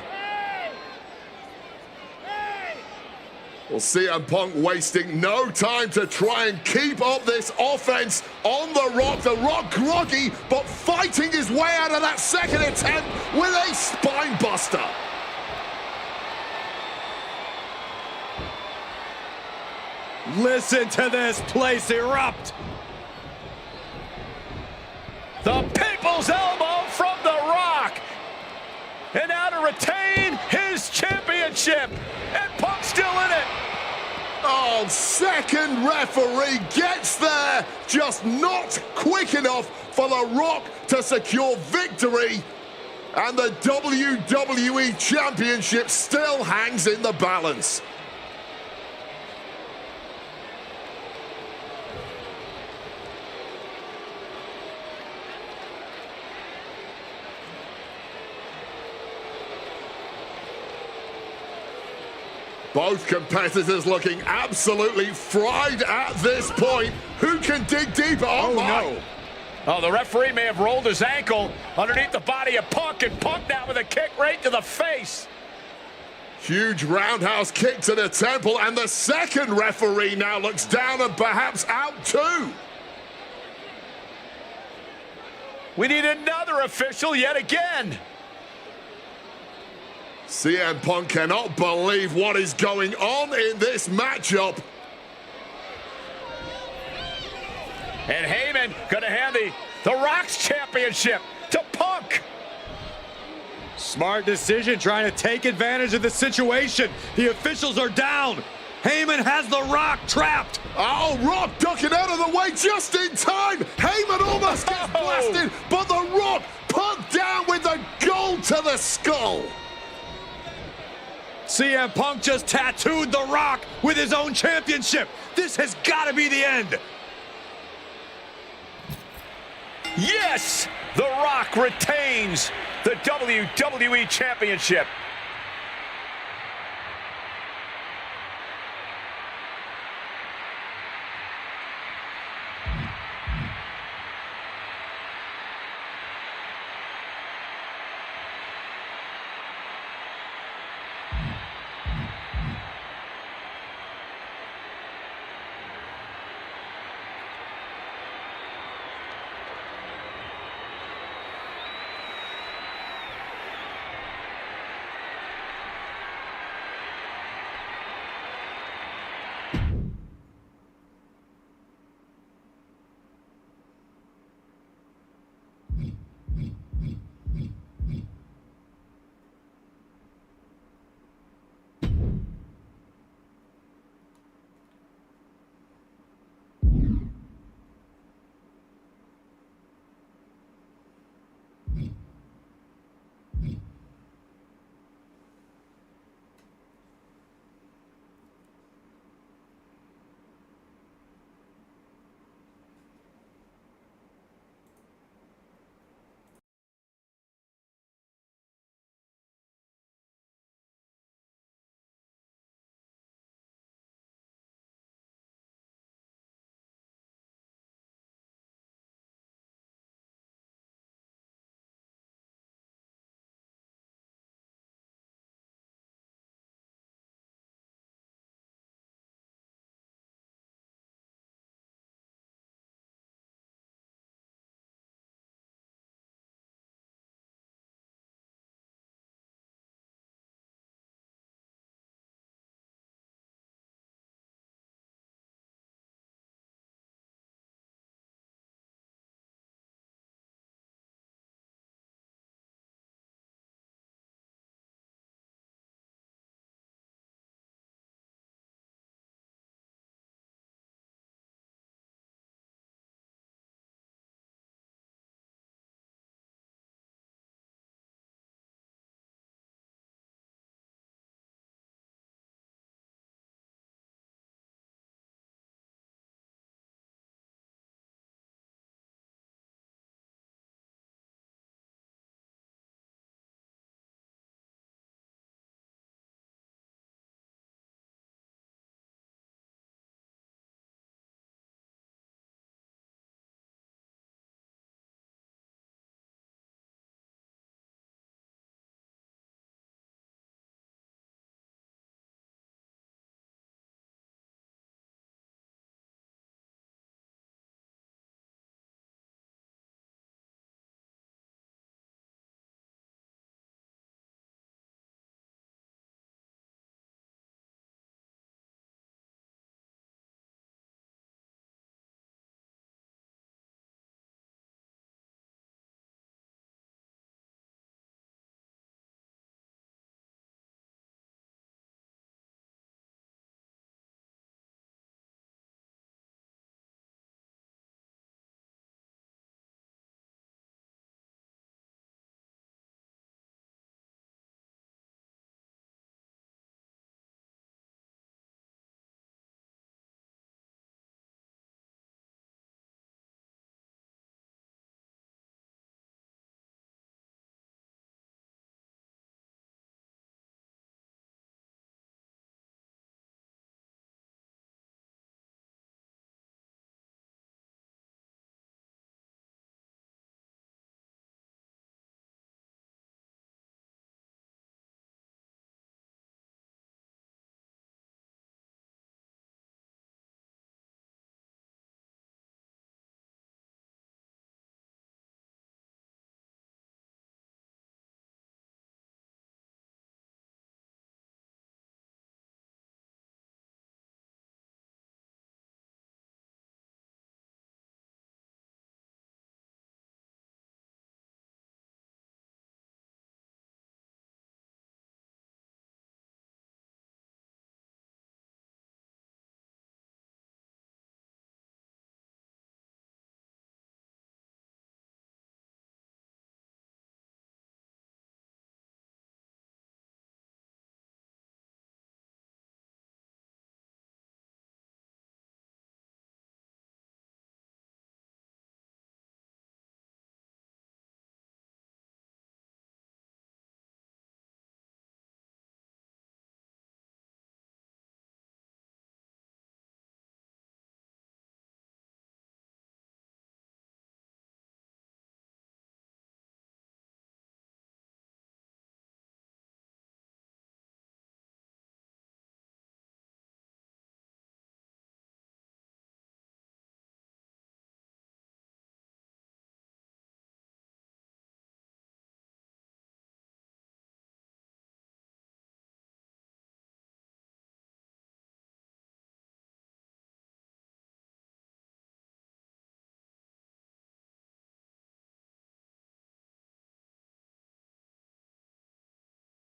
Well, CM Punk wasting no time to try and keep up this offense on The Rock. The Rock groggy, but fighting his way out of that second attempt with a spine buster. Listen to this place erupt. The People's Elbow from The Rock. And now to retain his championship. And Punk's still in it. Oh, second referee gets there, just not quick enough for The Rock to secure victory. And the WWE Championship still hangs in the balance. Both competitors looking absolutely fried at this point. Who can dig deeper? Oh, my. No. Oh, the referee may have rolled his ankle underneath the body of Punk, and Punk now with a kick right to the face. Huge roundhouse kick to the temple, and the second referee now looks down and perhaps out too. We need another official yet again. CM Punk cannot believe what is going on in this matchup. And Heyman gonna hand the Rock's championship to Punk. Smart decision, trying to take advantage of the situation. The officials are down. Heyman has The Rock trapped. Oh, Rock ducking out of the way just in time. Heyman almost gets blasted, but The Rock Punk down with the gold to the skull. CM Punk just tattooed The Rock with his own championship. This has got to be the end. Yes, The Rock retains the WWE Championship.